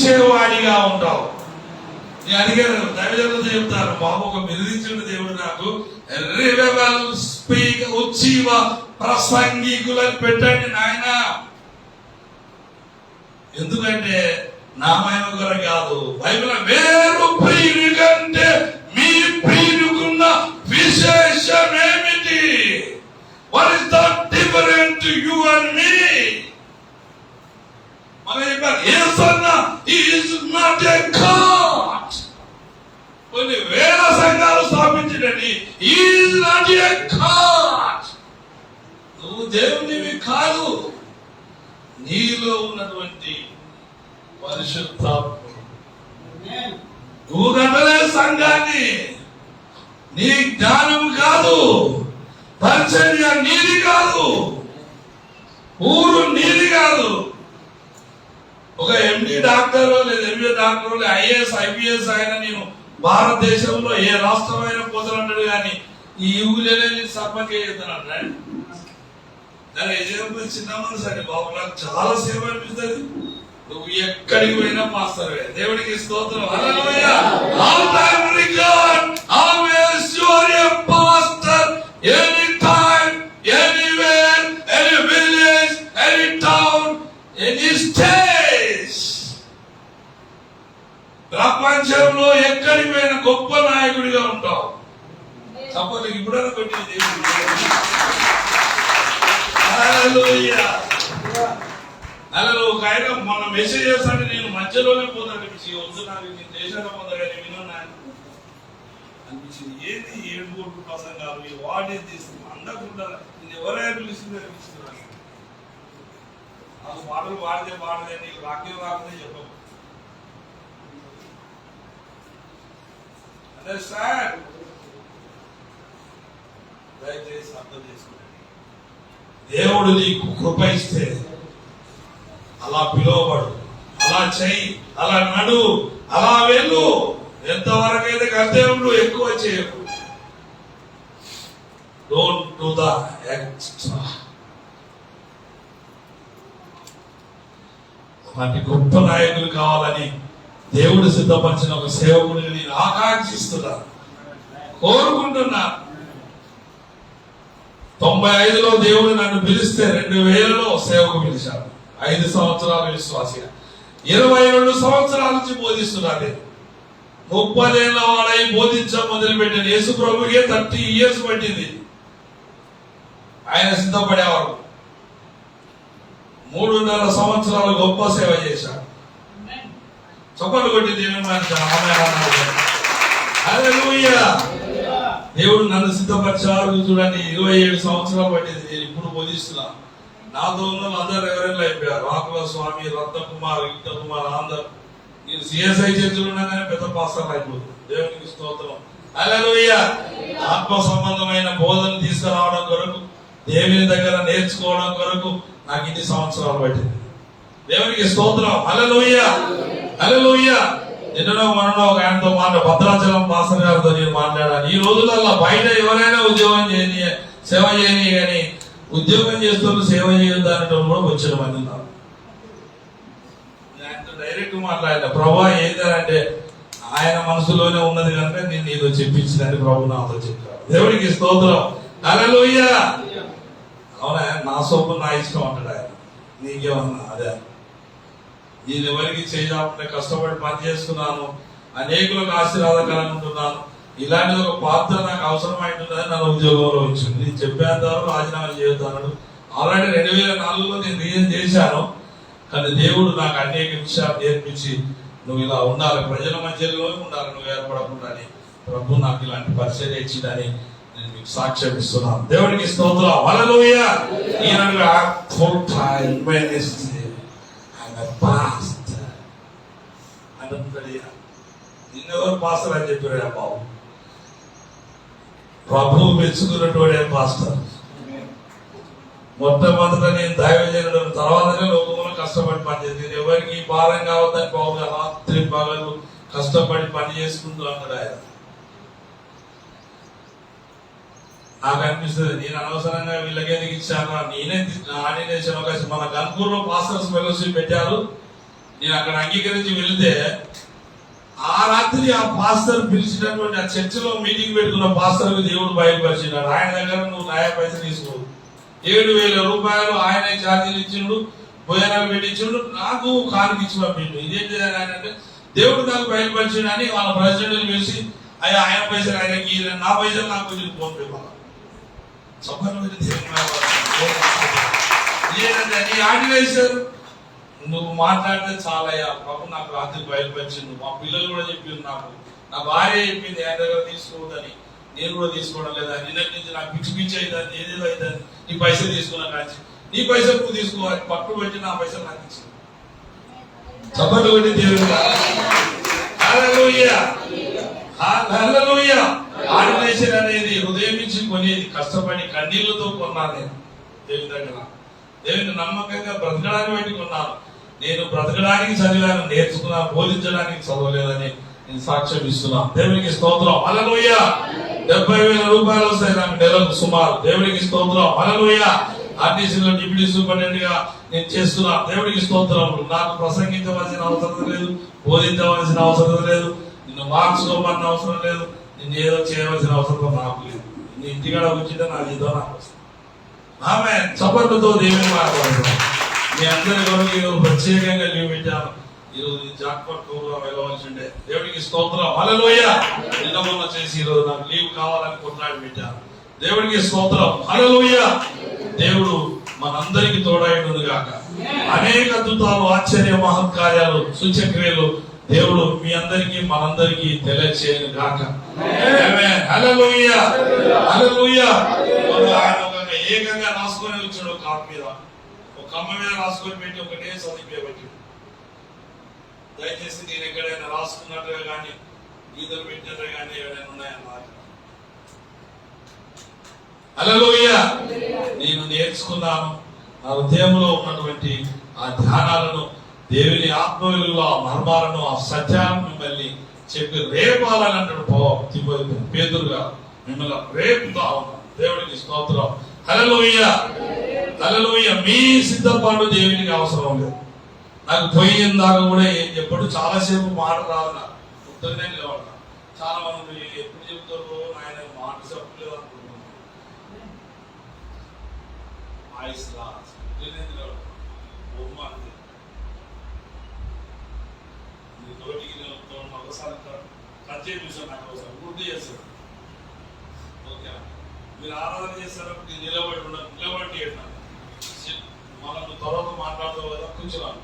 మెచ్చేవాడిగా ఉంటావు. నేను అడిగాను, దైవజనులతో చెప్తాను, బాబు ఒక బిరుదించిన దేవుడు నాకు రివెవల్ స్పీక్ ఉజ్జీవ ప్రసంగికులను పెట్టండి నాయన. ఎందుకంటే నా మహిమ కొరకు కాదు, బైబిల్ వేరు ప్రియుని కంటే మీ ప్రియునికున్న విశేషం ఏమిటి? What is the difference to you and me? మన చెప్పారు, Yesanna is not a God. కొన్ని వేల సంఘాలు స్థాపించండి, is not a God. నువ్వు దేవునివి కాదు, నీలో ఉన్నటువంటి పరిశుద్ధాత్మ. నువ్వు కట్టలే సంఘాన్ని, నీ జ్ఞానం కాదు, పరిచర్య నీది కాదు, ఊరు నీది కాదు. ఒక ఎండి డాక్టర్ లేదా ఎంబీఏ డాక్టర్ ఐఏఎస్ ఐపీఎస్ అయినా నేను భారతదేశంలో ఏ రాష్ట్రం అయినా పోతానంటాడు, కానీ ఈ ఊళ్ళో సర్పంచ్ చేస్తానంటే దాని ఎగ్జాంపుల్ చిన్న మనసు అండి బాబు, నాకు చాలా సేవ అనిపిస్తుంది. నువ్వు ఎక్కడికి పోయినా మాస్టర్, దేవుడికి స్తోత్రం. Hallelujah. All time record, always you are a pastor, any time, anywhere, any village, any town, any stage. ప్రపంచంలో ఎక్కడికి పోయినా గొప్ప నాయకుడిగా ఉంటావు. తప్పదు ఇప్పుడైనా కొట్టి దేవుడు. హల్లెలూయా. ఒక ఆయన మొన్న మెసేజ్ చేస్తాను, నేను మధ్యలోనే పోతాను వద్దు, నాకు నేను దేశాన్ని పొందగానే విన్నా అనిపించింది. ఏంటి 7 కోట్ల ప్రసంగాలు, వాట్ ఈస్ దిస్ అందకుండా నేను ఎవరైనా పిలిచింది అనిపిస్తున్నాను. నాకు పాటలు పాడదే నీకు వాక్యం రాకనే చెప్పవు. అండర్స్టాండ్? దయచేసి అర్థం చేసుకోండి. దేవుడు నీకు కృప ఇస్తే అలా పిలువబడు, అలా చెయ్యి, అలా నడు, అలా వెళ్ళు. ఎంతవరకైతే కర్తవ్యంలో ఎక్కువ చేయకు. Don't do the extra. అలాంటి గొప్ప నాయకులు కావాలని దేవుడు సిద్ధపరిచిన ఒక సేవకుడిని నేను ఆకాంక్షిస్తున్నా, కోరుకుంటున్నా. 95లో దేవుడు నన్ను పిలిస్తే 2000లో సేవకు పిలిచాడు. 5 సంవత్సరాలు విశ్వాసిగా, 22 సంవత్సరాల నుంచి బోధిస్తున్నాను. 30 ఏళ్ల వాడై బోధించడం మొదలుపెట్టిన యేసు ప్రభుకే 30 years పట్టింది. ఆయన సిద్ధపడేవారు. 3.5 సంవత్సరాలు గొప్ప సేవ చేశాడు. చప్పట్లు కొట్టి దేవుని హల్లెలూయా. దేవుడు నన్ను సిద్ధపరిచారు. చూడండి, 27 సంవత్సరాలు పట్టింది. నేను ఇప్పుడు బోధిస్తున్నా. నాతో ఉన్న అందరు ఎవరైనా అయిపోయారు. రాకుల స్వామి, రత్నకుమార్, యుక్తకుమార్, అందరు. నేను సిఎస్ఐ చర్చలు ఉండగానే పెద్ద పాస్టర్ అయిపోతుంది. దేవునికి స్తోత్రం. హల్లెలూయా. ఆత్మ సంబంధమైన బోధన తీసుకురావడం కొరకు, దేవుని దగ్గర నేర్చుకోవడం కొరకు నాకు ఇన్ని సంవత్సరాలు పట్టింది. దేవునికి స్తోత్రం. హల్లెలూయా. హల్లెలూయా. నిన్ననో మనలో ఒక ఆయనతో భద్రాచలం పాస్టర్ గారితో నేను మాట్లాడాను. ఈ రోజులలో బయట ఎవరైనా ఉద్యోగం చేయని, సేవ చేయని, కానీ ఉద్యోగం చేస్తూ సేవ చేయొద్దు అనేటప్పుడు కూడా వచ్చిన మంది ఉన్నారు. ఆయనతో డైరెక్ట్ మాట్లాడిన, ప్రభా ఏంటంటే ఆయన మనసులోనే ఉన్నది కనుక నేను నీతో చెప్పించిందని ప్రభు నాతో చెప్పాడు. దేవుడికి స్తోత్రం. హల్లెలూయా. అవునా, నా సొమ్ము నా ఇష్టం అంటాడు ఆయన. నీకేమన్నా అదే, నేను ఎవరికి చేయకుండా కష్టపడి పని చేస్తున్నాను, అనేకులకు ఆశీర్వాదకరంగా ఉంటున్నాను. ఇలాంటి ఒక పాత్ర నాకు అవసరమైంటుందని నన్ను ఉద్యోగంలో వచ్చింది. నేను చెప్పేంత వరకు రాజీనామా చేయొద్దన్నాడు. ఆల్రెడీ 2004లో నేను రిజైన్ చేశాను. కానీ దేవుడు నాకు అనేక విషయాలు నేర్పించి, నువ్వు ఇలా ఉండాలి, ప్రజల మధ్యలో ఉండాలి, నువ్వు ఏర్పడకుండా ప్రభు నాకు ఇలాంటి పరిచర్య ఇచ్చిందని నేను మీకు సాక్ష్యం ఇస్తున్నాను. దేవుడికి స్తోత్రం. హల్లెలూయా. ఈయన ఫుల్ టైం మినిస్ట్రీ పాస్టర్ అంటాడు. నిన్నెవరు పాస్టర్ అని చెప్పాడు బాబు. ప్రభు మెచ్చుకున్నటువంటి పాస్టర్. మొట్టమొదట నేను దైవజనుడు, తర్వాతనే లోకంలో కష్టపడి పనిచేసి, నేను ఎవరికి భారం కావద్దని బాబుగా రాత్రి పగలు కష్టపడి పని చేసుకుంటూ అన్నాడు ఆయన. నాకు అనిపిస్తుంది, నేను అనవసరంగా వీళ్ళకి ఎందుకు ఇచ్చాను, నేనే ఆర్డినేషన్ అవకాశం. మన గన్పూర్ లో పాస్టర్స్ ఫెలోషిప్ పెట్టారు. నేను అక్కడ అంగీకరించి వెళితే ఆ రాత్రి ఆ పాస్టర్ పిలిచినటువంటి ఆ చర్చిలో మీటింగ్ పెట్టుకున్న పాస్టర్కు దేవుడు బయలుపరిచినాడు. ఆయన దగ్గర నువ్వు న్యాయ పైసలు తీసుకో. 7,000 రూపాయలు ఆయన ఛార్జీలు ఇచ్చిండు, భోజనాలు పెట్టించిండు, నాకు కానుక ఇచ్చి పంపిండు. ఇదేం చేయాలి ఆయన అంటే దేవుడు నాకు బయలుపరిచిండు అని వాళ్ళ ప్రెసిడెంట్ పిలిచి అయ్యా ఆయన పైసలు ఆయనకి, నా పైసలు నాకు కొంచెం ఫోన్ పే లేదంటే నీ ఆర్గనైజర్ నువ్వు మాట్లాడితే చాలయ్యా బాబు, నాకు రాత్రి బయలుపరిచిండు. మా పిల్లలు కూడా చెప్పింది, నాకు నా భార్య చెప్పింది ఆయన దగ్గర తీసుకోవద్దని. నేను కూడా తీసుకోవడం లేదా, నిన్నటి నుంచి నాకు పిచ్చి పిచ్చి అవుతుంది, ఏదేదో అవుతుంది. నీ పైసలు తీసుకున్నా కాచి నీ పైసలు నువ్వు తీసుకోవాలి, పట్టు పెట్టి నా పైసలు నాకు ఇచ్చి చప్పట్లు పెట్టి దేవుడు ఆర్గనైజేషన్ అనేది హృదయం నుంచి కొనేది, కష్టపడి కన్నీళ్లతో కొన్నాను నేను దేవుని దగ్గర. దేవుని నమ్మకంగా బ్రతకడానికి బట్టి కొన్నాను. నేను బ్రతకడానికి చదివాను, నేర్చుకున్నాను, బోధించడానికి చదవలేదని నేను సాక్ష్యం ఇస్తున్నాను. దేవునికి స్తోత్రం. హల్లెలూయా. 70,000 రూపాయలు వస్తాయి నాకు నెలకు సుమారు. దేవునికి స్తోత్రం. హల్లెలూయా. ఆర్టీసీలో డిప్యూటీ సూపరింటెండెంట్ గా నేను చేస్తున్నా. దేవునికి స్తోత్రం. నాకు ప్రసంగించవలసిన అవసరం లేదు, బోధించవలసిన అవసరం లేదు, నిన్ను మార్చుకోవాల్సిన అవసరం లేదు, నిన్ను ఏదో చేయవలసిన అవసరం నాకు లేదు. నీ ఇంటికాడ కూర్చుంటే నాకు ఏదో నాకు వస్తుంది. ఆమె చప్పట్లతో దేవుని మాట్లాడుతున్నాం. మీ అందరి కొరకు ఈరోజు ప్రత్యేకంగా లీవ్ పెట్టాను. ఈరోజు జాక్పాట్ ప్రోగ్రాం వెళ్ళవలసి ఉండే. దేవుడికి స్తోత్రం. హల్లెలూయా. నిన్న మొన్న చేసి ఈరోజు నాకు లీవ్ కావాలని కొట్లాడి పెట్టాను. దేవుడికి స్తోత్రం. హల్లెలూయా. దేవుడు మనందరికి తోడైండు గాక. అనేక అద్భుతాలు, ఆశ్చర్య మహత్కార్యాలు, సూచక్రియలు దేవుడు మీ అందరికి మనందరికి తెలియచేయను గాక. ఆమేన్. హల్లెలూయా. హల్లెలూయా. ఆయన ఏకంగా రాసుకొని వచ్చాడు ఒక కాపు మీద, ఒక కమ్మ మీద రాసుకొని పెట్టి ఒకటే చదివేబట్టి. దయచేసి నేను ఎక్కడైనా రాసుకున్నట్టుగా కానీ గీతలు పెట్టినట్టుగా కానీ ఏమైనా ఉన్నాయన్నమాట. హల్లెలూయా. నేను నేర్చుకున్నాను. నా హృదయంలో ఉన్నటువంటి ఆ ధ్యానాలను, దేవుని ఆత్మవిలువలో ఆ మర్మాలను, ఆ సత్యాలను మిమ్మల్ని చెప్పి రేపాలని అంటాడు పేతురుగా. మిమ్మల్ని రేపుతా ఉన్నాను. దేవుడికి స్తోత్రం. హల్లెలూయా. హల్లెలూయా. మీ సిద్ధపాటు దేవునికి అవసరం లేదు. నాకు పోయిన దాకా కూడా ఏం చెప్పాడు, చాలాసేపు మాట రాదు నాకు, పొద్దున్నే నిలబడతా. చాలా మంది ఎప్పుడు చెప్తారు ఆయన మాట చెప్పలేదు అనుకుంటున్నాను. తోటికి ఒకసారి కట్ చేయించాను, నాకు ఒకసారి గుర్తు చేస్తాడు. ఓకే, మీరు ఆరాధన చేస్తారప్పుడు నేను నిలబడి మనం త్వరగా మాట్లాడుతావు కదా, కూర్చోవాలి.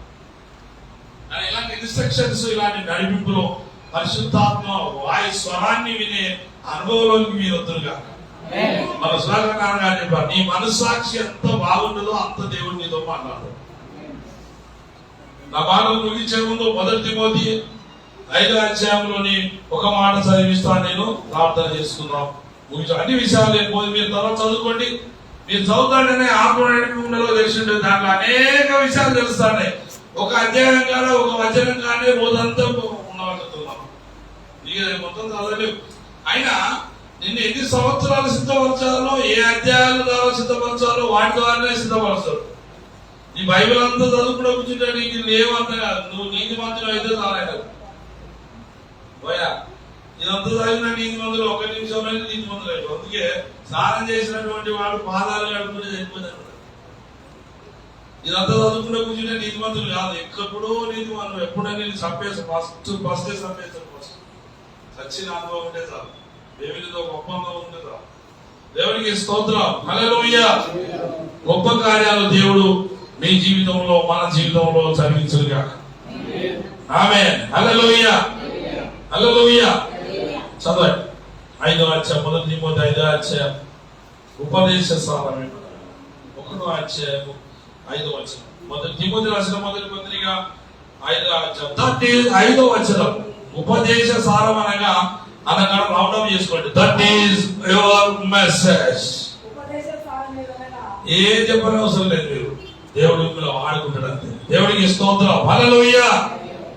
కానీ ఇలాంటి ఇన్స్ట్రక్షన్స్, ఇలాంటి నడిపింపులో పరిశుద్ధాత్మ వాయు స్వరాన్ని వినే అనుభవంలోకి మీరు వద్దురు కాక. మన స్వరకారం గారు చెప్పారు, నీ మనస్సాక్షి ఎంత బాగుంటుందో అంత దేవుడు నీతో మాట్లాడతాడు. నా మాటలు ముగించే ముందు 1 తిమోతి 5వ అధ్యాయంలోని ఒక మాట చదివిస్తాను, నేను ప్రార్థన చేసుకుందాం. అన్ని విషయాలు లేకపోతే మీరు తర్వాత చదువుకోండి. మీరు చదువుతాడనే ఆత్మలో తెలిసి ఉంటుంది. దాంట్లో అనేక విషయాలు తెలుస్తాయి. ఒక అధ్యాయం కానీ ఒక వచనం కానీ రోజంతా ఉండవలుగుతున్నాం. నీకు మొత్తం చదవలేవు. అయినా నిన్ను ఎన్ని సంవత్సరాలు సిద్ధపరచాలో, ఏ అధ్యాయాల ద్వారా సిద్ధపరచాలో వాటి ద్వారానే సిద్ధపరచాడు. నీ బైబిల్ అంతా చదువుకుంటూ కూర్చుంటే నీకు లేవంత కాదు. నువ్వు నీతి మంత్రులు అయితే చాలేదు పోయా. ఇదంతా చదివిన నీతి మందులు 1 నిమిషంలో నీతి మందులు అయిపోయి. అందుకే స్నానం చేసినటువంటి వాడు పాదాలు కడుపుకుంటే చనిపోతాడు. ఇదంతా చదువుకుంటూ కూర్చుంటే నీతి మందులు కాదు, ఎక్కడో నీతి మందులు. ఎప్పుడైనా నేను చంపేస్తాను, ఫస్ట్ చంపేస్తాను. ఫస్ట్ సచ్చిన అనుభవం ఉంటే చాలు, దేవునితో ఒప్పందం ఉంటే చాలు. దేవునికి స్తోత్రం. హల్లెలూయా. గొప్ప కార్యాలు దేవుడు మీ జీవితంలో, మన జీవితంలో జరిగించుగా. ఆమేన్. హల్లెలూయా. హల్లెలూయా. చదవండి 5వ అధ్యాయం 1 తిమోతి 5వ అధ్యాయం ఉపదేశ సారమే 1వ అధ్యాయం 5వ వచనం. 1 తిమోతి రాసిన మొదటి పత్రిక 5వ అధ్యాయం 5వ వచనం. ఉపదేశ సారం అనగా రౌండ్ అప్ చేసుకోండి. That is your message. ఏం చెప్పని అవసరం లేదు, మీరు దేవుడు మిమ్మల్ని వాడుకుంటాడు అంతే. దేవుడికి స్తోత్రం. హల్లెలూయా.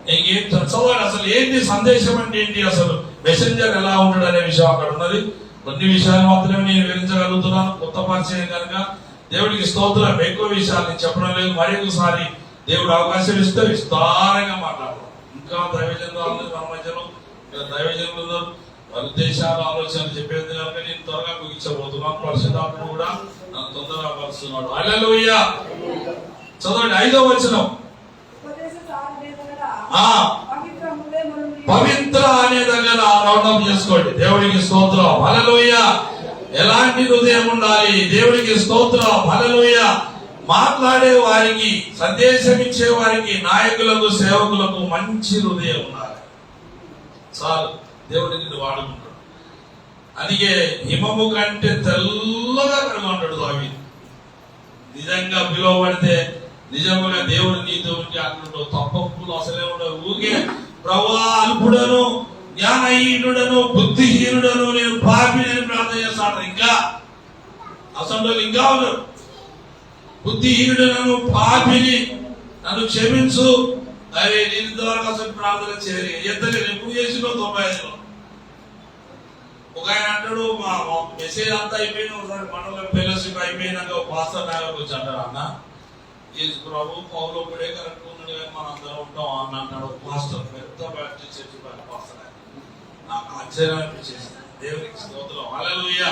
చదవండి అసలు ఏంటి సందేశం అంటే ఏంటి, అసలు మెసెంజర్ ఎలా ఉంటాడు అనే విషయం అక్కడ ఉన్నది. కొన్ని విషయాలు మాత్రమే నేను వివరించగలుగుతున్నాను, కొత్త పరిచయం కనుక. దేవుడికి స్తోత్రం. ఎక్కువ విషయాలు నేను చెప్పడం లేదు. మరి ఒకసారి దేవుడు అవకాశం ఇస్తే విస్తారంగా మాట్లాడతాం. ఇంకా దైవజనులు మన మధ్యలో దైవజనులు వారి ఉద్దేశాలు ఆలోచనలు చెప్పేది కనుక నేను త్వరగా ముగించబోతున్నాను. పరిశుద్ధాత్మ కూడా నన్ను తొందరగా పరుస్తున్నాడు. హల్లెలూయా. చదవండి 5వ వచనం. పవిత్ర అనే దగ్గర రౌండప్ చేసుకోండి. దేవుడికి స్తోత్రం. హల్లెలూయా. ఎలాంటి హృదయం ఉండాలి? దేవుడికి స్తోత్రం. హల్లెలూయా. మాట్లాడే వారికి, సందేశం ఇచ్చే వారికి, నాయకులకు, సేవకులకు మంచి హృదయం ఉండాలి. చాలు, దేవుడిని నిన్ను వాడుకుంటాడు. అందుకే హిమము కంటే తెల్లగా కనుగొంటాడు దావీదు. నిజంగా పిలువబడితే నిజంగా దేవుడు నీతో ఉంటే అంటుంటావు. తప్పప్పులు అసలే ఉండవు. ఊకే ప్రభువా అల్పుడను, జ్ఞానహీనుడను, బుద్ధిహీనుడను, నేను పాపిని ప్రార్థన చేస్తాను. ఇంకా అసలు ఇంకా ఉన్నారు. బుద్ధిహీనుడను, పాపిని, నన్ను క్షమించు. అరే నేను ద్వారా అసలు ప్రార్థన చేయరు. ఎత్తలేదు. ఎప్పుడు చేసినో 95లో ఒక ఆయన అంటాడు, మా మెసేజ్ అంతా అయిపోయిన ఒకసారి మండలం ఫెలోషిప్ అయిపోయినాక పాస్టర్ నాగర్ వచ్చి అంటారు, అన్న యేసు ప్రభు పౌలో కూడా కరెక్ట్ ఉన్నాడు కానీ మనం అందరం ఉంటాం అన్న అంటాడు. పాస్టర్ పెద్ద బ్యాప్టిస్ట్ చర్చి పాస్టర్. నాకు ఆశ్చర్యం అనిపించేసింది. దేవునికి స్తోత్రం. హల్లెలూయా.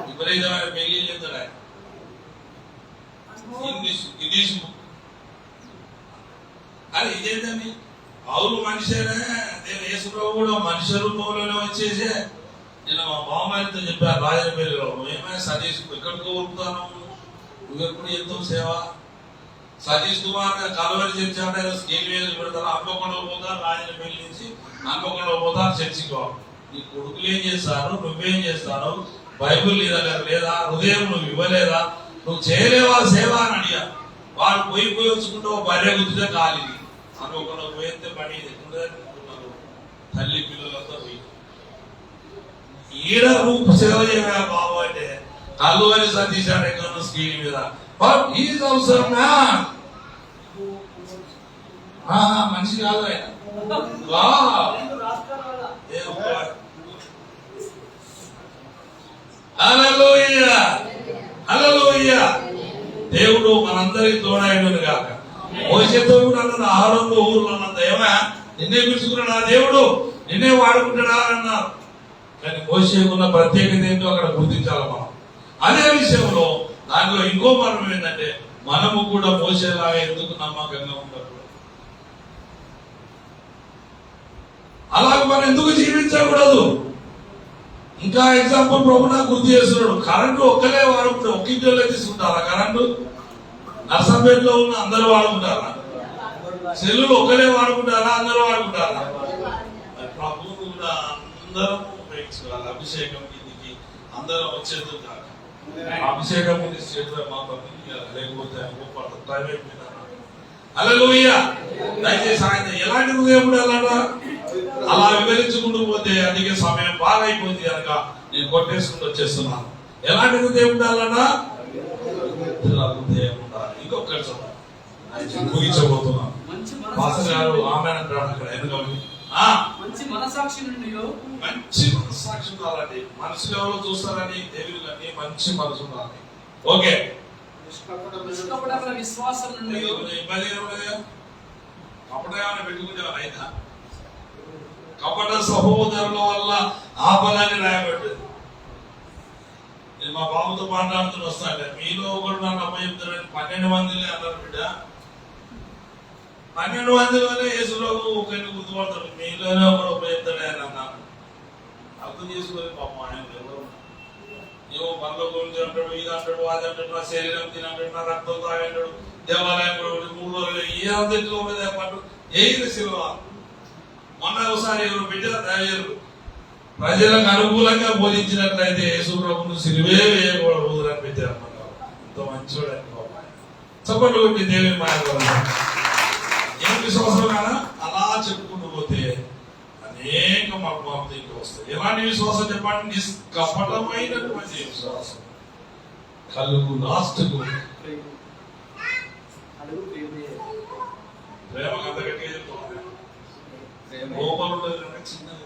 విపరీతమైన పెళ్లి చేస్తాడు ఆయన. ఇంగ్లీష్ అది ఇదేంటండి, పౌలు మనిషేనే, నేను యేసు ప్రభు కూడా మనిషి రూపంలోనే వచ్చేసే. నేను మా బావమారితో చెప్పాను రాజనపల్లిలో, ఏమైనా సతీష్ ఎక్కడికి ఊరుకుతాను, నువ్వెప్పుడు ఎంతో సేవ. సతీష్ కుమార్ కలవరి చర్చి అంటే స్కేల్ మీద పెడతారు. హన్మకొండ పోతారు, రాజనపల్లి నుంచి హన్మకొండ పోతారు చర్చికి. నీ కొడుకులు ఏం చేస్తారు, నువ్వేం చేస్తాను, బైబుల్ నీ దగ్గర లేదా, హృదయం నువ్వు ఇవ్వలేదా, నువ్వు చేయలేవా సేవ అని అడిగా. వాడు పోయి వచ్చుకుంటూ భార్య గుర్తుగా ఖాళీ హన్మకొండ పోయితే పని ఎక్కుంటున్నారు. తల్లి పిల్లలంతా పోయి ఈడ నువ్వు సేవ చేయవా బాబు అంటే కళ్ళు అని సతీశాడు ఎక్కడ స్క్రీన్ మీద. బట్ ఈజ్ అవసరం మనిషి కాదు ఆయన. హల్లెలూయా. హల్లెలూయా. దేవుడు మనందరికి తోడైనను కాక. మోషేతో కూడా అన్నది ఆహారంలో ఊర్లో అన్నది, ఏమా నిన్నే పిలుచుకున్నాడా దేవుడు, నిన్నే వాడుకుంటాడా అన్నారు. కానీ మోషేకున్న ప్రత్యేకత ఏంటో అక్కడ గుర్తించాలి మనం. అదే విషయంలో దాంట్లో ఇంకో మరణం ఏంటంటే, మనము కూడా మోసేలాగా ఎందుకు నమ్మకంగా ఉండకూడదు, అలాగే మనం ఎందుకు జీవించకూడదు. ఇంకా ఎగ్జాంపుల్ ప్రభుత్వ గుర్తు చేస్తున్నాడు. కరెంటు ఒక్కలే వాడుకుంటే ఒక్క ఇంట్లో తీసుకుంటారా? కరెంటు నర్సంపేటలో ఉన్న అందరూ వాడుకుంటారా? సెల్లులు ఒక్కలే వాడుకుంటారా? అందరూ వాడుకుంటారా? ప్రభువు కూడా అందరం ఉపయోగించుకోవాలి. అభిషేకం కిందికి అందరం వచ్చేది కాక అభిషేకం కింది స్టేట్ మాత్రం లేకపోతే టైం అయిపోయింది. హల్లెలూయా. దయచేసి ఆయన ఎలాంటి హృదయం అలాగా అలా వివరించుకుంటూ పోతే అందుకే సమయం బాగా అయిపోయింది కనుక నేను కొట్టేసుకుంటూ వచ్చేస్తున్నాను. ఎలాంటి హృదయం ఉండాలన్నా హృదయం ఉండాలి. ఇంకొకటి ముగించబోతున్నాను. పాస్టర్ గారు ఆమె అంటాడు అక్కడ ఎందుకంటే మంచి మనసాక్షి ఉండాలండి. మనసు ఎవరో చూస్తారని దేవుడు కానీ మంచి మనసు ఉండాలి. ఓకే. విశ్వాసం నుండి కపటేమైనా పెట్టుకుంటేవారు అయినా కపట సహోదరుల వల్ల ఆపలని రాయబడ్డది. నేను మా బాబుతో మాట్లాడుతూ వస్తాను, మీలో ఒకడు నన్ను అప్పచెప్తాడని 12 మందిని అన్నారు బిడ్డ. 12 మందిలోనే యేసులోకి ఒకరిని గుర్తుపడతాడు, మీలోనే ఒకడు అప్పచెప్తాడే అని అన్నాను. అర్థం చేసుకోవాలి పాపం. ఆయన ఎవరు ఏవో పనుల గురించి అంటాడు, ఇది అంటాడు, అది అంటాడు, నా శరీరం తినంటాడు, నా రక్తం తాగంటాడు, దేవాలయం 3 రోజులు ఏ అందరిలో పట్టు ఏ శిలువ. మొన్న ఒకసారి ఎవరు పెట్టారు తయారు ప్రజలకు అనుకూలంగా బోధించినట్లయితే యేసు ప్రభువును సిలువే వేయకూడదు రోజులని పెట్టారు. ఎంతో మంచివాడు చప్పట్లు కొట్టి దేవుని మాయ ఏం విశ్వాసం కాదా అలా చెప్పుకుంటూ పోతే అనేక మర్మాలు దీనికి వస్తాయి. ఎలాంటి విశ్వాసం చెప్పండి? నిష్కపటమైనటువంటి విశ్వాసం. కలుగు లాస్ట్కు ప్రేమ అంత గట్టిగా చెప్తాను. లోపల చిన్నది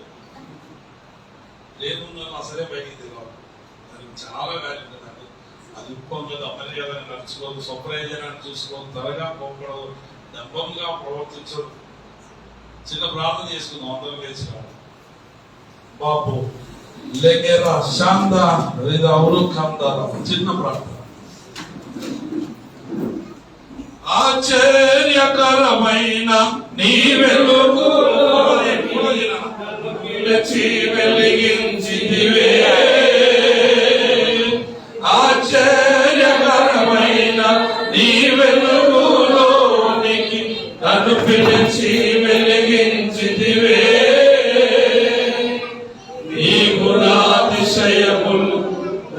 లేకుండా అసలే బయటికి తెలియాలి. దానికి చాలా వాల్యూ ఉంటుందండి. అది ఉప్పొంగదు, అమర్యాదని నడుచుకోదు, స్వప్రయోజనాన్ని చూసుకోదు, త్వరగా పోకూడదు, దెబ్బలుగా ప్రవర్తించదు. చిన్న ప్రార్థన చేసుకుందాం, అందరం లేచి బాబు లేకేరా శాంత లేదా అవును కందార. చిన్న ప్రార్థన. ఆశ్చర్యకరమైన నీ వెలుగు వెలిగించిదివే, ఆశ్చర్యకరమైన నీ వెలుగులోనికి నన్ను పిలిచి వెలిగించిదివే. నీ గుణాతిశయములు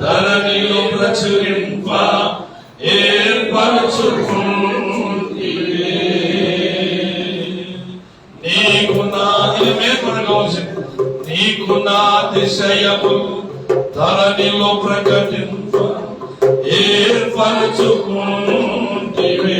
ధరణిలో ప్రచురింప ఏర్పరచుకుంటివే. నీకు నాతిశయములు ధరణిలో ప్రకటింప ఏర్పరచుకుంటివే.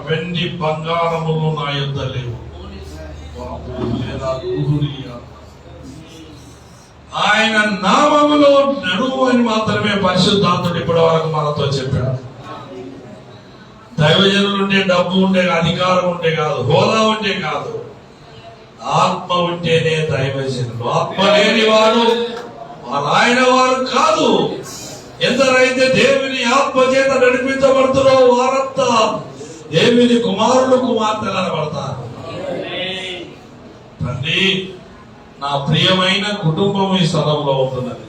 వెండి బంగారములు నా యుద్ధ లేవు. ఆయన నామములో నడువు అని మాత్రమే పరిశుద్ధాత్ముడు ఇప్పటి వరకు మనతో చెప్పాడు. దైవజనులు ఉంటే డబ్బు ఉంటే అధికారం ఉంటే కాదు, హోదా ఉంటే కాదు, ఆత్మ ఉంటేనే దైవజనులు. ఆత్మ లేని వారు ఆయన వారు కాదు. ఎందరైతే దేవుని ఆత్మ చేత నడిపించబడుతున్నారో వారంతా దేవుని కుమారులు కుమార్తెలు అనబడతారు. తండ్రి, నా ప్రియమైన కుటుంబం ఈ స్థలంలో ఉంటున్నది.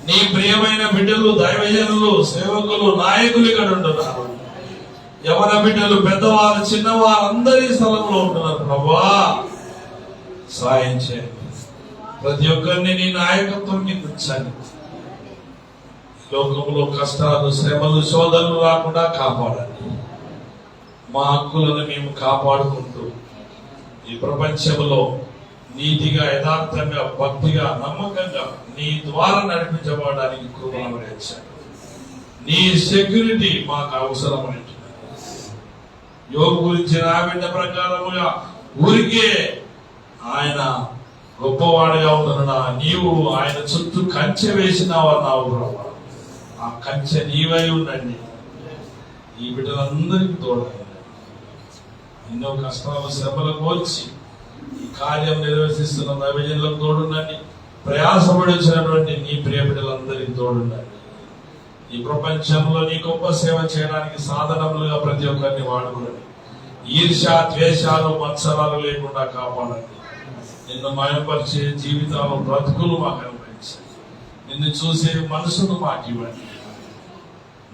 నీ ప్రియమైన బిడ్డలు, దైవజనులు, సేవకులు, నాయకులు ఇక్కడ ఉంటున్నారు. యవన బిడ్డలు, పెద్దవారు, చిన్నవారు అందరి స్థలంలో ఉంటున్నారు. ప్రభువా, సాయం చేయండి. ప్రతి ఒక్కరిని నీ నాయకత్వం కింద ఉంచండి. లోకంలో కష్టాలు, శ్రమలు, శోధనలు రాకుండా కాపాడండి. మా హక్కులను మేము కాపాడుకుంటూ ఈ ప్రపంచంలో నీతిగా, యథార్థంగా, భక్తిగా, నమ్మకంగా నీ ద్వారా నడిపించబడడానికి కృపను ఇచ్చాడు. నీ సెక్యూరిటీ మాకు అవసరమైనది. యోగు గురించి రాబిడ్డ ప్రకారముగా ఊరికే ఆయన గొప్పవాడిగా ఉంటున్నా, నీవు ఆయన చుట్టూ కంచె వేసినావన్నావు. ఆ కంచె నీవై ఉండండి. ఈ బిడ్డలందరికీ తోడండి. ఎన్నో కష్టాలు, శ్రమలకు వచ్చి ఈ కార్యం నిర్వహిస్తున్న దైవజనులకు తోడుండండి. ప్రయాసపడి వచ్చినటువంటి నీ ప్రియ బిడ్డలందరికీ తోడుండండి. ఈ ప్రపంచంలో నీ గొప్ప సేవ చేయడానికి సాధనములుగా ప్రతి ఒక్కరిని వాడుకోండి. ఈర్ష్య, ద్వేషాలు, మత్సరాలు లేకుండా కాపాడండి. నిన్ను మయపరిచే జీవితాలు, బ్రతుకులు మాకు అనుభవించండి. నిన్ను చూసే మనసును మాకు ఇవ్వండి.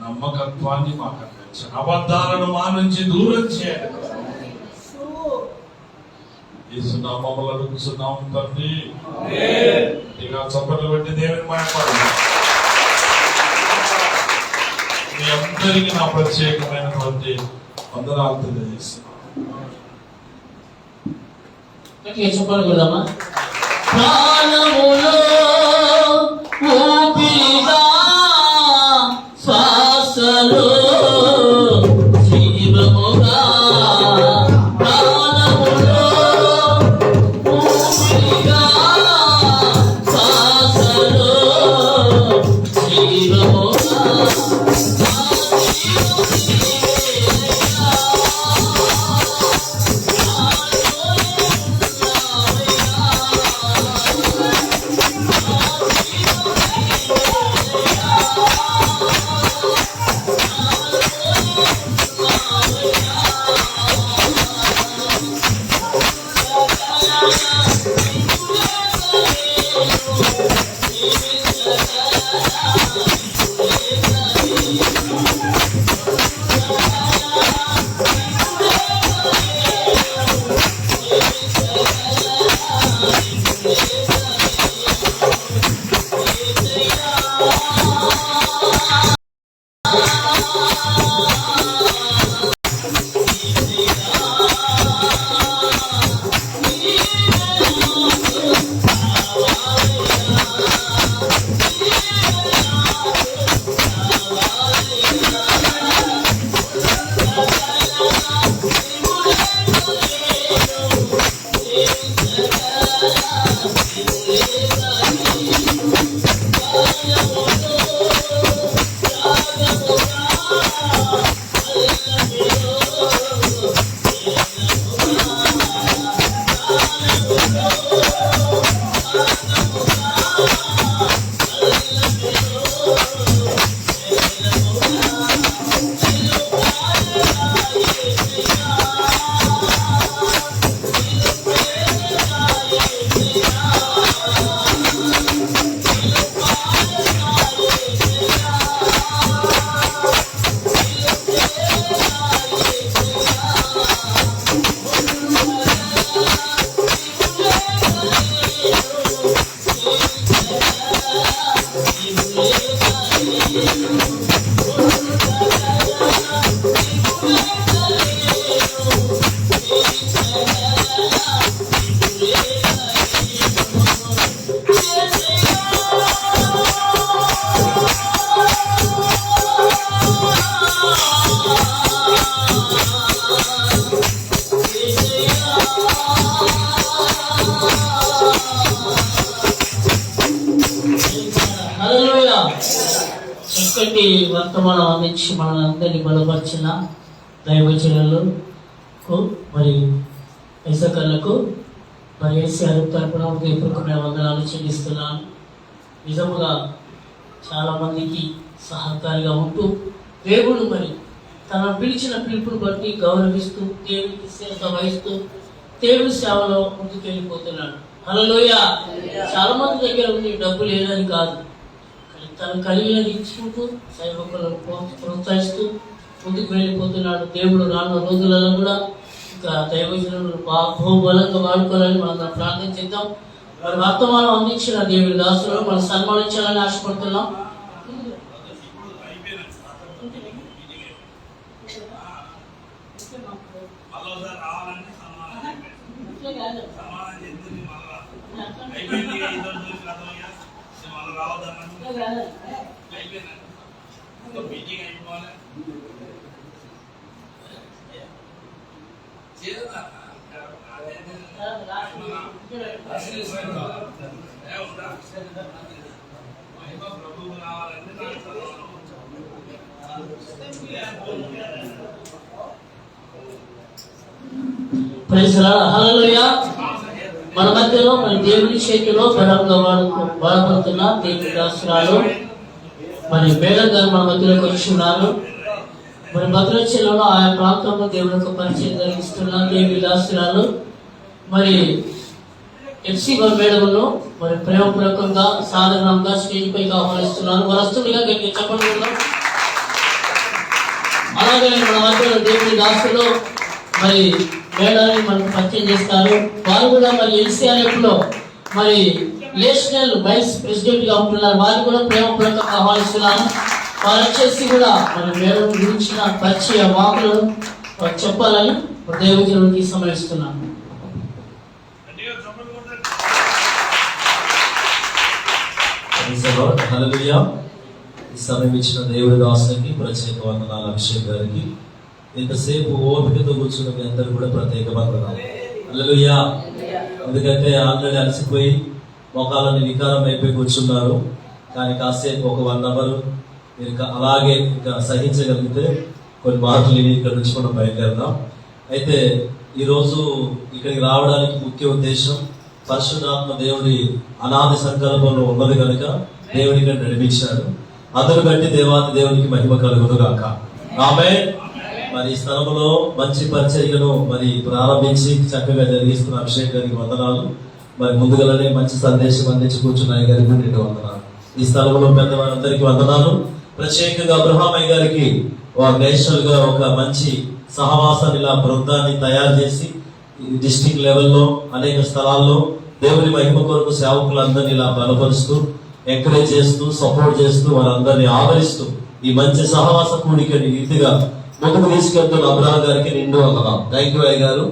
నమ్మకత్వాన్ని మాకు అనుభవించండి. అబద్ధాలను మా నుంచి దూరం చేయండి. నామములు అడుగుతున్నాం తండ్రి. ఇక చప్పట్లు పెట్టి దేవుని మాట్లాడాలి. మీ అందరికీ నా ప్రత్యేకమైనటువంటి వందనాలు తెలియజేస్తున్నాను. చెప్పాలి కదమ్మా. ప్రాణములో ఊపిరిగా శ్వాసలో జీవముగా చక్కటి వర్తమానం అందించి మనందరినీ బలపరిచిన దైవజనులకు మరి యజకర్లకు మరి ఏసీఆర్ తరపున హృదయపూర్వకమైన వందనాలు చెల్లిస్తున్నాను. నిజముగా చాలా మందికి సహకారిగా ఉంటూ దేవుడు మరి తన పిలిచిన పిలుపుని బట్టి గౌరవిస్తూ దేవుడికి సేవ వహిస్తూ దేవుడి సేవలో ముందుకు వెళ్ళిపోతున్నాడు. హల్లెలూయా. చాలా మంది దగ్గర ఉంది డబ్బు లేదని కాదు, తను కలిగినది ఇచ్చుకుంటూ సేవకులను ప్రోత్సహిస్తూ ముందుకు వెళ్ళిపోతున్నాడు. దేవుడు రానున్న రోజులలో కూడా ఇంకా దైవజనులను బహుబలంగా వాడుకోవాలని మనం ప్రార్థన చేద్దాం. మరి వర్తమానం అందించిన దేవుడి దాసులను మనం సన్మానించాలని ఆశపడుతున్నాం. హల్లెలూయా. మన మధ్యలో మరి దేవుని చేతిలో బలంగా వాడబడుతున్న దేవుని దాసురాలు మరి మేడం గారు మన మధ్యలోకి వచ్చి ఉన్నారు. మరి భద్రాచలంలో ఆయా ప్రాంతంలో దేవుని యొక్క పరిచయం జరిగిస్తున్న దేవుని దాసురాలు మరి ఎఫ్సి మేడమును మరి ప్రేమపూర్వకంగా సాధారణంగా స్టేజ్ పైకి ఆహ్వానిస్తున్నారు. వరస్తుడిగా చెప్పండి. అలాగే మన మధ్యలో దేవుని దాసులు మరి మేడాన్ని మనకు పరిచయం చేస్తారు. వారు కూడా మరి ఎల్సీఆర్ఎఫ్ లో మరి నేషనల్ వైస్ ప్రెసిడెంట్ గా ఉంటున్నారు. వారు కూడా ప్రేమపూర్వకంగా ఆహ్వానిస్తున్నారు. వారు వచ్చేసి కూడా మరి మేడం గురించిన పరిచయ వాకులను చెప్పాలని దేవునికి సమయిస్తున్నాను. హల్లెలూయా. ఈ సమయం ఇచ్చిన దేవుడి దాసునికి ప్రత్యేక వందనాలు. అభిషేక్ గారికి ఇంతసేపు ఓపికతో కూర్చున్న మీ అందరూ కూడా ప్రత్యేక వందనాలు. హల్లెలూయా. ఎందుకంటే ఆల్రెడీ అలసిపోయి మొఖాలని వికారం అయిపోయి కూర్చున్నారు. కానీ కాసేపు ఒక 1 అవర్ మీరు అలాగే ఇంకా సహించగలిగితే కొన్ని మార్పులు ఇక్కడ నుంచి మనం బయలుదేరదాం. అయితే ఈరోజు ఇక్కడికి రావడానికి ముఖ్య ఉద్దేశం పరిశుద్ధాత్మ దేవుడి అనాది సంకల్పంలో ఉన్నది కనుక దేవుడి ఇక్కడ నడిపించాడు. అందరు బట్టి దేవాది దేవునికి మహిమ కలుగును గాక. ఆమేన్. మరి ఈ స్థలంలో మంచి పరిచర్యను మరి ప్రారంభించి చక్కగా జరిగిస్తున్న అభిషేక్ గారికి వందనాలు. మరి ముందుగానే మంచి సందేశం అందించి కూర్చున్న గారికి 2 వందనాలు. ఈ స్థలంలో పెద్దవారందరికీ వందనాలు. ప్రత్యేకంగా అబ్రహామయ్య గారికి నేషనల్ గా ఒక మంచి సహవాసాన్ని ఇలా బృందాన్ని తయారు చేసి డిస్ట్రిక్ట్ లెవెల్లో అనేక స్థలాల్లో దేవుని మహిమ కొరకు సేవకులందరినీ ఇలా బలపరుస్తూ ఎంకరేజ్ చేస్తూ సపోర్ట్ చేస్తూ వారందరినీ ఆదరిస్తూ ఈ మంచి సహవాస కూడికని ఇంటిగా ముందుకు తీసుకెళ్తున్న అబ్రహాం గారికి 2 వందనాలు. థ్యాంక్ యూ అయ్య గారు.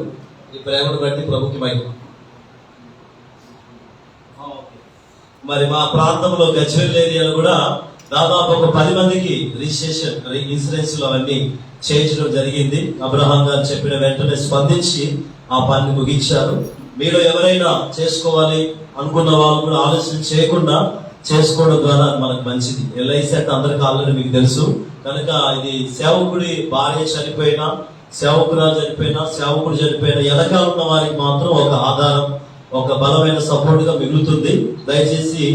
ఈ ప్రేమను బట్టి ప్రభుకి మహిమ. మరి మా ప్రాంతంలో గజ్వేల్ ఏరియాలో కూడా దాదాపు ఒక 10 మందికి రిజిస్ట్రేషన్ ఇన్సూరెన్స్ లో అవన్నీ చేయించడం జరిగింది. అబ్రహాం గారు చెప్పిన వెంటనే స్పందించి ఆ పని ముగించారు. మీరు ఎవరైనా చేసుకోవాలి అనుకున్న వాళ్ళు కూడా ఆలోచన చేయకుండా చేసుకోవడం ద్వారా మనకు మంచిది. ఎల్ఐసి అంటే అందరికి ఆల్రెడీ మీకు తెలుసు కనుక ఇది సేవకుడి భార్య చనిపోయినా, సేవకురాలు చనిపోయినా, సేవకుడు చనిపోయినా వెనకాల ఉన్న వారికి మాత్రం ఒక ఆధారం, ఒక బలమైన సపోర్ట్ గా మిగులుతుంది. దయచేసి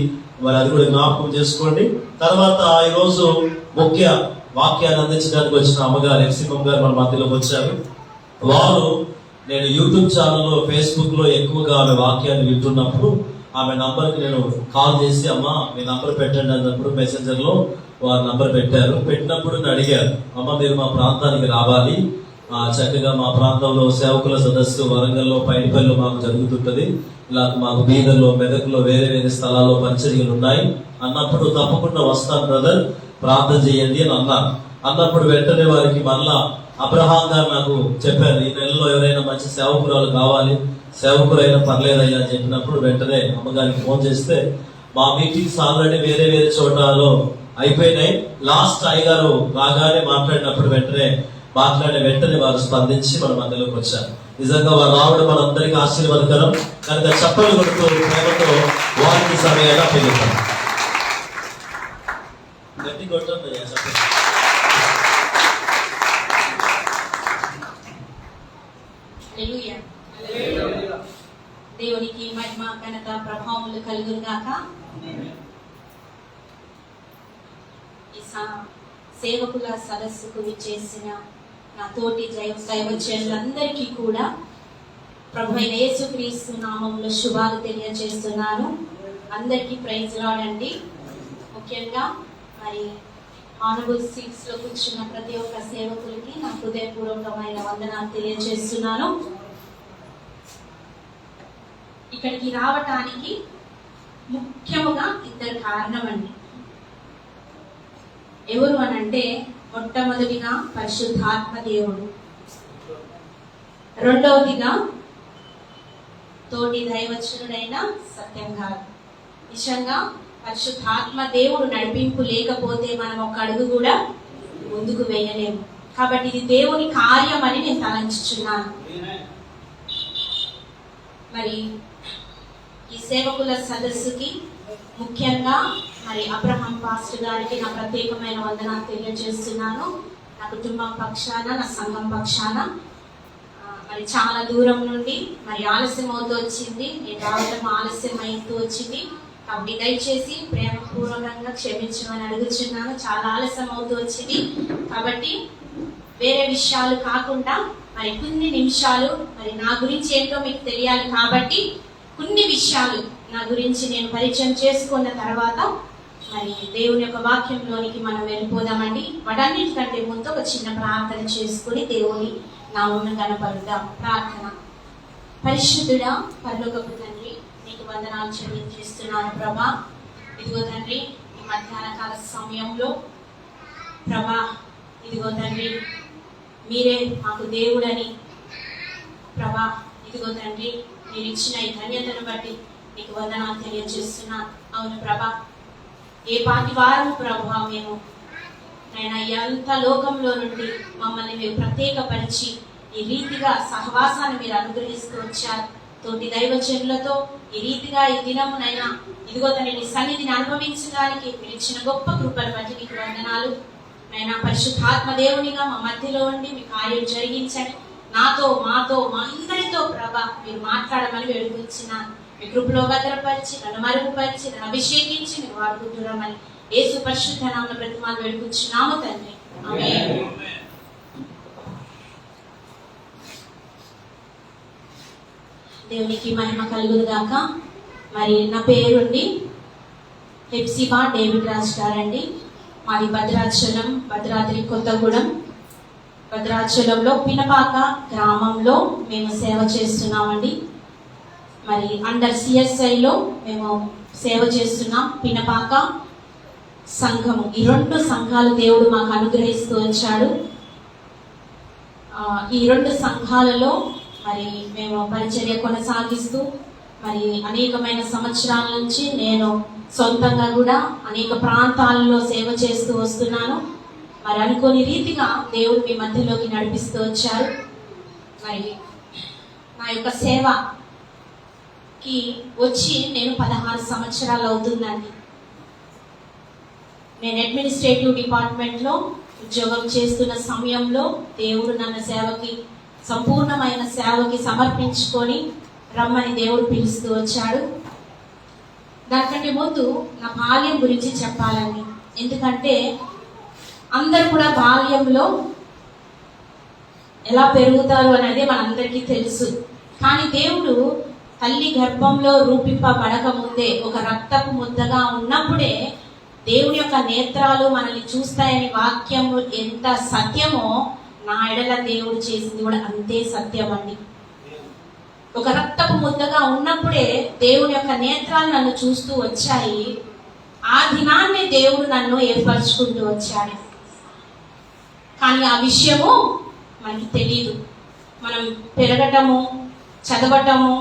మరి అది కూడా జ్ఞాపకం చేసుకోండి. తర్వాత ఈరోజు ముఖ్య వాక్యాన్ని అందించడానికి వచ్చిన అమ్మగారు ఎక్సిమం గారు మన మధ్యలోకి వచ్చారు. వారు నేను యూట్యూబ్ ఛానల్లో ఫేస్బుక్ లో ఎక్కువగా ఆమె వాక్యాన్ని వింటున్నప్పుడు ఆమె నంబర్కి నేను కాల్ చేసి అమ్మ మీ నంబర్ పెట్టండి అన్నప్పుడు మెసెంజర్ లో వారు నంబర్ పెట్టారు. పెట్టినప్పుడు నేను అడిగారు, అమ్మ మీరు మా ప్రాంతానికి రావాలి, చక్కగా మా ప్రాంతంలో సేవకుల సదస్సు వరంగల్లో పైడిపల్లిలో మాకు జరుగుతుంటది, ఇలా మాకు బీదర్లో మెదక్లో వేరే వేరే స్థలాల్లో పరిచర్యలు ఉన్నాయి అన్నప్పుడు తప్పకుండా వస్తాను బ్రదర్, ప్రార్థన చేయండి అని అన్నారు. అన్నప్పుడు వెంటనే వారికి మళ్ళా అబ్రహాం గారు నాకు చెప్పారు, ఈ నెలలో ఎవరైనా మంచి సేవకురాలు కావాలి, సేవకురైనా పర్లేదయ్యా అని చెప్పినప్పుడు వెంటనే అమ్మగారికి ఫోన్ చేస్తే మా మీటింగ్స్ ఆల్రెడీ వేరే వేరే చోటలో అయిపోయినాయి. లాస్ట్ అయ్యగారు రాగానే మాట్లాడినప్పుడు వెంటనే వారు స్పందించి మన మధ్యలోకి వచ్చారు. నిజంగా వారు రావడం మనందరికీ ఆశీర్వాదకరం. కనుక చప్పలు కొడుతూ ప్రేమతో వారికి సమయంగా పెరుగుతాం. గట్టి కొట్టండి చెప్పండి. దేవునికి మహిమ ఘనత ప్రభావములు కలుగును గాక. ఈ సేవకుల సదస్సుకు విచ్చేసిన నా తోటి దైవజనులందరికీ కూడా ప్రభు అయిన యేసుక్రీస్తు నామములో శుభాలు తెలియజేస్తున్నాను. అందరికీ ప్రైజ్ లార్డ్ అండి. ముఖ్యంగా మరి ఆనబుల్ సీట్స్ లో కూర్చున్న ప్రతి ఒక్క సేవకులకి నా హృదయపూర్వకమైన వందనాలు తెలియజేస్తున్నాను. ఇక్కడికి రావటానికి ముఖ్యముగా ఇద్దరు కారణం అండి. ఎవరు అనంటే మొట్టమొదటిగా పరిశుద్ధాత్మ దేవుడు, రెండవదిగా తోటి దైవజనుడైన సత్యం గారు. నిజంగా పరిశుద్ధాత్మ దేవుడు నడిపింపు లేకపోతే మనం ఒక అడుగు కూడా ముందుకు వేయలేము. కాబట్టి ఇది దేవుని కార్యం అని నేను తలంచుచున్నాను. మరి ఈ సేవకుల సదస్సుకి ముఖ్యంగా మరి అబ్రహాం పాస్టర్ గారికి నా ప్రత్యేకమైన వందనాలు తెలియజేస్తున్నాను. నా కుటుంబం పక్షాన, నా సంఘం పక్షాన. మరి చాలా దూరం నుండి మరి ఆలస్యం అవుతూ వచ్చింది, నేను రావడం ఆలస్యం అవుతూ వచ్చింది. కాబట్టి దయచేసి ప్రేమపూర్వకంగా క్షమించమని అడుగుచున్నాను. చాలా ఆలస్యం అవుతూ వచ్చింది కాబట్టి వేరే విషయాలు కాకుండా మరి కొన్ని నిమిషాలు మరి నా గురించి ఏంటో మీకు తెలియాలి కాబట్టి కొన్ని విషయాలు నా గురించి నేను పరిచయం చేసుకున్న తర్వాత మరి దేవుని యొక్క వాక్యంలోనికి మనం వెళ్ళిపోదామండి. వాటన్నిటికంటే ముందు ఒక చిన్న ప్రార్థన చేసుకుని దేవుని నామమును కనపరుద్దాం. ప్రార్థన. పరిశుద్ధుడా పరలోకపు తండ్రి, నీకు వందనాలు చెల్లించేస్తున్నాను ప్రభా. ఇదిగో తండ్రి, ఈ మధ్యాహ్న కాల సమయంలో ప్రభా, ఇదిగో తండ్రి, మీరే మాకు దేవుడని ప్రభా, ఇదిగో తండ్రి, మీరు ఇచ్చిన ఈ ధన్యతను బట్టి నీకు వందనాలు తెలియజేస్తున్నాను. అవును ప్రభా, ఏ పాటి వారం ప్రభా మేము నేను ఎంత లోకంలో నుండి మమ్మల్ని మీరు ప్రత్యేకపరిచి ఈ రీతిగా సహవాసాన్ని మీరు అనుగ్రహిస్తూ వచ్చారు. తోటి దైవజనులతో ఈ రీతిగా ఈ దినమునైనా ఇదిగో తన నీ సన్నిధిని అనుభవించడానికి మీరు ఇచ్చిన గొప్ప కృపను బట్టి మీకు వందనాలు. నైనా పరిశుద్ధాత్మ దేవునిగా మా మధ్యలో ఉండి మీ కార్యం జరిగించండి. నాతో, మాతో, మా అందరితో ప్రభా మీరు మాట్లాడమని వేడుకొచ్చినాను. మీ కృపలో భద్రపరిచి, నన్ను మరుగుపరిచి, నన్ను అభిషేకించి మీరు వాడుకుంటున్నామని యేసు పరిశుద్ధ నామమున బ్రతిమాలు వేడుకొచ్చున్నాము తండ్రి. ఆమేన్. దేవునికి మహిమ కలుగును గాక. మరి నా పేరుండి హెప్సిబా డేవిడ్ రాజ్ గారండి. మాది భద్రాచలం, భద్రాద్రి కొత్తగూడెం. భద్రాచలంలో పినపాక గ్రామంలో మేము సేవ చేస్తున్నామండి. మరి అండర్ సిఎస్ఐలో మేము సేవ చేస్తున్నాం. పినపాక సంఘము, ఈ రెండు సంఘాలు దేవుడు మాకు అనుగ్రహిస్తూ వచ్చాడు. ఈ రెండు సంఘాలలో మరి మేము పరిచర్య కొనసాగిస్తూ మరి అనేకమైన సంవత్సరాల నుంచి నేను సొంతంగా కూడా అనేక ప్రాంతాలలో సేవ చేస్తూ వస్తున్నాను. మరి అనుకోని రీతిగా దేవుడు మీ మధ్యలోకి నడిపిస్తూ వచ్చారు. మరి నా యొక్క సేవకి వచ్చి నేను 16 సంవత్సరాలు అవుతుందండి. నేను అడ్మినిస్ట్రేటివ్ డిపార్ట్మెంట్లో ఉద్యోగం చేస్తున్న సమయంలో దేవుడు నన్ను సేవకి, సంపూర్ణమైన సేవకి సమర్పించుకొని రమ్మని దేవుడు పిలుస్తూ వచ్చాడు. దానికంటే ముందు నా బాల్యం గురించి చెప్పాలండి. ఎందుకంటే అందరు కూడా బాల్యంలో ఎలా పెరుగుతారు అనేది మనందరికీ తెలుసు. కానీ దేవుడు తల్లి గర్భంలో రూపింపబడక ముందే, ఒక రక్తపు ముద్దగా ఉన్నప్పుడే దేవుని యొక్క నేత్రాలు మనల్ని చూస్తాయని వాక్యము ఎంత సత్యమో, నా ఎడల దేవుడు చేసింది కూడా అంతే సత్యం అండి. ఒక రక్తపు ముద్దగా ఉన్నప్పుడే దేవుని యొక్క నేత్రాలు నన్ను చూస్తూ వచ్చాయి. ఆ దినాన్ని దేవుడు నన్ను ఏర్పరచుకుంటూ వచ్చాడు. కానీ ఆ విషయము మనకి తెలియదు. మనం పెరగటము, చదవటము,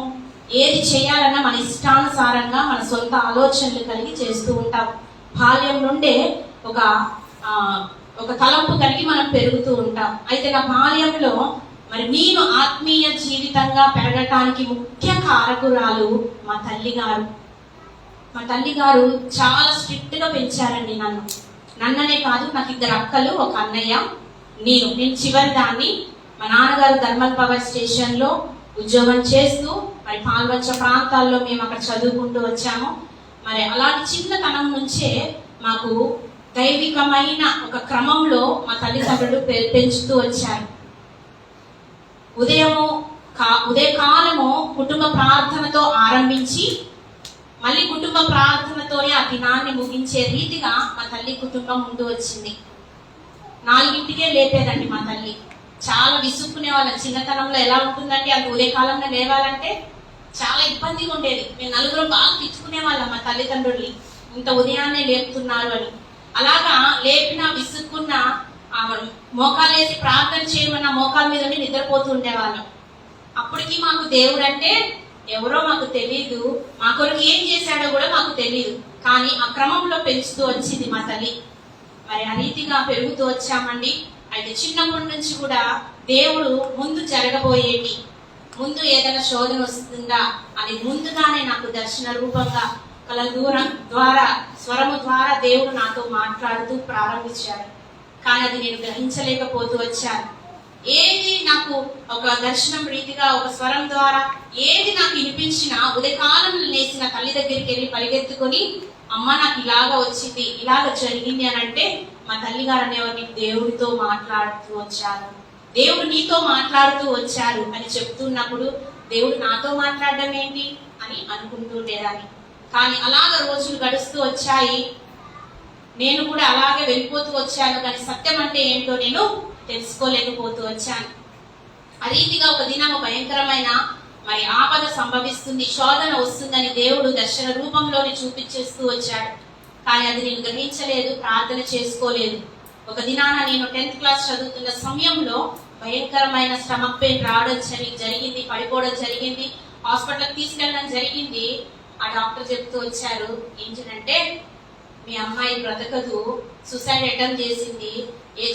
ఏది చేయాలన్నా మన ఇష్టానుసారంగా మన సొంత ఆలోచనలు కలిగి చేస్తూ ఉంటాం. బాల్యం నుండే ఒక తలంపు కలిగి మనం పెరుగుతూ ఉంటాం. అయితే నా బాల్యంలో మరి నేను ఆత్మీయ జీవితంగా పెరగటానికి ముఖ్య కారకురాలు మా తల్లిగారు. మా తల్లిగారు చాలా స్ట్రిక్ట్ గా పెంచారండి నన్ననే కాదు, నాకు 2 అక్కలు, 1 అన్నయ్య, నేను చివరి దాన్ని. మా నాన్నగారు థర్మల్ పవర్ స్టేషన్ లో ఉద్యోగం చేస్తూ మరి పాల్వంచ ప్రాంతాల్లో మేము అక్కడ చదువుకుంటూ వచ్చాము. మరి అలాంటి చిన్నతనం నుంచే మాకు దైవికమైన ఒక క్రమంలో మా తల్లిదండ్రులు పెంచుతూ వచ్చారు. ఉదయకాలము కుటుంబ ప్రార్థనతో ఆరంభించి మళ్ళీ కుటుంబ ప్రార్థనతోనే ఆ దినాన్ని ముగించే రీతిగా మా తల్లి కుటుంబం ముందు వచ్చింది. 4ంటికే లేపేదండి మా తల్లి. చాలా విసుక్కునే వాళ్ళం. చిన్నతనంలో ఎలా ఉంటుందండి, అంత ఉదయకాలంలో లేవాలంటే చాలా ఇబ్బందిగా ఉండేది. మేము 4 బాగా తిట్టుకునే వాళ్ళం మా తల్లిదండ్రుల్ని, ఇంత ఉదయాన్నే లేపుతున్నారు అని. అలాగా లేపిన విసుక్కున్న మోకాలేసి ప్రార్థన చేయమన్న మోకాల మీద నిద్రపోతూ ఉండేవాళ్ళం. అప్పటికి మాకు దేవుడు అంటే ఎవరో మాకు తెలియదు, మా కొరకు ఏం చేశాడో కూడా మాకు తెలియదు. కానీ ఆ క్రమంలో పెంచుతూ వచ్చింది మా తల్లి. మరి ఆ రీతిగా పెరుగుతూ వచ్చామండి. అయితే చిన్నప్పటి నుంచి కూడా దేవుడు ముందు జరగబోయేటి, ముందు ఏదైనా శోధన వస్తుందా అని ముందుగానే నాకు దర్శన రూపంగా కల దూరం ద్వారా స్వరము ద్వారా దేవుడు నాతో మాట్లాడుతూ ప్రారంభించాడు. కానీ అది నేను గ్రహించలేకపోతూ వచ్చాను. ఏది నాకు ఒక దర్శనం రీతిగా ఒక స్వరం ద్వారా ఏది నాకు వినిపించినా ఉదయకాలంలో లేచిన తల్లి దగ్గరికి వెళ్ళి పరిగెత్తుకొని, అమ్మ నాకు ఇలాగ వచ్చింది, ఇలాగ జరిగింది అని అంటే మా తల్లిగారు అనేవారిని దేవుడితో మాట్లాడుతూ వచ్చాను, దేవుడు నీతో మాట్లాడుతూ వచ్చారు అని చెప్తున్నప్పుడు దేవుడు నాతో మాట్లాడడం ఏంటి అని అనుకుంటుండేదాన్ని. కానీ అలాగ రోజులు గడుస్తూ వచ్చాయి. నేను కూడా అలాగే వెళ్ళిపోతూ వచ్చాను. కానీ సత్యం అంటే ఏంటో నేను తెలుసుకోలేకపోతూ వచ్చాను. ఆ రీతిగా ఒక దినం భయంకరమైన మరి ఆపద సంభవిస్తుంది, శోధన వస్తుందని దేవుడు దర్శన రూపంలోనే చూపించేస్తూ వచ్చాడు. కానీ అది నేను గ్రహించలేదు, ప్రార్థన చేసుకోలేదు. ఒక దినాన నేను 10th క్లాస్ చదువుతున్న సమయంలో భయంకరమైన స్టమక్ పెయిన్ రావడం జరిగింది, పడిపోవడం జరిగింది, హాస్పిటల్కి తీసుకెళ్ళడం జరిగింది. ఆ డాక్టర్ చెప్తూ వచ్చారు ఏంటంటే, మీ అమ్మాయి బ్రతకదు, సూసైడ్ అటెంప్ట్ చేసింది,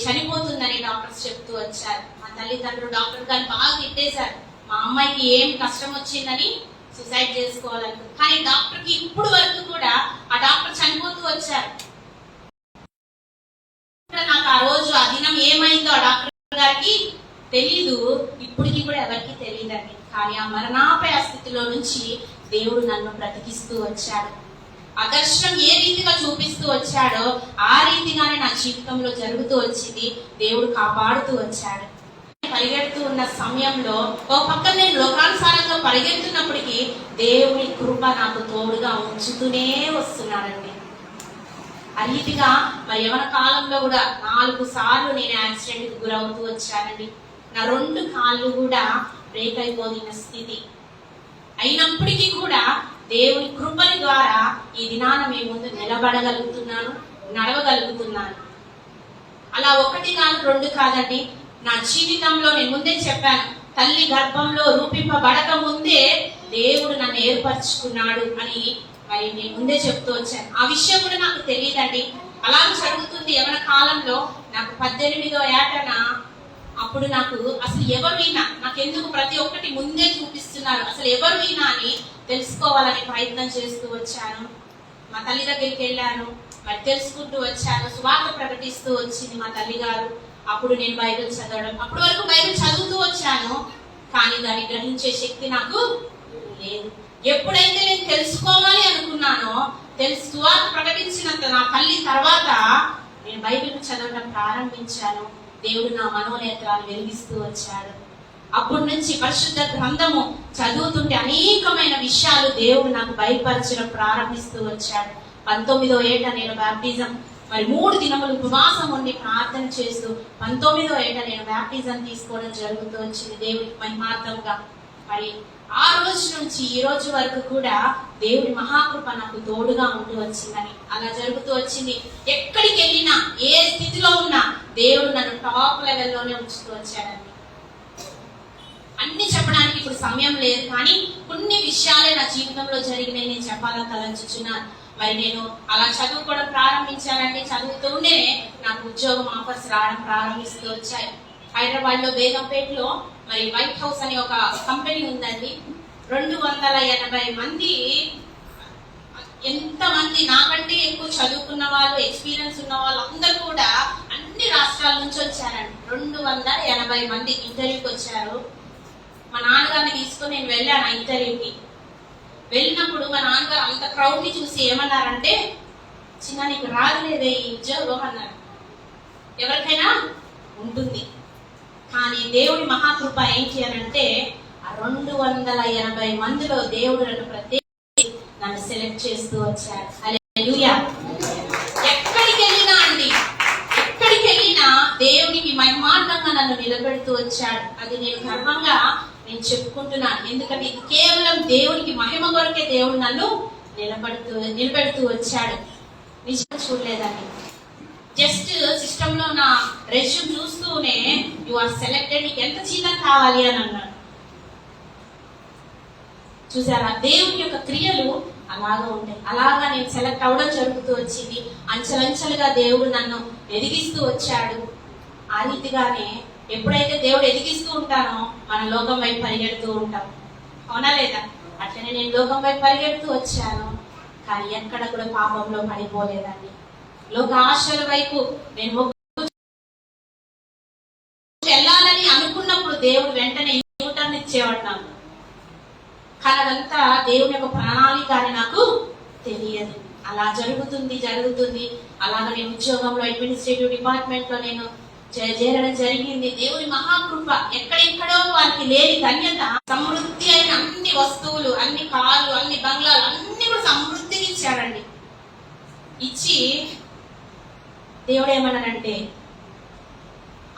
చనిపోతుందని డాక్టర్స్ చెప్తూ వచ్చారు. మా తల్లిదండ్రులు డాక్టర్ గారిని బాగా తిట్టేశారు. మా అమ్మాయికి ఏం కష్టం వచ్చిందని సూసైడ్ చేసుకోవాలనుకుంది. కానీ డాక్టర్కి ఇప్పుడు వరకు కూడా ఆ డాక్టర్ చనిపోతూ వచ్చారు. నాకు ఆ రోజు ఆ దినం ఏమైందో ఆ డాక్టర్ గారికి తెలీదు, ఇప్పటికి కూడా ఎవరికి తెలియదండి. కానీ ఆ మరణాపాయ స్థితిలో నుంచి దేవుడు నన్ను బ్రతికిస్తూ వచ్చాడు. ఆ దర్శనం ఏ రీతిగా చూపిస్తూ వచ్చాడో ఆ రీతిగానే నా జీవితంలో జరుగుతూ వచ్చింది. దేవుడు కాపాడుతూ వచ్చాడు. పరిగెడుతూ ఉన్న సమయంలో ఒక పక్కన నేను లోకానుసారంగా పరిగెడుతున్నప్పటికీ దేవుని కృప నాకు తోడుగా ఉంచుతూనే వస్తున్నాడండి. ఆ రీతిగా మరి యవన కాలంలో కూడా 4 సార్లు నేను యాక్సిడెంట్ కి గురవుతూ వచ్చానండి. నా 2 కాళ్ళు కూడా బ్రేక్ అయిపోయిన స్థితి అయినప్పటికీ కూడా దేవుని కృపని ద్వారా ఈ దినాన మీ ముందు నిలబడగలుగుతున్నాను, నడవగలుగుతున్నాను. అలా 1 కాదు 2 కాదండి. నా జీవితంలో నేను ముందే చెప్పాను, తల్లి గర్భంలో రూపింపబడక ముందే దేవుడు నన్ను ఏర్పరచుకున్నాడు అని మరి నేను ముందే చెప్తూ వచ్చాను. ఆ విషయం కూడా నాకు తెలియదండి. అలా జరుగుతుంది యవన కాలంలో. నాకు 18వ ఏటన అప్పుడు నాకు అసలు ఎవరు ఈయన, నాకెందుకు ప్రతి ఒక్కటి ముందే చూపిస్తున్నారు, అసలు ఎవరు ఈయన అని తెలుసుకోవాలని ప్రయత్నం చేస్తూ వచ్చాను. మా తల్లి దగ్గరికి వెళ్ళాను, మరి తెలుసుకుంటూ వచ్చాను. సువార్త ప్రకటిస్తూ వచ్చింది మా తల్లి గారు. అప్పుడు నేను బైబిల్ చదవడం, అప్పటి వరకు బైబిల్ చదువుతూ వచ్చాను, కానీ దాన్ని గ్రహించే శక్తి నాకు లేదు. ఎప్పుడైతే నేను తెలుసుకోవాలి అనుకున్నానో, సువార్త ప్రకటించినంత నా తల్లి తర్వాత నేను బైబిల్ చదవడం ప్రారంభించాను. దేవుడు నా మనోనేత్రాలు వెలిగిస్తూ వచ్చాడు. అప్పటి నుంచి పరిశుద్ధ గ్రంథము చదువుతుంటే అనేకమైన విషయాలు దేవుడు నాకు బయలుపరచడం ప్రారంభిస్తూ వచ్చాడు. 19వ ఏట నేను బాప్టిజం మరి 3 దినములు ఉపవాసం ఉండి ప్రార్థన చేస్తూ 19వ ఏట నేను బాప్టిజం తీసుకోవడం జరుగుతూ వచ్చింది దేవుడికి మహిమార్థంగా. మరి ఆ రోజు నుంచి ఈ రోజు వరకు కూడా దేవుడి మహాకృప నాకు తోడుగా ఉంటూ వచ్చిందని, అలా జరుగుతూ వచ్చింది. ఎక్కడికి వెళ్ళినా, ఏ స్థితిలో ఉన్నా దేవుడు నన్ను టాప్ లెవెల్లోనే ఉంచుతూ వచ్చాడండి. అన్ని చెప్పడానికి ఇప్పుడు సమయం లేదు, కానీ కొన్ని విషయాలే నా జీవితంలో జరిగినాయి నేను చెప్పాలని తలంచుచున్నాను. మరి నేను అలా చదువుకోవడం ప్రారంభించానండి. చదువుతూనే నాకు ఉద్యోగం ఆఫర్స్ రావడం ప్రారంభిస్తూ వచ్చాయి. హైదరాబాద్ లో బేగంపేటలో మరి వైట్ హౌస్ అనే ఒక కంపెనీ ఉందండి. 280 మంది, ఎంతమంది నాకంటే ఎక్కువ చదువుకున్న వాళ్ళు, ఎక్స్పీరియన్స్ ఉన్న వాళ్ళు అందరూ కూడా అన్ని రాష్ట్రాల నుంచి వచ్చారండి. 280 మంది ఇంటర్వ్యూకి వచ్చారు. మా నాన్నగారిని తీసుకొని నేను వెళ్ళాను ఆ ఇంటర్వ్యూకి. వెళ్ళినప్పుడు మా నాన్నగారు అంత క్రౌడ్ ని చూసి ఏమన్నారంటే, చిన్న నీకు రాగలేదే ఈ ఉద్యోగం అన్నారు. ఎవరికైనా ఉంటుంది, కానీ దేవుడి మహాకృప ఏంటి అని అంటే, ఆ 280 మందిలో దేవుడు నన్ను సెలెక్ట్ చేస్తూ వచ్చాడు. హల్లెలూయా. ఎక్కడికి వెళ్ళినా అండి, ఎక్కడికి వెళ్ళినా దేవునికి మహిమార్థంగా నన్ను నిలబెడుతూ వచ్చాడు. అది నేను గర్వంగా నేను చెప్పుకుంటున్నాను. ఎందుకంటే ఇది కేవలం దేవునికి మహిమ కొరకే దేవుడు నన్ను నిలబెడుతూ వచ్చాడు. నిజంగా చూడలేదండి. జస్ట్ సిస్టమ్ లో నా రెజ్యూమ్ చూస్తూనే యు ఆర్ సెలెక్టెడ్, నీకు ఎంత జీతం కావాలి అని అన్నాడు. చూసారా, దేవుని యొక్క క్రియలు అలాగా ఉంటాయి. అలాగా నేను సెలెక్ట్ అవడం జరుగుతూ వచ్చింది. అంచెలంచెలుగా దేవుడు నన్ను ఎదిగిస్తూ వచ్చాడు. ఆ రీతిగానే ఎప్పుడైతే దేవుడు ఎదిగిస్తూ ఉంటానో మన లోకం వైపు పరిగెడుతూ ఉంటాం. అవునా లేదా? అట్లనే నేను లోకం వైపు పరిగెడుతూ వచ్చాను, కానీ ఎక్కడ కూడా పాపంలో పడిపోలేదండి. లోక ఆశల వైపు నేను వెళ్ళాలని అనుకున్నప్పుడు దేవుడు వెంటనే యూటర్న్ ఇచ్చేవాడు నాకు. కానీ అదంతా దేవుని యొక్క ప్రణాళిక అని నాకు తెలియదు. అలా జరుగుతుంది. అలాగా నేను ఉద్యోగంలో అడ్మినిస్ట్రేటివ్ డిపార్ట్మెంట్ లో నేను చేరడం జరిగింది. దేవుని మహాకృప, ఎక్కడెక్కడో వారికి లేని ధన్యత, సమృద్ధి అయిన అన్ని వస్తువులు, అన్ని కార్లు, అన్ని బంగ్లాలు అన్ని కూడా సమృద్ధిగా ఇచ్చాడండి. ఇచ్చి దేవుడు ఏమన్నాడంటే,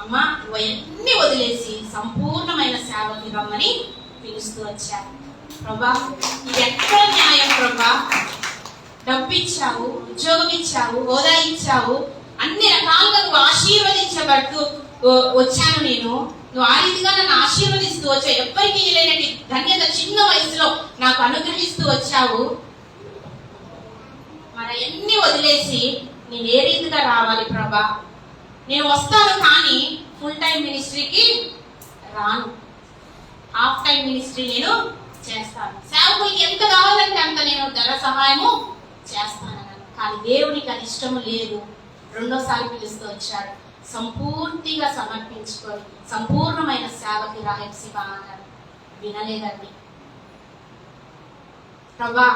అమ్మా నువ్వు అన్ని వదిలేసి సంపూర్ణమైన సేవకి రమ్మని పిలుస్తూ వచ్చాడు. ప్రభా ఇది ఎక్కడ న్యాయం ప్రభా? డబ్బు ఇచ్చావు, ఉద్యోగం ఇచ్చావు, హోదా ఇచ్చావు, అన్ని రకాలుగా నువ్వు ఆశీర్వదించబడుతూ వచ్చాను నేను. నువ్వు ఆ రీతిగా నన్ను ఆశీర్వదిస్తూ వచ్చావు. ఎవ్వరికి లేనటి ధన్యత చిన్న వయసులో నాకు అనుగ్రహిస్తూ వచ్చావు. మరి అన్ని వదిలేసి నేను ఏ రీతిగా రావాలి ప్రభా? నేను వస్తాను, కానీ ఫుల్ టైం మినిస్ట్రీకి రాను. హాఫ్ టైం మినిస్ట్రీ నేను చేస్తాను. సేవకులకి ఎంత కావాలంటే అంత నేను ధర సహాయము చేస్తాను. కానీ దేవునికి అది ఇష్టము లేదు. రెండోసారి పిలుస్తూ వచ్చాడు. సంపూర్తిగా సమర్పించుకొని సంపూర్ణమైన సేవకి రాయల్ శివ అన్నాడు. వినలేదండి. ప్రభా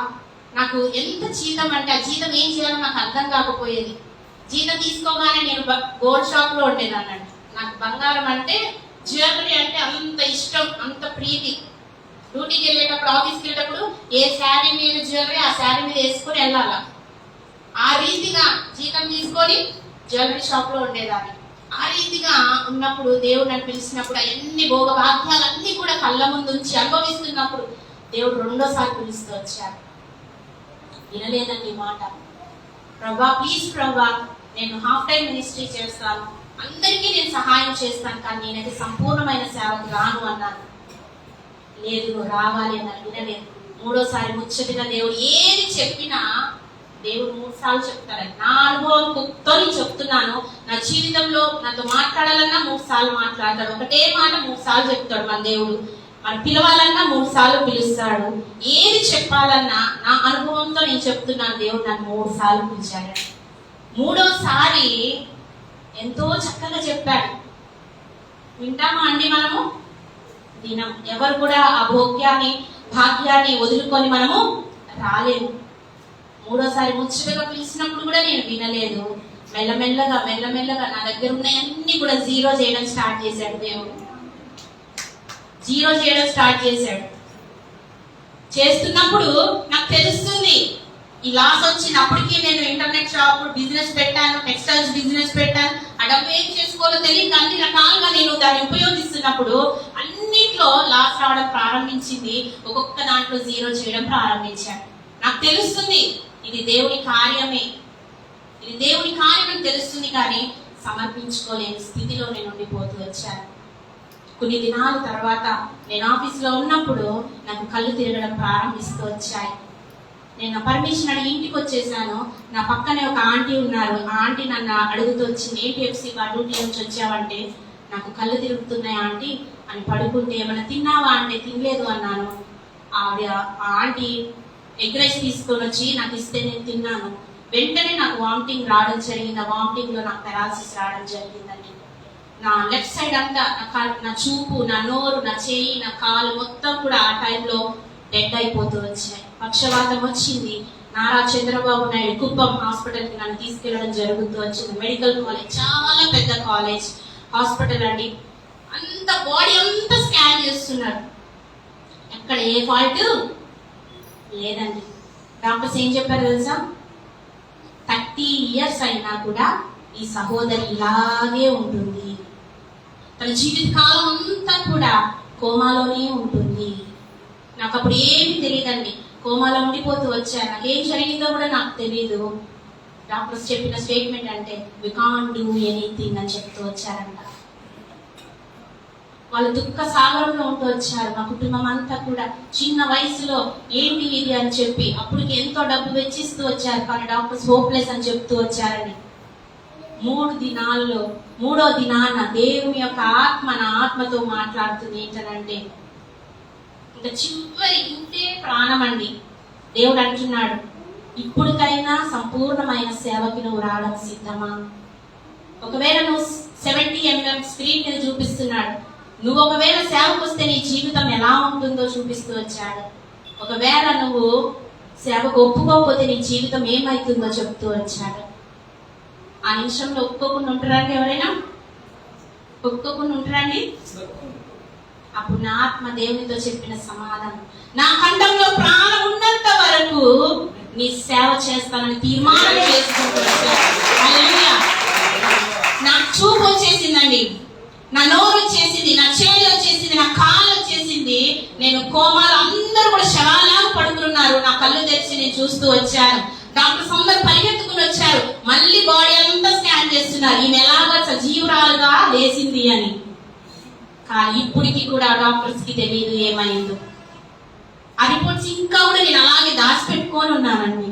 నాకు ఎంత జీతం అంటే ఆ జీతం ఏం చేయాలో నాకు అర్థం కాకపోయేది. జీతం తీసుకోగానే నేను గోల్డ్ షాప్ లో ఉండేదానండి. నాకు బంగారం అంటే, జ్యువెలరీ అంటే అంత ఇష్టం, అంత ప్రీతి. డ్యూటీకి వెళ్ళేటప్పుడు, ఆఫీస్కి వెళ్ళేటప్పుడు ఏ శారీ మీద జ్యువెలరీ ఆ శారీ మీద వేసుకొని వెళ్ళాలా. ఆ రీతిగా జీతం తీసుకొని జ్యువెలరీ షాప్ లో ఉండేదాన్ని. ఆ రీతిగా ఉన్నప్పుడు దేవుడు నన్ను పిలిచినప్పుడు అన్ని భోగభాగ్యాలన్నీ కూడా కళ్ళ ముందు ఉంచి అనుభవిస్తున్నప్పుడు దేవుడు రెండోసారి పిలుస్తూ వచ్చాడు. వినలేదండి మాట. ప్రభా ప్లీజ్ ప్రభా, నేను హాఫ్ టైం మినిస్ట్రీ చేస్తాను, అందరికీ నేను సహాయం చేస్తాను, కానీ నేనైతే సంపూర్ణమైన సేవకు రాను అన్నాను. లేదు నువ్వు రావాలి అన్నారు. వినలేదు. మూడోసారి ముచ్చటగా దేవుడు ఏది చెప్పినా దేవుడు 3 సార్లు చెప్తారని నా అనుభవంతో నేను చెప్తున్నాను. నా జీవితంలో నాతో మాట్లాడాలన్నా 3 సార్లు మాట్లాడతాడు. ఒకటే మాట 3 సార్లు చెప్తాడు మన దేవుడు. మనం పిలవాలన్నా 3 సార్లు పిలుస్తాడు. ఏది చెప్పాలన్నా నా అనుభవంతో నేను చెప్తున్నాను. దేవుడు నన్ను 3 సార్లు పిలిచాడు. మూడోసారి ఎంతో చక్కగా చెప్పాడు. వింటామా అండి? మనము వినం. ఎవరు కూడా ఆ భాగ్యాన్ని వదులుకొని మనము రాలేము. మూడోసారి ముచ్చటగా పిలిచినప్పుడు కూడా నేను వినలేదు. మెల్లమెల్లగా నా దగ్గర ఉన్నాయన్నీ కూడా జీరో చేయడం స్టార్ట్ చేశాడు దేవుడు. జీరో చేయడం స్టార్ట్ చేశాడు. చేస్తున్నప్పుడు నాకు తెలుస్తుంది ఈ లాస్ వచ్చినప్పటికీ నేను ఇంటర్నెట్ షాప్ బిజినెస్ పెట్టాను, టెక్స్టైల్స్ బిజినెస్ పెట్టాను. ఆ డబ్బు ఏం చేసుకోవాలో తెలియక అన్ని రకాలుగా నేను దాన్ని ఉపయోగిస్తున్నప్పుడు అన్నిట్లో లాస్ రావడం ప్రారంభించింది. ఒక్కొక్క దాంట్లో జీరో చేయడం ప్రారంభించాను. నాకు తెలుస్తుంది ఇది దేవుని కార్యమే, ఇది దేవుని కార్యం తెలుస్తుంది, కానీ సమర్పించుకోలేని స్థితిలో నేను ఉండిపోతూ వచ్చాను. కొన్ని దినాల తర్వాత నేను ఆఫీస్లో ఉన్నప్పుడు నాకు కళ్ళు తిరగడం ప్రారంభిస్తూ వచ్చాయి. నేను పర్మిషన్ అడిగి ఇంటికి వచ్చేసాను. నా పక్కనే ఒక ఆంటీ ఉన్నారు. ఆ ఆంటీ నన్ను అడుగుతూ వచ్చింది, ఏంటి ఎఫ్సీ డ్యూటీ నుంచి వచ్చావంటే, నాకు కళ్ళు తిరుగుతున్నాయి ఆంటీ అని పడుకుంటే, ఏమైనా తిన్నావా అంటే తినలేదు అన్నాను. ఆవిడ ఆ ఆంటీ ఎగ్ రైస్ తీసుకొని వచ్చి నాకు ఇస్తే నేను తిన్నాను. వెంటనే నాకు వామిటింగ్ రావడం జరిగింది. ఆ వామిటింగ్ లో నాకు పెరాలసిస్ రావడం జరిగిందండి. నా లెఫ్ట్ సైడ్ అంతా నా చూపు, నా నోరు, నా చేయి, నా కాలు మొత్తం కూడా ఆ టైంలో డెడ్ అయిపోతూ వచ్చాయి. పక్షవాతం వచ్చింది. నారా చంద్రబాబు నాయుడు కుప్పం హాస్పిటల్కి నన్ను తీసుకెళ్లడం జరుగుతూ వచ్చింది. మెడికల్ కాలేజ్, చాలా పెద్ద కాలేజ్ హాస్పిటల్ అండి. అంత బాడీ అంతా స్కాన్ చేస్తున్నారు, ఎక్కడ ఏ ఫాల్ట్ లేదండి. డాక్టర్స్ ఏం చెప్పారు తెలుసా, 30 years అయినా కూడా ఈ సహోదరి ఇలాగే ఉంటుంది, తన జీవిత కాలం అంతా కూడా కోమాలోనే ఉంటుంది. నాకు అప్పుడు ఏమి తెలియదండి, కోమాలో ఉండిపోతూ వచ్చాను. నాకేం జరిగిందో కూడా నాకు తెలియదు. డాక్టర్స్ చెప్పిన స్టేట్మెంట్ అంటే వి కాంట్ డూ ఎనీథింగ్ అని చెప్తూ వచ్చారంట. వాళ్ళు దుఃఖ సాగరంలో ఉంటూ వచ్చారు. మా కుటుంబం అంతా కూడా చిన్న వయసులో ఏంటి ఇది అని చెప్పి అప్పటికి ఎంతో డబ్బు వెచ్చిస్తూ వచ్చారు, కానీ డాక్టర్స్ హోప్లెస్ అని చెప్తూ వచ్చారని. 3 దినాల్లో 3వ దినాన దేవుని యొక్క ఆత్మ నా ఆత్మతో మాట్లాడుతుంది. ఏంటనంటే, ఇంకా చివరి ఇంతే ప్రాణం అండి. దేవుడు అంటున్నాడు, ఇప్పుడుకైనా సంపూర్ణమైన సేవకి నువ్వు రావడం సిద్ధమా? ఒకవేళ నువ్వు 70 mm స్క్రీన్ మీద చూపిస్తున్నాడు, నువ్వు ఒకవేళ సేవకు వస్తే నీ జీవితం ఎలా ఉంటుందో చూపిస్తూ వచ్చాడు. ఒకవేళ నువ్వు సేవకు ఒప్పుకోకపోతే నీ జీవితం ఏమైతుందో చెప్తూ వచ్చాడు. ఆ నిమిషంలో ఒప్పుకోకుండా ఉంటారండి? ఎవరైనా ఒప్పుకోకుండా ఉంటారండి? అప్పుడు నా ఆత్మ దేవునితో చెప్పిన సమాధానం, నా ఖండంలో ప్రాణం ఉన్నంత వరకు నీ సేవ చేస్తానని తీర్మానం చేసుకుంటూ వచ్చాడు. హల్లెలూయా. నా చూపు వచ్చేసిందండి, నా నోరు వచ్చేసింది, నా చేయి వచ్చేసింది, నా కాలు వచ్చేసింది. నేను కోమాలు, అందరూ కూడా శవాలాగా పడుకున్నారు. నా కళ్ళు తెరిచి నేను చూస్తూ వచ్చాను. డాక్టర్స్ అందరూ పరిగెత్తుకుని వచ్చారు. మళ్ళీ బాడీ అంతా స్కాన్ చేస్తున్నారు, ఈమె ఎలాగా సజీవురాలుగా లేసింది అని. కానీ ఇప్పటికి కూడా డాక్టర్స్ కి తెలియదు ఏమైందో. ఆ రిపోర్ట్స్ ఇంకా కూడా నేను అలాగే దాచిపెట్టుకొని ఉన్నానండి.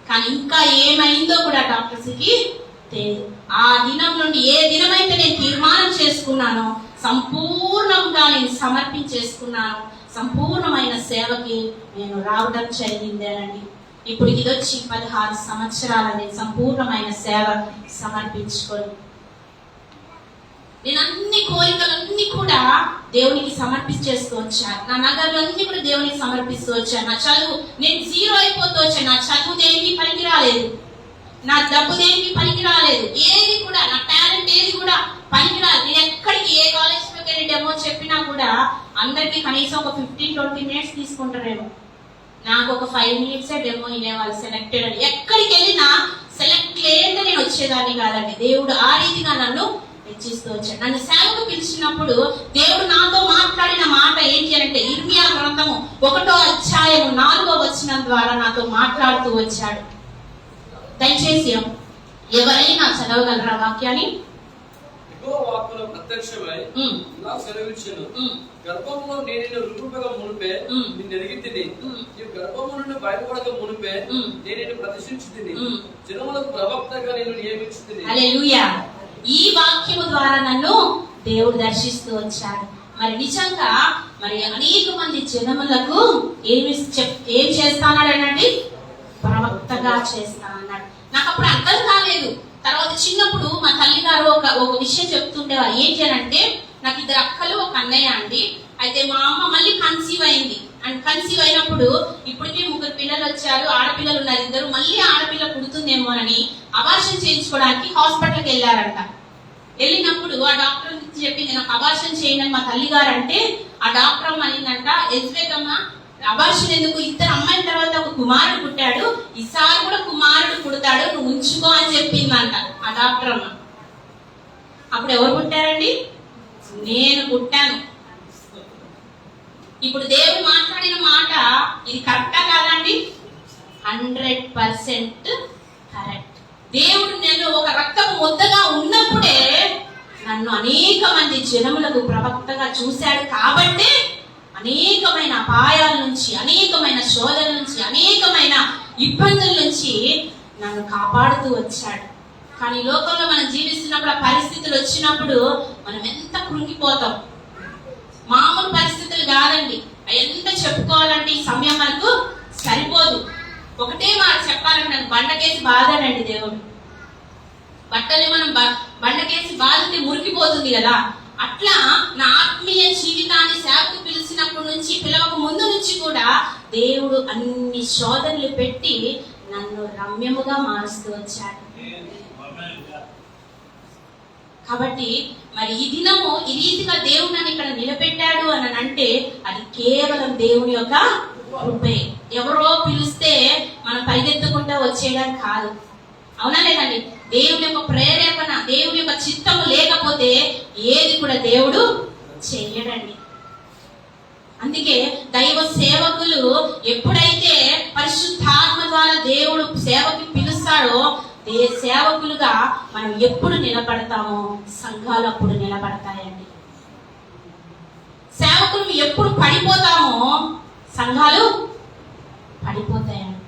కానీ ఇంకా ఏమైందో కూడా డాక్టర్స్ కి తెలియదు. ఆ దినం నుండి ఏ దినమైతే నేను తీర్మానం చేసుకున్నానో, సంపూర్ణంగా నేను సమర్పించేసుకున్నాను, సంపూర్ణమైన సేవకి నేను రావడం జరిగిందేనండి. ఇప్పుడు ఇది వచ్చి 16 సంవత్సరాల నేను సంపూర్ణమైన సేవ సమర్పించుకొని, నేను అన్ని కోరికలన్నీ కూడా దేవునికి సమర్పించేస్తూ వచ్చాను. నా నగర్లన్నీ కూడా దేవునికి సమర్పిస్తూ వచ్చాను. నా చదువు, నేను 0 అయిపోతూ వచ్చాను. నా చదువు దేనికి పనికి రాలేదు, నా డబ్బు దేనికి పనికి రాలేదు, ఏది కూడా నా టాలెంట్ ఏది కూడా పనికి రాలేదు. నేను ఎక్కడికి ఏ కాలేజ్లోకి వెళ్ళి డెమో చెప్పినా కూడా అందరికి కనీసం ఒక 15-20 minutes తీసుకుంటారేమో. నాకు ఒక 5 minutes డెమో వినేవాళ్ళు, సెలెక్టెడ్ అని. ఎక్కడికి వెళ్ళినా సెలెక్ట్ లేదంటే నేను వచ్చేదాన్ని కాదండి. దేవుడు ఆ రీతిగా నన్ను హెచ్చిస్తూ వచ్చాడు. నన్ను సేవకు పిలిచినప్పుడు దేవుడు నాతో మాట్లాడిన మాట ఏంటి అంటే, ఇర్మియా గ్రంథము 1వ అధ్యాయము 4వ వచనం ద్వారా నాతో మాట్లాడుతూ వచ్చాడు. దయచేసి ఎవరైనా చదవగలరా వాక్యాన్ని? ప్రత్యక్షమై ఇలా సెలవిచ్చును, గర్భంలో నేను నిన్ను రూపగా మునిపే నిన్ను ఎరిగి తిని, నీవు గర్భము నుండి బయటపడక మునిపే నేను నిన్ను ప్రతిష్ఠించి తిని, జనములకు ప్రవక్తగా నేను నియమించి తిని. హల్లెలూయా. ఈ వాక్యము ద్వారా నన్ను దేవుడు దర్శిస్తూ వచ్చాడు. మరి నిజంగా మరి అనేక మంది జనములకు ఏం చేస్తానన్నాడండి? ప్రవక్తగా చేస్తా అన్నాడు. నాకు అప్పుడు అర్థం కాలేదు. తర్వాత చిన్నప్పుడు మా తల్లి గారు ఒక విషయం చెప్తుండేవారు. ఏంటి అని అంటే, నాకు 2 అక్కలు, ఒక అన్నయ్య అండి. అయితే మా అమ్మ మళ్ళీ కన్సీవ్ అయింది. అండ్ కన్సీవ్ అయినప్పుడు ఇప్పటికే 3 పిల్లలు వచ్చారు, ఆడపిల్లలు ఉన్నారు 2. మళ్ళీ ఆడపిల్ల పుడుతుందేమోనని అబార్షన్ చేయించుకోవడానికి హాస్పిటల్కి వెళ్ళారంట. వెళ్ళినప్పుడు ఆ డాక్టర్ చెప్పింది, నాకు అబార్షన్ చేయండి మా తల్లి గారు అంటే, ఆ డాక్టర్ అమ్మ అనిందంట, ఎజ్వేకమ్మ అబార్షన్ ఎందుకు, 2 అమ్మాయిల తర్వాత ఒక కుమారుడు పుట్టాడు, ఈసారి కూడా కుమారుడు పుడతాడు, నువ్వు ఉంచుకో అని చెప్పిందంట ఆ డాక్టర్ అమ్మ. అప్పుడు ఎవరు పుట్టారండి? నేను పుట్టాను. ఇప్పుడు దేవుడు మాట్లాడిన మాట ఇది కరెక్టా కాదండి? 100% కరెక్ట్. దేవుడు నేను ఒక రక్తపు ముద్దగా ఉన్నప్పుడే నన్ను అనేక మంది జనములకు ప్రవక్తగా చూశాడు. కాబట్టి అనేకమైన అపాయాల నుంచి, అనేకమైన శోధనల నుంచి, అనేకమైన ఇబ్బందుల నుంచి నన్ను కాపాడుతూ వచ్చాడు. కానీ లోకంలో మనం జీవిస్తున్నప్పుడు ఆ పరిస్థితులు వచ్చినప్పుడు మనం ఎంత కృంగిపోతాం. మామూలు పరిస్థితులు కాదండి. ఎంత చెప్పుకోవాలంటే ఈ సమయం మనకు సరిపోదు. ఒకటే మాట చెప్పాలంటే నన్ను బండకేసి బాధానండి దేవుడు. బట్టలు మనం బండకేసి బాధితే మురికిపోతుంది కదా, అట్లా నా ఆత్మీయ జీవితాన్ని సేవకు పిలిచినప్పటి నుంచి, పిలవక ముందు నుంచి కూడా దేవుడు అన్ని శోధనలు పెట్టి నన్ను రమ్యముగా మారుస్తూ వచ్చాడు. కాబట్టి మరి ఈ దినము ఈ రీతిగా దేవుడు నన్ను ఇక్కడ నిలబెట్టాడు అని అంటే అది కేవలం దేవుని యొక్క కృపే. ఎవరో పిలిస్తే మనం పరిగెత్తుకుంటూ వచ్చేయడం కాదు. అవునా లేదండి? దేవుని యొక్క ప్రేరేపణ, దేవుని యొక్క చిత్తము లేకపోతే ఏది కూడా దేవుడు చెయ్యడండి. అందుకే దైవ సేవకులు ఎప్పుడైతే పరిశుద్ధాత్మ ద్వారా దేవుడు సేవకి పిలుస్తాడో సేవకులుగా మనం ఎప్పుడు నిలబడతామో సంఘాలు అప్పుడు నిలబడతాయండి. సేవకులు ఎప్పుడు పడిపోతామో సంఘాలు పడిపోతాయండి.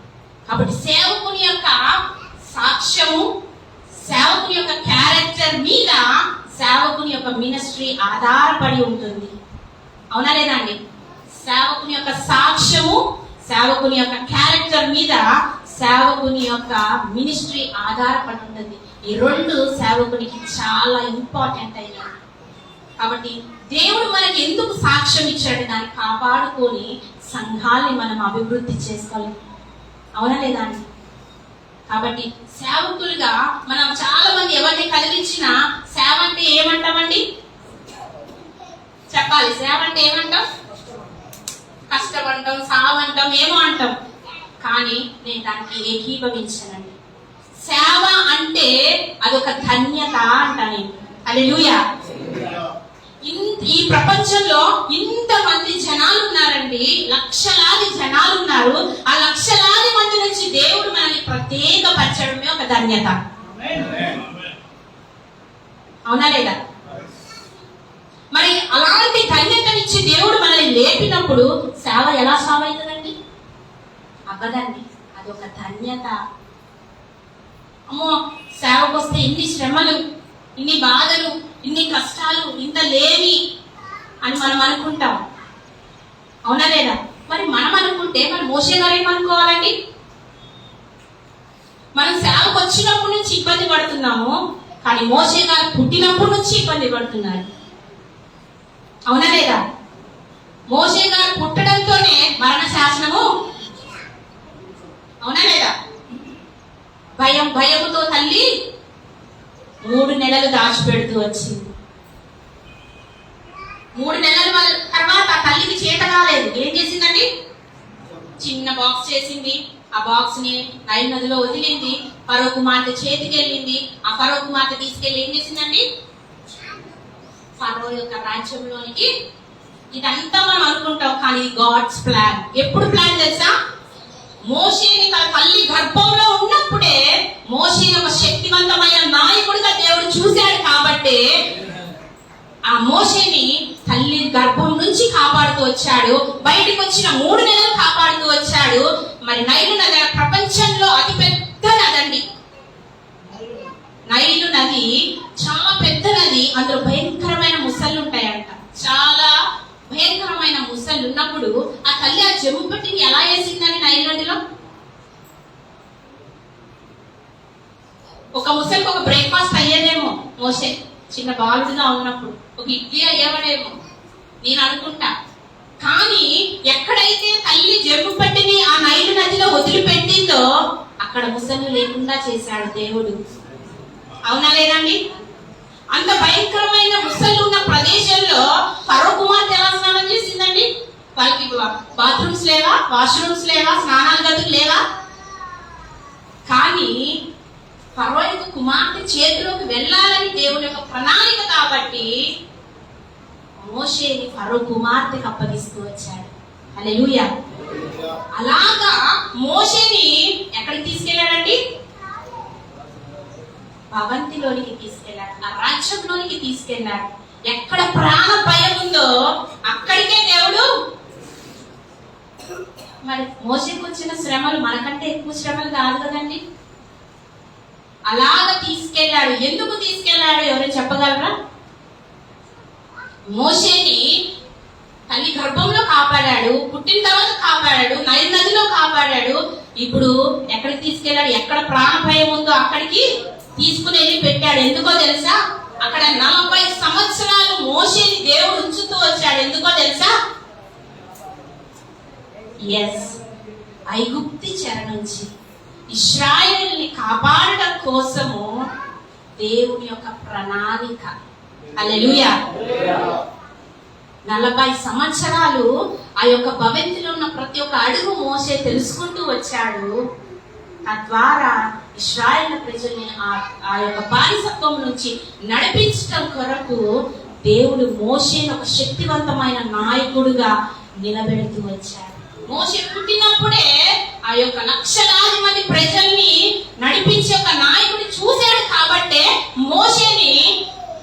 కాబట్టి సేవకుని యొక్క సాక్ష్యము, సేవకుని యొక్క క్యారెక్టర్ మీద సేవకుని యొక్క మినిస్ట్రీ ఆధారపడి ఉంటుంది. అవునా లేదా అండి? సేవకుని యొక్క సాక్ష్యము, సేవకుని యొక్క క్యారెక్టర్ మీద సేవకుని యొక్క మినిస్ట్రీ ఆధారపడి ఉంటుంది. ఈ రెండు సేవకునికి చాలా ఇంపార్టెంట్ అయినవి. కాబట్టి దేవుడు మనకి ఎందుకు సాక్ష్యం ఇచ్చాడు? దాన్ని కాపాడుకొని సంఘాన్ని మనం అభివృద్ధి చేసుకోవాలి. అవునా లేదా అండి? కాబట్టి సేవకులుగా మనం చాలా మంది ఎవరిని కలిగించినా సేవ అంటే ఏమంటామండి? చెప్పాలి. సేవ అంటే ఏమంటాం? కష్టపడటం, సావంటాం, ఏమో అంటాం. కానీ నేను దానికి ఏకీభవించానండి. సేవ అంటే అదొక ధన్యత అంట నేను. హల్లెలూయా. ఈ ప్రపంచంలో ఇంతమంది జనాలు ఉన్నారండి, లక్షలాది జనాలు ఉన్నారు. ఆ లక్షలాది మంది నుంచి దేవుడు మనల్ని ప్రత్యేకపరచడమే ఒక ధన్యత. అవునా లేదా? మరి అలాంటి ధన్యతనిచ్చి దేవుడు మనల్ని లేపినప్పుడు సేవ ఎలా సావైతుందండి? అవ్వదండి. అదొక ధన్యత. అమ్మో, సేవకు వస్తే ఇన్ని శ్రమలు, ఇన్ని బాధలు, ఇన్ని కష్టాలు, ఇంత లేవి అని మనం అనుకుంటాం. అవునా లేదా? మరి మనం అనుకుంటే మరి మోషే గారు ఏమనుకోవాలండి? మనం సేవకు వచ్చినప్పటి నుంచి ఇబ్బంది పడుతున్నాము, కానీ మోషే గారు పుట్టినప్పటి నుంచి ఇబ్బంది పడుతున్నారు. అవునా లేదా? మోషే గారు పుట్టడంతోనే మరణ శాసనము. అవునా లేదా? భయముతో తల్లి 3 నెలలు దాచిపెడుతూ వచ్చింది. 3 నెలల తర్వాత ఆ తల్లికి చేత కాలేదు. ఏం చేసిందండి? చిన్న బాక్స్ చేసింది. ఆ బాక్స్ ని నైల్ నదిలో వదిలింది. ఫరో కుమార్తె చేతికి వెళ్ళింది. ఆ ఫరో కుమార్తె తీసుకెళ్లి ఏం చేసిందండి? ఫరో యొక్క రాజ్యంలోనికి. ఇదంతా మనం అనుకుంటాం, కానీ గాడ్స్ ప్లాన్. ఎప్పుడు ప్లాన్ తెలుసా? మోషేని తన తల్లి గర్భంలో ఉన్నప్పుడే మోషేని ఒక శక్తివంతమైన నాయకుడిగా దేవుడు చూశాడు. కాబట్టి ఆ మోషేని తల్లి గర్భం నుంచి కాపాడుతూ వచ్చాడు. బయటకు వచ్చిన 3 నెలలు కాపాడుతూ వచ్చాడు. మరి నైలు నది ప్రపంచంలో అతి పెద్ద నదండి. నైలు నది చాలా పెద్ద నది. అందులో భయంకరమైన ముసళ్ళు ఉంటాయంట. చాలా భయంకరమైన ముసళ్ళు ఉన్నప్పుడు ఆ తల్లి ఆ జమ్ము పట్టిని ఎలా వేసిందని నైలు నదిలో? ఒక ముసలికి ఒక బ్రేక్ఫాస్ట్ అయ్యేదేమో మోషే చిన్న బాలుడిగా ఉన్నప్పుడు. ఒక ఇడ్లీ అయ్యేవాడేమో నేను అనుకుంటా. కానీ ఎక్కడైతే తల్లి జమ్ము పట్టిని ఆ నైలు నదిలో వదిలిపెట్టిందో అక్కడ ముసళ్ళు లేకుండా చేశాడు దేవుడు. అవునా లేదండి? అంత భయంకరమైన ముసళ్ళు ఉన్న ప్రదేశంలో ఫరో కుమార్తె ఎలా స్నానం చేసిందండి? వాళ్ళకి బాత్రూమ్స్ లేవా, వాష్రూమ్స్ లేవా, స్నానాల గదులు లేవా? కానీ ఫరో యొక్క కుమార్తె చేతిలోకి వెళ్ళాలని దేవుని యొక్క ప్రణాళిక కాబట్టి మోషేని ఫరో కుమార్తెకు అప్పగిస్తూ వచ్చాడు. హల్లెలూయా. అలాగా మోషేని ఎక్కడికి తీసుకెళ్ళాడండి? భవంతిలోనికి తీసుకెళ్ళాడు, ఆ రాజ్యంలోనికి తీసుకెళ్ళాడు. ఎక్కడ ప్రాణ భయం ఉందో అక్కడికే దేవుడు. మరి మోషేకి వచ్చిన శ్రమలు మనకంటే ఎక్కువ శ్రమలు కాదు కదండి. అలాగ తీసుకెళ్ళాడు. ఎందుకు తీసుకెళ్ళాడు ఎవరైనా చెప్పగలరా? మోషేని తల్లి గర్భంలో కాపాడాడు, పుట్టిన తర్వాత కాపాడాడు, నైల్ నదిలో కాపాడాడు. ఇప్పుడు ఎక్కడికి తీసుకెళ్ళాడు? ఎక్కడ ప్రాణ భయం ఉందో అక్కడికి తీసుకుని వెళ్ళి పెట్టాడు. ఎందుకో తెలుసా? అక్కడ 40 సంవత్సరాలు మోషేని దేవుడు ఉంచుతూ వచ్చాడు. ఎందుకో తెలుసా? ఎస్, ఐగుప్తి చెర నుంచి ఇశ్రాయేలుని కాపాడడం కోసము దేవుని యొక్క ప్రణాళిక. హల్లెలూయా. 40 సంవత్సరాలు ఆ యొక్క భవంతిలో ఉన్న ప్రతి ఒక్క అడుగు మోసే తెలుసుకుంటూ వచ్చాడు. తద్వారా ఇశ్రాయేలు ప్రజల్ని ఆ యొక్క బానిసత్వం నుంచి నడిపించడం కొరకు దేవుడు మోషేని ఒక శక్తివంతమైన నాయకుడుగా నిలబెడుతూ వచ్చాడు. మోషే పుట్టినప్పుడే ఆ యొక్క లక్షలాది మంది ప్రజల్ని నడిపించే ఒక నాయకుడిని చూశాడు కాబట్టే మోషేని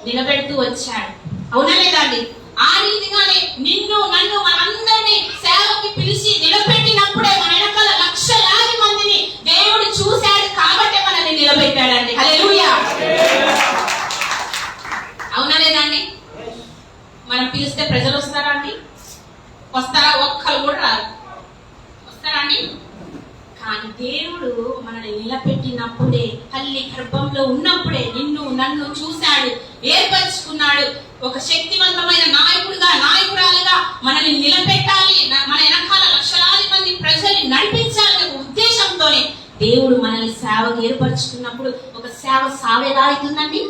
నిలబెడుతూ వచ్చాడు. అవునా లేదండి? ఆ రీతిగానే నిన్ను నన్ను మనందరినీ సేవకి పిలిచి నిలబెట్టినప్పుడే మన వెనకాల లక్షలాది మందిని దేవుడు చూశాడు కాబట్టి మనల్ని నిలబెట్టాడండి. హల్లెలూయా. అవునా లేదండి? మనం పిలిస్తే ప్రజలు వస్తారా అండి? వస్తారా? ఒక్కరు కూడా రారు. వస్తారా అండి? కానీ దేవుడు మనల్ని నిలబెట్టినప్పుడే, తల్లి గర్భంలో ఉన్నప్పుడే నిన్ను నన్ను చూశాడు, ఏర్పరచుకున్నాడు. ఒక శక్తివంతమైన నాయకుడిగా, నాయకురాలుగా మనల్ని నిలబెట్టాలి, మన వెనకాల లక్షలాది మంది ప్రజల్ని నడిపించాలనే ఉద్దేశంతోనే దేవుడు మనల్ని సేవకు ఏర్పరచుకున్నప్పుడు ఒక సేవ సావేలా అవుతుందండి.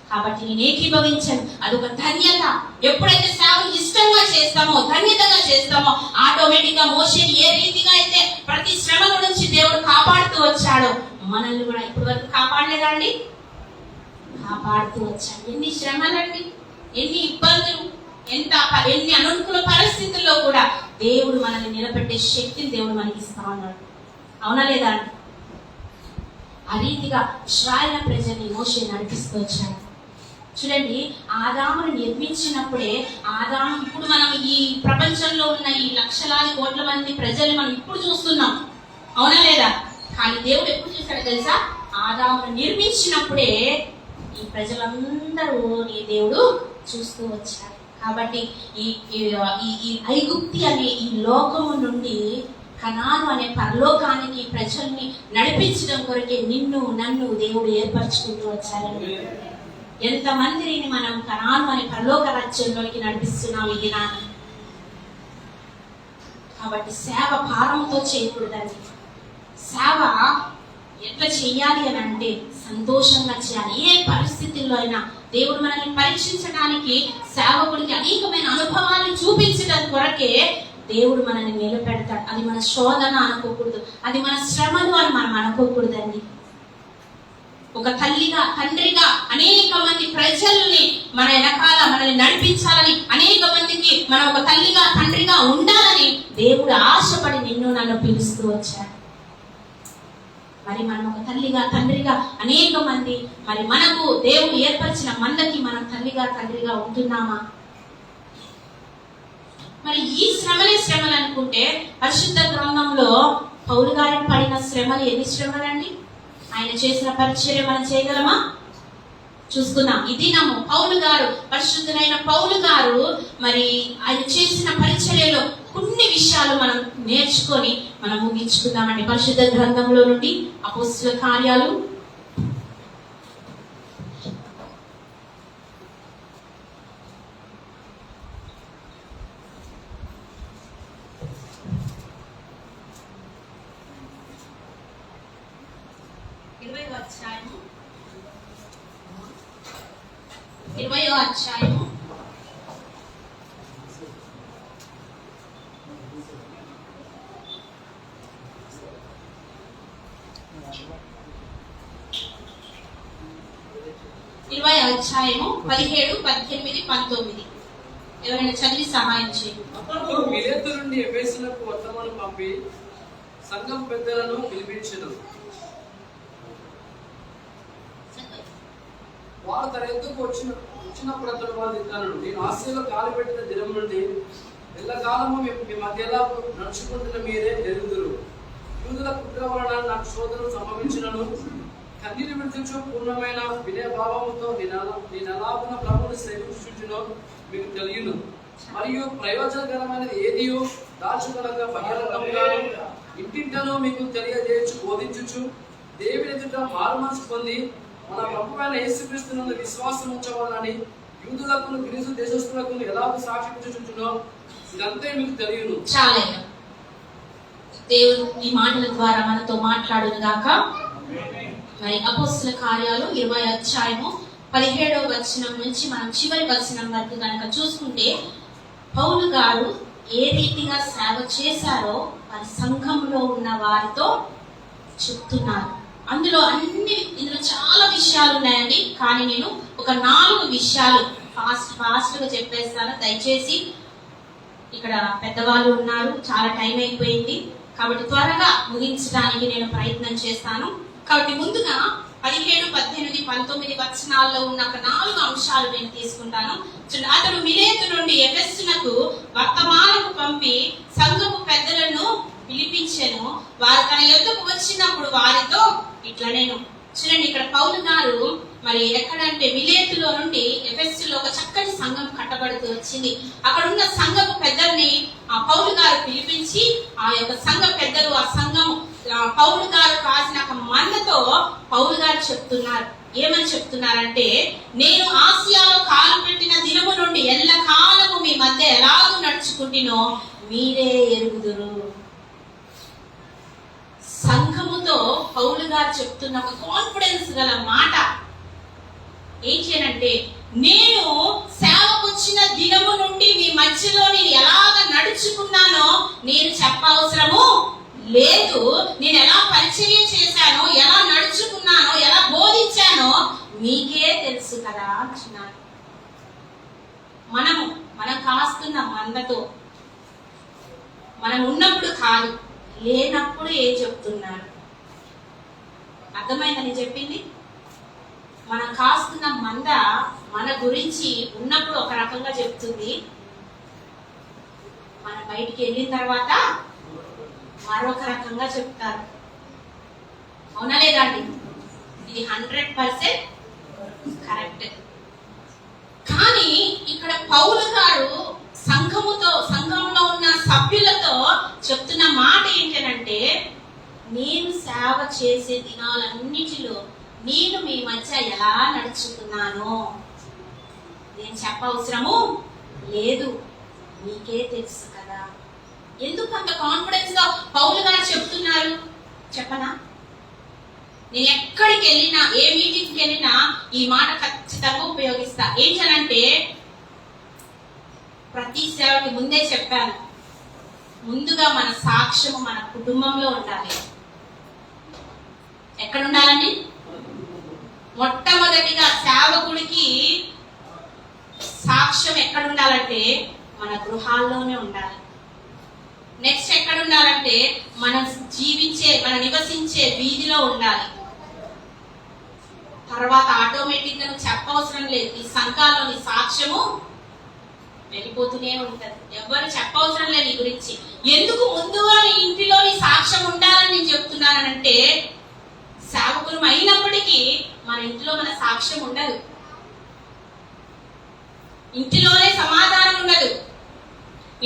కాబట్టి నేను ఏకీభవించాను. అదొక ధన్యత. ఎప్పుడైతే సేవలు ఇష్టంగా చేస్తామో, ధన్యతగా చేస్తామో, ఆటోమేటిక్ గా మోషేని ఏ రీతిగా అయితే ప్రతి శ్రమ నుంచి దేవుడు కాపాడుతూ వచ్చాడో మనల్ని కూడా ఇప్పటి వరకు కాపాడలేదండి, కాపాడుతూ వచ్చాడు. ఎన్ని శ్రమలండి, ఎన్ని ఇబ్బందులు, ఎన్ని అనుకూల పరిస్థితుల్లో కూడా దేవుడు మనల్ని నిలబెట్టే శక్తిని దేవుడు మనకి ఇస్తా ఉన్నాడు. అవునా లేదా? ఆ రీతిగా ఇశ్రాయేలు ప్రజల్ని మోషే నడిపిస్తూ వచ్చాడు. చూడండి, ఆదామును నిర్మించినప్పుడే ఆదాము, ఇప్పుడు మనం ఈ ప్రపంచంలో ఉన్న ఈ లక్షలాది కోట్ల మంది ప్రజల్ని మనం ఇప్పుడు చూస్తున్నాం. అవునా లేదా? కానీ దేవుడు ఎప్పుడు చూశాడు తెలుసా? ఆదామును నిర్మించినప్పుడే ఈ ప్రజలందరూ నీ దేవుడు చూస్తూ వచ్చాడు. కాబట్టి ఈ ఐగుప్తి అనే ఈ లోకము నుండి కనాను అనే పరలోకానికి ప్రజల్ని నడిపించడం కొరకే నిన్ను నన్ను దేవుడు ఏర్పరచుకుంటూ వచ్చారని. ఎంతమందిని మనం కనాను అనే పరలోక రాజ్యంలోనికి నడిపిస్తున్నాం ఈ దినాన. కాబట్టి సేవ భారంతో చేయకూడదండి. సేవ ఎట్లా చెయ్యాలి అని అంటే సంతోషంగా చేయాలి. ఏ పరిస్థితుల్లో అయినా దేవుడు మనల్ని పరీక్షించడానికి, సేవకుడికి అనేకమైన అనుభవాన్ని చూపించడం కొరకే దేవుడు మనల్ని నిలబెడతాడు. అది మన శోధన అనుకోకూడదు, అది మన శ్రమలు అని మనం అనుకోకూడదండి. ఒక తల్లిగా, తండ్రిగా అనేక మంది ప్రజల్ని మన వెనకాల మనల్ని నడిపించాలని, అనేక మందికి మనం ఒక తల్లిగా, తండ్రిగా ఉండాలని దేవుడు ఆశపడి నిన్ను నన్ను పిలుస్తూ వచ్చాడు. మరి మనం ఒక తల్లిగా, తండ్రిగా అనేక మంది, మరి మనకు దేవుడు ఏర్పరిచిన మందకి మనం తల్లిగా, తండ్రిగా ఉంటున్నామా? మరి ఈ శ్రమలే శ్రమలు అనుకుంటే, పరిశుద్ధ గ్రంథంలో పౌలు గారికి పడిన శ్రమలు ఎన్ని శ్రమలండి? ఆయన చేసిన పరిచర్య మనం చేయగలమా? చూసుకుందాం. ఇది నమ్ము పౌలు గారు, పరిశుద్ధులైన పౌలు గారు, మరి ఆయన చేసిన పరిచర్యలో కొన్ని విషయాలు మనం నేర్చుకొని మనం ముగించుకుందామండి. పరిశుద్ధ గ్రంథంలో నుండి అపోస్తలుల కార్యాలు 20వ అధ్యాయము 20 20వ అధ్యాయము 17, 18, 19 ఎవరైనా చదివి సహాయం చేయండి. అప్పుడు మిలేతు నుండి ఎఫెసునకు వర్తమానం పంపి సంఘం పెద్దలను పిలిపించెను. వారు తన ఎద్దుకు వచ్చినప్పుడు అతడు వారు తిన్నాను. నేను ఆశలో కాలు పెట్టిన దినం నుండి ఎల్లకాలము మీ మధ్యలో నడుచుకుంటున్న మీరే ఎరుగుదురు. యూదుల కుట్ర వలన నాకు శోధనలు సంభవించినను కన్నీరు విడుచు పూర్ణమైన వినయభావముతో నేను ఎలాగున ప్రభువుని సేవించుచునో మీకు తెలియను. మరియు ప్రయోజనకరమైనది ఏదియో దాచుకలంగా బహిరంగంగా ఇంటింటనో మీకు తెలియజేయచ్చు బోధించుచు దేవుని ఎదుట మారుమనసు పొంది మన ప్రభువైన యేసుక్రీస్తునందు విశ్వాసం ఉంచవాలని యూదులకు గ్రీసు దేశస్తులకు ఎలాగో సాక్షించుచుంటునో ఇదంతా మీకు తెలియను. చాలా దేవుడు ఈ మాటల ద్వారా మనతో మాట్లాడును గాక. మరి అపోస్తల కార్యాలు 20వ అధ్యాయము 17వ వచనం నుంచి మనం చివరి వచనం వరకు కనుక చూసుకుంటే పౌలు గారు ఏ రీతిగా సేవ చేశారో వారి సంఘంలో ఉన్న వారితో చెప్తున్నారు. ఇందులో చాలా విషయాలు ఉన్నాయండి, కానీ నేను ఒక 4 విషయాలు ఫాస్ట్ గా చెప్పేస్తాను. దయచేసి ఇక్కడ పెద్దవాళ్ళు ఉన్నారు, చాలా టైం అయిపోయింది కాబట్టి త్వరగా ముగించడానికి నేను ప్రయత్నం చేస్తాను. కాబట్టి ముందుగా 17, 18, 19 వచనాల్లో ఉన్న ఒక 4 అంశాలు నేను తీసుకుంటాను. అతడు మిలేతు నుండి ఎఫెసునకు వర్తమానము పంపి సంఘపు పెద్దలను పిలిపించెను. వారు తన యొద్దకు వచ్చినప్పుడు వారితో ఇట్లా నేను చూడండి, ఇక్కడ పౌలు గారు మరి ఎక్కడంటే మిలేతులో నుండి ఎఫెసులో ఒక చక్కటి సంఘం కట్టబడుతూ వచ్చింది. అక్కడ ఉన్న సంఘపు పెద్దల్ని ఆ పౌలు గారు పిలిపించి ఆ యొక్క సంఘ పెద్దలు ఆ సంఘము పౌలు గారు కాసిన ఒక మందతో పౌలు గారు చెప్తున్నారు. ఏమని చెప్తున్నారంటే, నేను ఆసియాలో కాలు పెట్టిన దినము నుండి ఎల్లకాలము మీ మధ్య ఎలాగో నడుచుకుంటునో మీరే ఎరుగుదురు. సంఘముతో పౌలు గారు చెప్తున్న ఒక కాన్ఫిడెన్స్ గల మాట ఏంటంటే, నేను సేవకు వచ్చిన దినము నుండి మీ మధ్యలో నేను ఎలాగ నడుచుకున్నానో నేను చెప్పవసరము లేదు. నేను ఎలా పరిచయం చేశానో, ఎలా నడుచుకున్నానో, ఎలా బోధించానో మీకే తెలుసు కదా అంటున్నాను. మనం కాస్తున్న మందతో మనం ఉన్నప్పుడు కాదు, లేనప్పుడు ఏం చెప్తున్నారు? అర్థమైందని చెప్పింది. మనం కాస్తున్న మంద మన గురించి ఉన్నప్పుడు ఒక రకంగా చెప్తుంది, మన బయటికి వెళ్ళిన తర్వాత మరొక రకంగా చెప్తారు. అవునా లేదండి? ఇది 100% కరెక్ట్. కానీ ఇక్కడ పౌలు గారు సంఘంలో ఉన్న సభ్యులతో చెప్తున్న మాట ఏంటంటే, నేను సేవ చేసే దినాలన్నిటిలో నేను మీ మధ్య ఎలా నడుచుకున్నానో నేను చెప్పవసరము లేదు, మీకే తెలుసు కదా. ఎందుకు అంత కాన్ఫిడెన్స్ గా పౌలు గారు చెప్తున్నారు చెప్పనా? నేను ఎక్కడికి వెళ్ళినా, ఏ మీటింగ్కి వెళ్ళినా ఈ మాట ఖచ్చితంగా ఉపయోగిస్తా. ఏంటంటే, ప్రతి సేవకి ముందే చెప్పాను, ముందుగా మన సాక్ష్యము మన కుటుంబంలో ఉండాలి. ఎక్కడ ఉండాలండి? మొట్టమొదటిగా సేవకుడికి సాక్ష్యం ఎక్కడ ఉండాలంటే మన గృహాల్లోనే ఉండాలి. నెక్స్ట్ ఎక్కడ ఉండాలంటే మనం నివసించే వీధిలో ఉండాలి. తర్వాత ఆటోమేటిక్ గా చెప్పవసరం లేదు, ఈ సంఘాల్లోని సాక్ష్యము వెళ్ళిపోతూనే ఉంటది. ఎవరు చెప్పవసరం లేదు ఈ గురించి. ఎందుకు ముందుగా నీ ఇంటిలోని సాక్ష్యం ఉండాలని నేను చెప్తున్నానంటే, సేవకులం అయినప్పటికీ మన ఇంట్లో మన సాక్ష్యం ఉండదు, ఇంటిలోనే సమాధానం ఉండదు,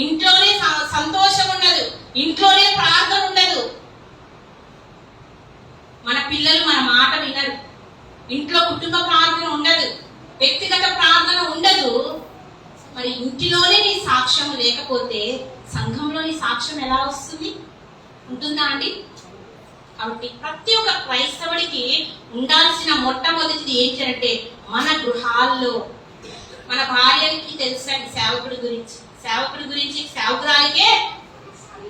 ఇంట్లోనే సంతోషం ఉండదు, ఇంట్లోనే ప్రార్థన ఉండదు, మన పిల్లలు మన మాట వినరు, ఇంట్లో కుటుంబ ప్రార్థన ఉండదు, వ్యక్తిగత ప్రార్థన ఉండదు. మరి ఇంటిలోనే నీ సాక్ష్యం లేకపోతే సంఘంలో నీ సాక్ష్యం ఎలా వస్తుంది? ఉంటుందా అండి? కాబట్టి ప్రతి ఒక్క క్రైస్తవుడికి ఉండాల్సిన మొట్టమొదటిది ఏంటంటే, మన గృహాల్లో మన భార్యకి తెలుసండి సేవకుడి గురించి, సేవకురాలికే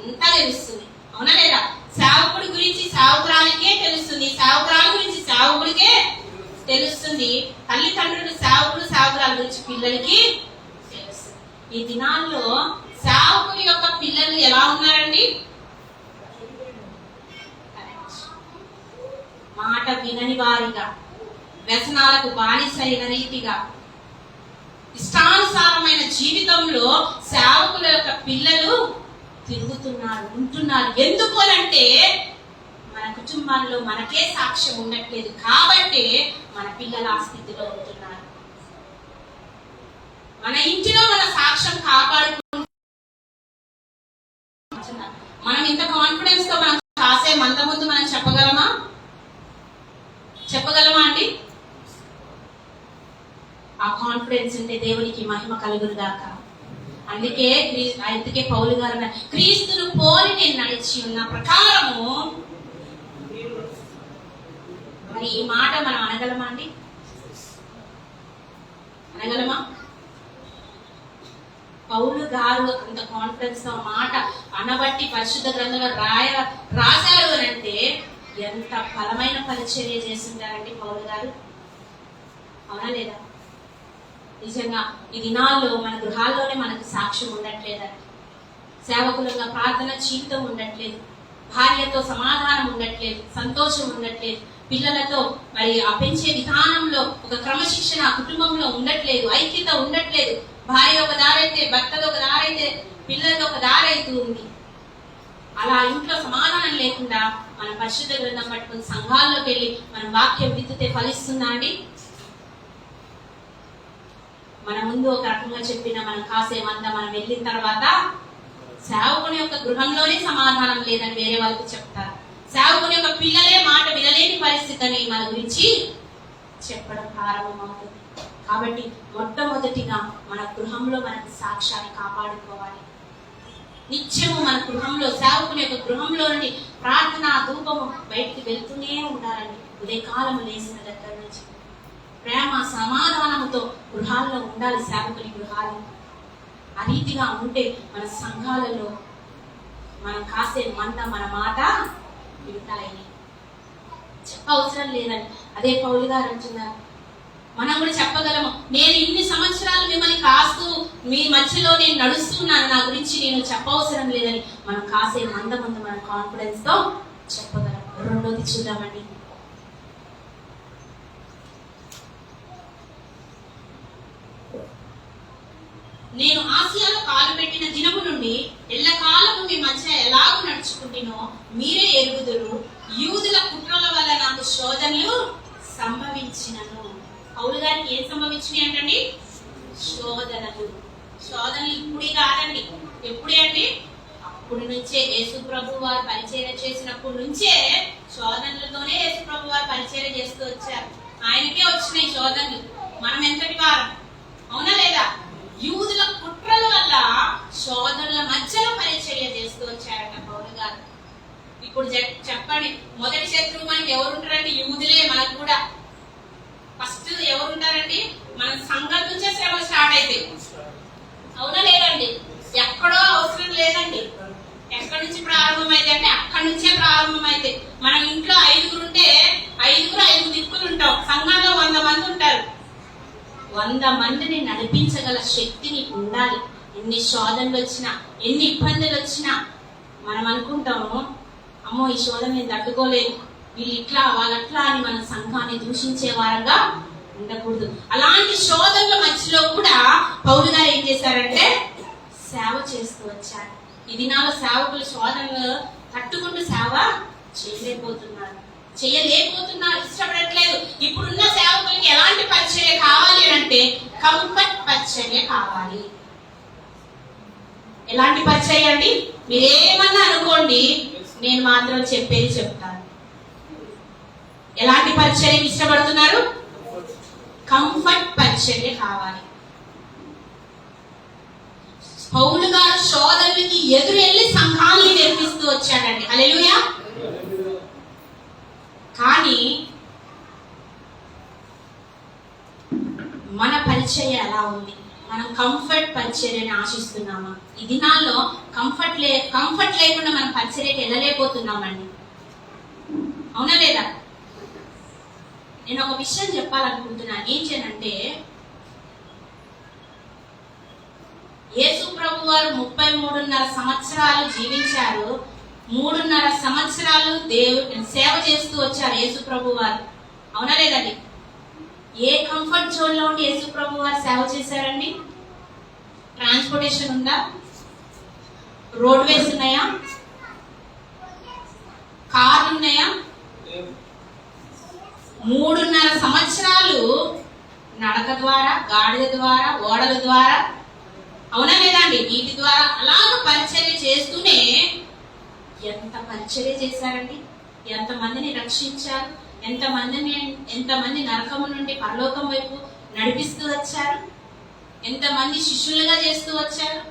అంతా తెలుస్తుంది. అవునా లేదా? సేవకుడి గురించి సేవకురాలికే తెలుస్తుంది, సేవకురాలి గురించి సేవకుడికే తెలుస్తుంది. తల్లిదండ్రులు సేవకులు సేవకురాల గురించి పిల్లలకి తెలుస్తుంది. ఈ దినాల్లో సేవకుల యొక్క పిల్లలు ఎలా ఉన్నారండి? మాట వినని వారిగా, వ్యసనాలకు బానిసైన రీతిగా, ఇష్టానుసారమైన జీవితంలో సేవకుల యొక్క పిల్లలు తిరుగుతున్నారు, ఉంటున్నారు. ఎందుకు అంటే మన కుటుంబాల్లో మనకే సాక్ష్యం ఉండట్లేదు కాబట్టి మన పిల్లలు ఆ స్థితిలో ఉంటున్నారు. మన ఇంటిలో మన సాక్ష్యం కాపాడుకుంటున్నారు. మనం ఇంత కాన్ఫిడెన్స్ తో మనం కాసే మంద ముందు మనం చెప్పగలమా అండి? ఆ కాన్ఫిడెన్స్ ఉంటే దేవునికి మహిమ కలుగును గాక. అందుకే పౌలు గారు క్రీస్తును పోలి నేను నడిచి ఉన్న ప్రకారము. మరి ఈ మాట మనం అనగలమా అండి? అనగలమా? పౌలు గారు అంత కాన్ఫిడెన్స్ తో మాట అనబట్టి పరిశుద్ధ గ్రంథంలో రాశారు అని అంటే ఎంత బలమైన పరిచర్య చేస్తుంటారండి పౌలు గారు. అవునా లేదా? నిజంగా ఈ దినాల్లో మన గృహాల్లోనే మనకు సాక్ష్యం ఉండట్లేదండి. సేవకులుగా ప్రార్థన జీవితం ఉండట్లేదు, భార్యతో సమాధానం ఉండట్లేదు, సంతోషం ఉండట్లేదు, పిల్లలతో మరి ఆ పెంచే విధానంలో ఒక క్రమశిక్షణ కుటుంబంలో ఉండట్లేదు, ఐక్యత ఉండట్లేదు. భార్య ఒక దారైతే, భర్తలో ఒక దారైతే, పిల్లలతో ఒక దారైతూ ఉంది. అలా ఇంట్లో సమాధానం లేకుండా మన పరిశుద్ధ గ్రంథం పట్టుకుని సంఘాల్లోకి వెళ్ళి మనం వాక్యం విత్తితే ఫలిస్తుందా అండి? మన ముందు ఒక రకంగా చెప్పిన మనం కాసేమంతా మనం వెళ్ళిన తర్వాత సేవకుని యొక్క గృహంలోనే సమాధానం లేదని వేరే వాళ్ళకి చెప్తారు. సేవకుని యొక్క పిల్లలే మాట వినలేని పరిస్థితిని మన గురించి చెప్పడం ప్రారంభమవుతుంది. కాబట్టి మొట్టమొదటిగా మన గృహంలో మనకు సాక్ష్యాన్ని కాపాడుకోవాలి. నిత్యము మన గృహంలో సేవకుని యొక్క గృహంలో నుండి ప్రార్థన ధూపము బయటికి వెళ్తూనే ఉండాలండి. ఉదయకాలము లేచిన దగ్గర నుంచి ప్రేమ సమాధానముతో గృహాల్లో ఉండాలి సేవకుని గృహాలు. ఆ రీతిగా ఉంటే మన సంఘాలలో మనం కాసే మంద మన మాట వింటాయి. చెప్పవసరం లేదండి. అదే పౌలు గారు అంటున్నారు, మనం కూడా చెప్పగలము. నేను ఇన్ని సంవత్సరాలు మిమ్మల్ని కాస్తూ మీ మధ్యలో నేను నడుస్తున్నాను, నా గురించి నేను చెప్పవసరం లేదని మనం కాసే మంద ముందు మన కాన్ఫిడెన్స్ తో చెప్పగలం. రెండోది చూద్దామండి. నేను ఆసియాలో కాలు పెట్టిన దినము నుండి ఎల్లకాలము మీ మధ్య ఎలాగూ నడుచుకుంటునో మీరే ఎరుగుదురు. యూదుల కుట్రల వల్ల నాకు శోధనలు సంభవించినను. పౌలు గారికి ఏం సంభవించినాయి అంటండి? శోధనలు ఇప్పుడే కాదండి. ఎప్పుడే అండి? అప్పుడు నుంచే యేసు ప్రభు వారు పరిచర్య చేసినప్పటి నుంచే శోధనలతోనే యేసు ప్రభు వారు పరిచర్య చేస్తూ వచ్చారు. ఆయనకే వచ్చినాయి శోధనలు. మనం ఎంతటి వారం? అవునా లేదా? యూదుల కుట్రల వల్ల శోధనల మధ్యలో పరిచర్య చేస్తూ వచ్చారట పౌలు గారు. ఇప్పుడు చెప్పండి, మొదటి శత్రువు మనకి ఎవరుంటారండి? యూదులే. మనకు కూడా ఫస్ట్ ఎవరుంటారండి? మన సంఘం నుంచే శ్రమ స్టార్ట్ అయితే. అవునా లేదండి? ఎక్కడో అవసరం లేదండి. ఎక్కడి నుంచి ప్రారంభమైతే అంటే అక్కడి నుంచే ప్రారంభమైతే. మన ఇంట్లో 5 ఉంటే 5 దిక్కులు ఉంటాం. సంఘంలో 100 మంది ఉంటారు. 100 మందిని నడిపించగల శక్తి నీకు ఉండాలి. ఎన్ని శోధనలు వచ్చినా, ఎన్ని ఇబ్బందులు వచ్చినా మనం అనుకుంటాము, అమ్మో ఈ శోధన నేను తట్టుకోలేదు, వీళ్ళు ఇట్లా వాళ్ళట్లా అని మన సంఘాన్ని దూషించే వారంగా ఉండకూడదు. అలాంటి శోధనల మధ్యలో కూడా పౌలు గారు ఏం చేశారంటే సేవ చేస్తూ వచ్చారు. ఈ దినాల్లో సేవకులు శోధనలు తట్టుకుంటూ సేవ చేయలేకపోతున్నారు, ఇష్టపడట్లేదు. ఇప్పుడున్న సేవకులకి ఎలాంటి పరిచర్య కావాలి అంటే కంఫర్ట్ పరిచర్య కావాలి. ఎలాంటి పరిచర్య అండి? మీరేమన్నా అనుకోండి, నేను మాత్రం చెప్పేది చెప్తాను. ఎలాంటి పరిచర్య ఇష్టపడుతున్నారు? కంఫర్ట్ పరిచర్య కావాలి. పౌలు గారు శోధనలకి ఎదురెళ్ళి సంఘాన్ని నిర్మిస్తూ వచ్చాడండి. హల్లెలూయా. కానీ మన పరిచర్య ఎలా ఉంది? మనం కంఫర్ట్ పరిచర్యని ఆశిస్తున్నామా? ఈ దినాల్లో కంఫర్ట్ లేకుండా మనం పరిచర్యకి వెళ్ళలేకపోతున్నామండి. అవునా లేదా? నేను ఒక విషయం చెప్పాలనుకుంటున్నాను. ఏంటంటే యేసు ప్రభు వారు 33.5 సంవత్సరాలు జీవించారు. 3.5 సంవత్సరాలు సేవ చేస్తూ వచ్చారు యేసు ప్రభు వారు. అవునా లేదండి? ఏ కంఫర్ట్ జోన్ లో ఉండి యేసు ప్రభు వారు సేవ చేశారండి? ట్రాన్స్పోర్టేషన్ ఉందా? రోడ్వేస్ ఉన్నాయా? కార్లు ఉన్నాయా? 3.5 సంవత్సరాలు నడక ద్వారా, గాడిద ద్వారా, ఓడల ద్వారా, అవునా లేదండి, నీటి ద్వారా అలాగ పరిచర్య చేస్తూనే ఎంత పరిచర్య చేశారండి. ఎంతమందిని రక్షించారు, ఎంతమంది నరకము నుండి పరలోకం వైపు నడిపిస్తూ వచ్చారు, ఎంతమంది శిష్యులుగా చేస్తూ వచ్చారు.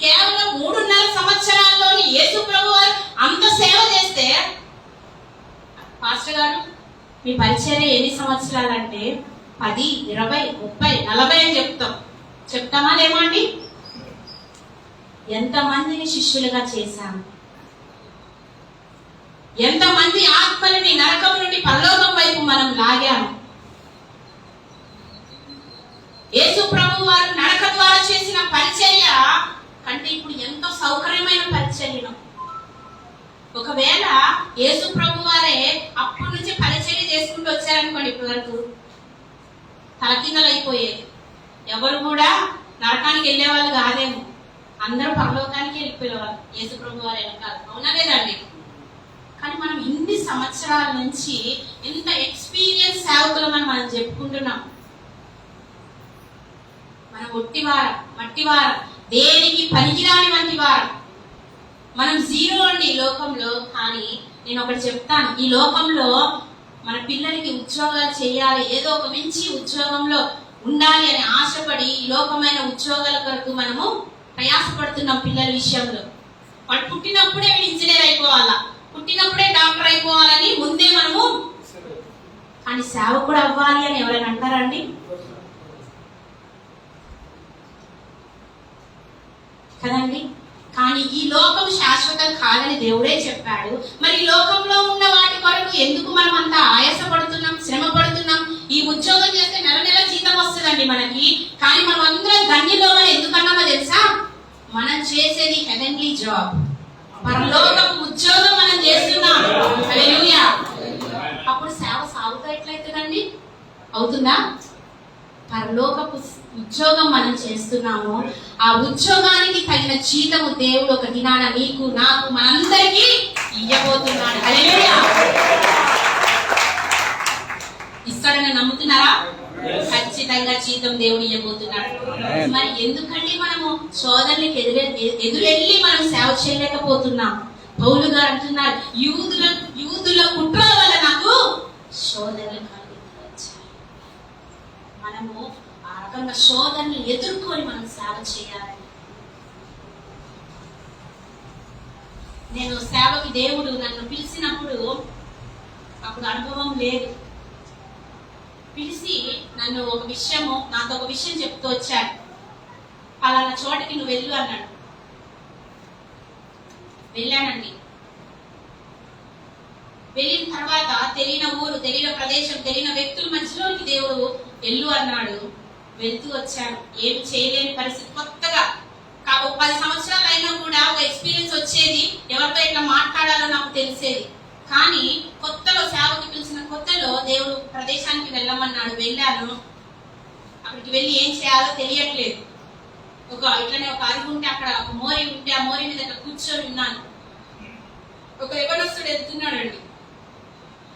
కేవలం 3.5 సంవత్సరాల్లోని యేసు ప్రభు వారు అంత సేవ చేస్తే, పాస్టర్ గారు మీ పరిచర్య ఎన్ని సంవత్సరాలంటే 10, 20, 30, 40 అని చెప్తామా లేమా అండి? ఎంతమందిని శిష్యులుగా చేశాము, ఎంతమంది ఆత్మలని నరకం నుండి పరలోకం వైపు మనం లాగాము. యేసు ప్రభు వారు నరక ద్వారా చేసిన పరిచర్య కంటే ఇప్పుడు ఎంతో సౌకర్యమైన పరిచర్యను. ఒకవేళ యేసు ప్రభు వారే అప్పటి నుంచి పరిచర్య చేసుకుంటూ వచ్చారనుకోండి, ఇప్పటి వరకు తలకిందలు అయిపోయేది. ఎవరు కూడా నరకానికి వెళ్ళే వాళ్ళు కాదేమో, అందరూ పరలోకానికి వెళ్ళిపోయేవాళ్ళు యేసు ప్రభు వారు వెనకాల. అవునా లేదండి? కానీ మనం ఇన్ని సంవత్సరాల నుంచి ఎంత ఎక్స్పీరియన్స్ సేవకులమని మనం చెప్పుకుంటున్నాం. మనం ఒట్టివారం, మట్టివారం, దేనికి పనికిరాని వంటి వారం. మనం జీరో అండి ఈ లోకంలో. కానీ నేను ఒకటి చెప్తాను, ఈ లోకంలో మన పిల్లలకి ఉద్యోగాలు చేయాలి, ఏదో ఒక మంచి ఉద్యోగంలో ఉండాలి అని ఆశపడి ఈ లోకమైన ఉద్యోగాల కొరకు మనము ప్రయాసపడుతున్నాం. పిల్లల విషయంలో వాడు పుట్టినప్పుడే వీడు ఇంజనీర్ అయిపోవాలా, పుట్టినప్పుడే డాక్టర్ అయిపోవాలని ముందే మనము, కానీ సేవకుడు అవ్వాలి అని ఎవరైనా అంటారండి? కదండి. కానీ ఈ లోకం శాశ్వతం కాదని దేవుడే చెప్పాడు. మరి ఈ లోకంలో ఉన్న వాటి కొరకు ఎందుకు మనం అంత ఆయాసపడుతున్నాం, శ్రమ పడుతున్నాం? ఈ ఉద్యోగం చేస్తే నెల జీతం వస్తుందండి మనకి, కానీ మనం అందరం గన్యలోమని ఎందుకన్నామో తెలుసా? మనం చేసేది హెవెన్లీ జాబ్, పరలోకపు ఉద్యోగం మనం చేస్తున్నాం. హల్లెలూయా. అప్పుడు సేవ సాగుతా ఎట్లయితుందండి? అవుతుందా? పరలోకపు ఉద్యోగం మనం చేస్తున్నాము. ఆ ఉద్యోగానికి తగిన జీతము దేవుడు ఒక దినాన నీకు, నాకు, మనందరికీ ఇయ్యబోతున్నాడు. హల్లెలూయా. ఇస్తాడని నమ్ముతున్నారా? ఖచ్చితంగా జీతం దేవుడు ఇయ్యబోతున్నాడు. మరి ఎందుకండి మనము సోదరులకి ఎదురెళ్ళి మనం సేవ చేయలేకపోతున్నాం? పౌలు గారు అంటున్నారు, యూదుల కుట్ర వల్ల నాకు శోధనలు కలిగించవచ్చు. మనము ఆ రకంగా శోధనలు ఎదుర్కొని మనం సేవ చేయాలి. నేను సేవకి దేవుడు నన్ను పిలిచినప్పుడు అప్పుడు అనుభవం లేదు. పిలిచి నాతో ఒక విషయం చెప్తూ వచ్చాడు. పలానా చోటకి నువ్వు వెళ్ళు అన్నాడు. వెళ్ళానండి. వెళ్ళిన తర్వాత తెలియని ఊరు, తెలియని ప్రదేశం, తెలియని వ్యక్తుల మధ్యలోకి దేవుడు వెళ్ళు అన్నాడు. వెళ్తూ వచ్చాను. ఏమి చేయలేని పరిస్థితి. కొత్తగా 10 సంవత్సరాలు అయినా కూడా ఒక ఎక్స్పీరియన్స్ వచ్చేది, ఎవరితో ఇట్లా మాట్లాడాలో నాకు తెలిసేది. కానీ కొత్తలో సేవకి పిలిచిన కొత్తలో దేవుడు ప్రదేశానికి వెళ్ళమన్నాడు. వెళ్ళాను. అక్కడికి వెళ్ళి ఏం చేయాలో తెలియట్లేదు. ఇట్లనే ఒక అరుగు ఉంటే, అక్కడ ఒక మోరి ఉంటే ఆ మోరి మీద కూర్చొని ఉన్నాను. ఒక యవనస్తుడు వెళ్తున్నాడండి.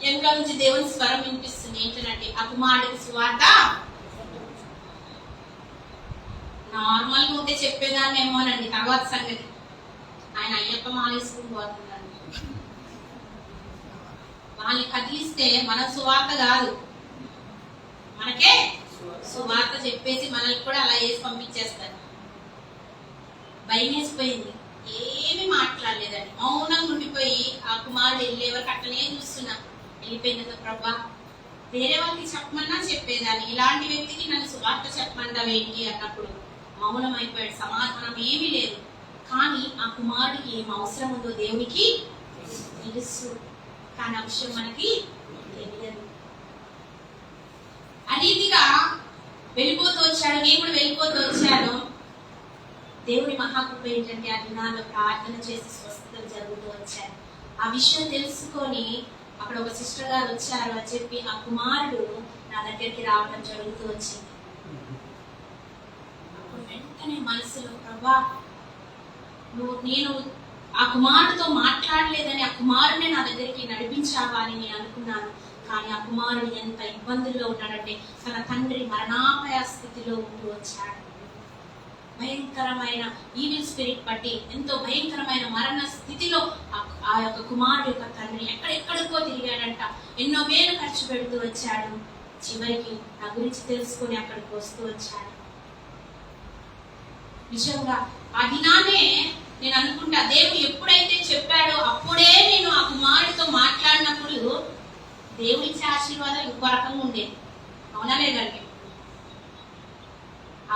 వెనక నుంచి దేవుని స్వరం వినిపిస్తుంది. ఏంటంటే, ఆ కుమారుడికి సువార్త. నార్మల్ గా ఉంటే చెప్పేదాన్నేమోనండి, తర్వాత సంగతి. ఆయన అయ్యప్ప మాలేసుకుని పోతున్నాడు. వాళ్ళని కదిలిస్తే మన సువార్త కాదు, మనకే సువార్త చెప్పేసి మనల్ని కూడా అలా వేసి పంపించేస్తారు. భయం వేసిపోయింది. ఏమి మాట్లాడలేదండి, మౌనంగా ఉండిపోయి ఆ కుమారుడు వెళ్ళే వరకు అట్లనే చూస్తున్నా. వెళ్ళిపోయిన ప్రభా, వేరే వాళ్ళకి చెప్పమన్నా చెప్పేదాన్ని, ఇలాంటి వ్యక్తికి నన్ను సువార్త చెప్పమంటావేంటి అన్నప్పుడు మౌనం అయిపోయాడు. సమాధానం ఏమీ లేదు. కానీ ఆ కుమారుడికి ఏం అవసరం ఉందో దేవునికి తెలుసు. కానీ ఆ విషయం మనకి తెలియదు. రీతిగా వెళ్ళిపోతూ వచ్చాడు, నేను కూడా వెళ్ళిపోతూ వచ్చాను. దేవుని మహాకృప ఏంటంటే ఆ దినాల్లో ప్రార్థన చేసి స్వస్థతలు జరుగుతూ వచ్చాయి. ఆ విషయం తెలుసుకొని అక్కడ ఒక సిస్టర్ గారు వచ్చారు అని చెప్పి ఆ కుమారుడు నా దగ్గరికి రావడం జరుగుతూ వచ్చింది. అప్పుడు వెంటనే మనసులో, ప్రభా నేను ఆ కుమారుడితో మాట్లాడలేదని ఆ కుమారుడిని నా దగ్గరికి నడిపించావా అని నేను అనుకున్నాను. కానీ ఆ కుమారుడు ఎంత ఇబ్బందుల్లో ఉన్నాడంటే తన తండ్రి మరణాపాయ స్థితిలో ఉంటూ వచ్చాడు. భయంకరమైన ఈవిల్ స్పిరిట్ బట్టి ఎంతో భయంకరమైన మరణ స్థితిలో ఆ యొక్క కుమారుడు యొక్క తండ్రి ఎక్కడెక్కడికో తిరిగాడంట. ఎన్నో వేలు ఖర్చు పెడుతూ వచ్చాడు. చివరికి నా గురించి తెలుసుకొని అక్కడికి వస్తూ వచ్చాడు. నిజంగా ఆ దినానే నేను అనుకుంటా, దేవుడు ఎప్పుడైతే చెప్పాడో అప్పుడే నేను ఆ కుమారుడితో మాట్లాడినప్పుడు దేవుడిచ్చే ఆశీర్వాదం ఇంకో రకంగా ఉండేది. అవునా లేదండి?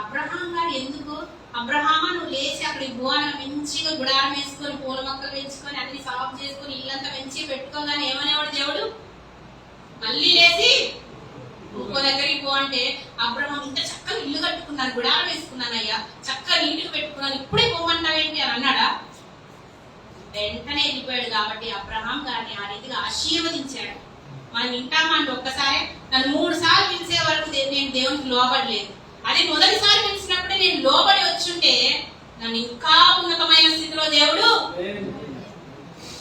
అబ్రహాం గారు ఎందుకు, అబ్రహామా నువ్వు లేచి అక్కడికి పోవాలని మంచిగా గుడారం వేసుకొని పూల మొక్కలు పెంచుకొని అన్ని సాఫ్ చేసుకొని ఇల్లంతా మంచిగా పెట్టుకోగానే ఏమనేవాడు దేవుడు? మళ్ళీ లేచి ఇంకో దగ్గరికి పో అంటే, అబ్రహాం ఇంత చక్కగా ఇల్లు కట్టుకున్నాను, గుడారం వేసుకున్నానయ్యా, చక్కగా నీటికి పెట్టుకున్నాను, ఇప్పుడే పోమంటావేంటి అని అన్నాడా? వెంటనే వెళ్ళిపోయాడు. కాబట్టి అబ్రహాం గారిని ఆ రీతిగా ఆశీర్వదించాడు. మనం వింటామంటే ఒక్కసారి నన్ను 3 సార్లు పిలిచే వరకు నేను దేవునికి లోబడలేదు. అది మొదటిసారి పిలిచినప్పుడే నేను లోబడి వచ్చుంటే నన్ను ఇంకా ఉన్నతమైన స్థితిలో దేవుడు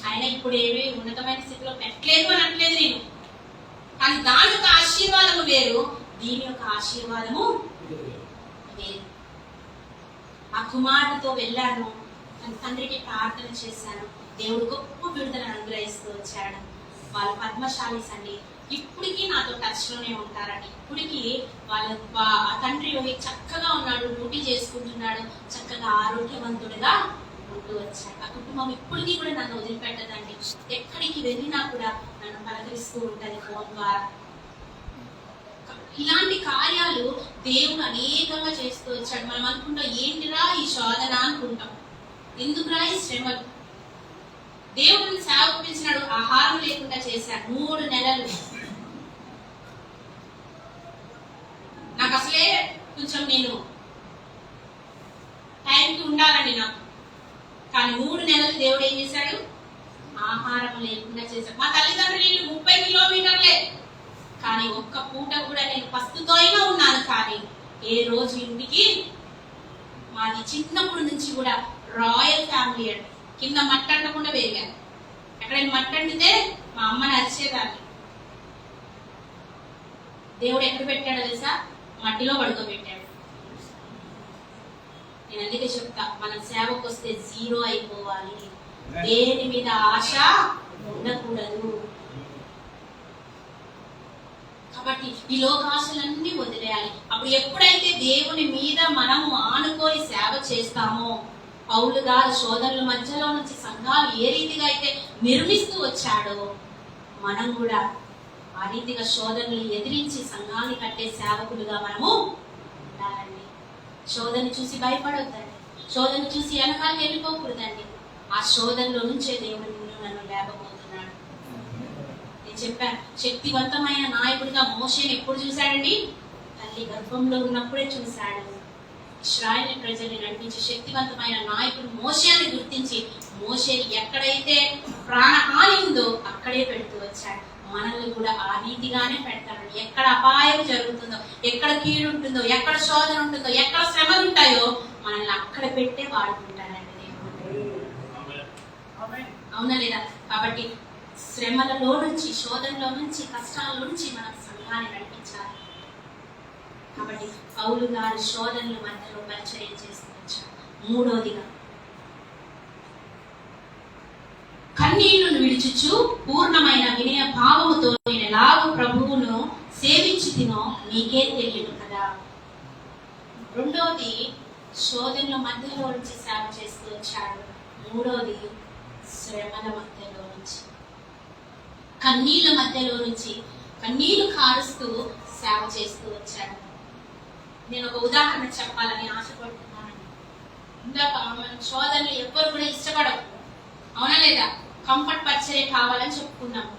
ఆయన ఇప్పుడు ఏమి ఉన్నతమైన స్థితిలో పెట్టలేదు అని అనట్లేదు నేను. కానీ దాని యొక్క ఆశీర్వాదము వేరు, దీని యొక్క ఆశీర్వాదము వేరు. ఆ కుమారుడితో వెళ్ళాను, తన తండ్రికి ప్రార్థన చేశాను. దేవుడు గొప్ప విడుదలను అనుగ్రహిస్తూ వచ్చాడు. వాళ్ళు పద్మశాలీస్ అండి, ఇప్పటికీ నాతో టచ్ లోనే ఉంటారండి. ఇప్పటికీ ఆ తండ్రి చక్కగా ఉన్నాడు, డ్యూటీ చేసుకుంటున్నాడు, చక్కగా ఆరోగ్యవంతుడిగా ఉంటూ వచ్చాడు. ఆ కుటుంబం ఇప్పటికీ కూడా నన్ను వదిలిపెట్టదండి. ఎక్కడికి వెళ్ళినా కూడా నన్ను పలకరిస్తూ ఉంటది ఫోన్ ద్వారా. ఇలాంటి కార్యాలు దేవుడు అనేకంగా చేస్తూ వచ్చాడు. మనం అనుకుంటాం ఏంటిరా ఈ శోధన అనుకుంటాం, ఎందుకురా ఈ శ్రమలు. దేవుడిని సేవకు పిలిచినాడు, ఆహారం లేకుండా చేశాడు 3 నెలలు. నాకు అసలే కొంచెం నేను టైంకి ఉండాలండి నాకు. కానీ 3 నెలలు దేవుడు ఏం చేశాడు? ఆహారం లేకుండా చేశాడు. మా తల్లిదండ్రులు 30 కిలోమీటర్లే, కానీ ఒక్క పూట కూడా నేను పస్తుతో అయినా ఉన్నాను. కానీ ఏ రోజు ఇంటికి, మాది చిన్నప్పటి నుంచి కూడా రాయల్ ఫ్యామిలీ అండి, కింద మట్టి అంటకుండా పెరిగాను. ఎక్కడైనా మట్టి అంటితే మా అమ్మని అరిచేదాన్ని. దేవుడు ఎక్కడ పెట్టాడో తెలుసా? మట్టిలో పడుకోబెట్టాడు. నేను అందుకే చెప్తా, మనం సేవకు వస్తే 0 అయిపోవాలి, దేని మీద ఆశ ఉండకూడదు. కాబట్టి ఈ లోకాశలన్నీ వదిలేయాలి. అప్పుడు ఎప్పుడైతే దేవుని మీద మనము ఆనుకొని సేవ చేస్తామో, పౌలు గారు శోధనల మధ్యలో నుంచి సంఘాలు ఏ రీతిగా అయితే నిర్మిస్తూ వచ్చాడో, మనం కూడా ఆ రీతిగా శోధనలు ఎదిరించి సంఘాన్ని కట్టే సేవకులుగా మనము ఉండాలండి. శోధన చూసి భయపడొద్దండి, శోధన చూసి వెనకాలకి వెళ్ళిపోకూడదండి. ఆ శోధనలో నుంచే దేవుడు నిన్ను నన్ను లేకపోతున్నాడు. నేను చెప్పాను, శక్తివంతమైన నాయకుడిగా మోషేని ఎప్పుడు చూశాడండి? తల్లి గర్భంలో ఉన్నప్పుడే చూశాడు. ఇశ్రాయేలు ప్రజల్ని నడిపించి శక్తివంతమైన నాయకుడు మోషే అని గుర్తించి మోషేని ఎక్కడైతే ప్రాణహాని ఉందో అక్కడే పెడుతూ వచ్చాడు. మనల్ని కూడా ఆ రీతిగానే పెడతాడు. ఎక్కడ అపాయం జరుగుతుందో, ఎక్కడ కీడు ఉంటుందో, ఎక్కడ శోధన ఉంటుందో, ఎక్కడ శ్రమలు ఉంటాయో మనల్ని అక్కడ పెట్టే వాడుకుంటాడండి దేవుడు. అవునా లేదా? కాబట్టి శ్రమలలో నుంచి, శోధనలో నుంచి, కష్టాల నుంచి మనం సంఘాన్ని నడిపించాలి. కాబట్టి పౌలు గారు శోధనల మధ్యలో పరిచయం చేస్తూ వచ్చారు. 3వదిగా కన్నీళ్లను విడిచుచు పూర్ణమైన వినయ భావముతో నేను ఎలాగో ప్రభువును సేవించుతినో నీకే తెలియదు కదా. 2వది శోధనల మధ్యలో నుంచి సేవ చేస్తూ వచ్చాడు. 3వది శ్రమల మధ్యలో నుంచి, కన్నీళ్ళ మధ్యలో నుంచి కన్నీళ్లు కారుస్తూ సేవ చేస్తూ వచ్చాడు. నేను ఒక ఉదాహరణ చెప్పాలని ఆశపడుతున్నాను. ఇందాక మనం శోధనలు ఎవ్వరు కూడా ఇష్టపడవు, అవునా లేదా? కంఫర్ట్ పరిచర్య కావాలని చెప్పుకున్నాము.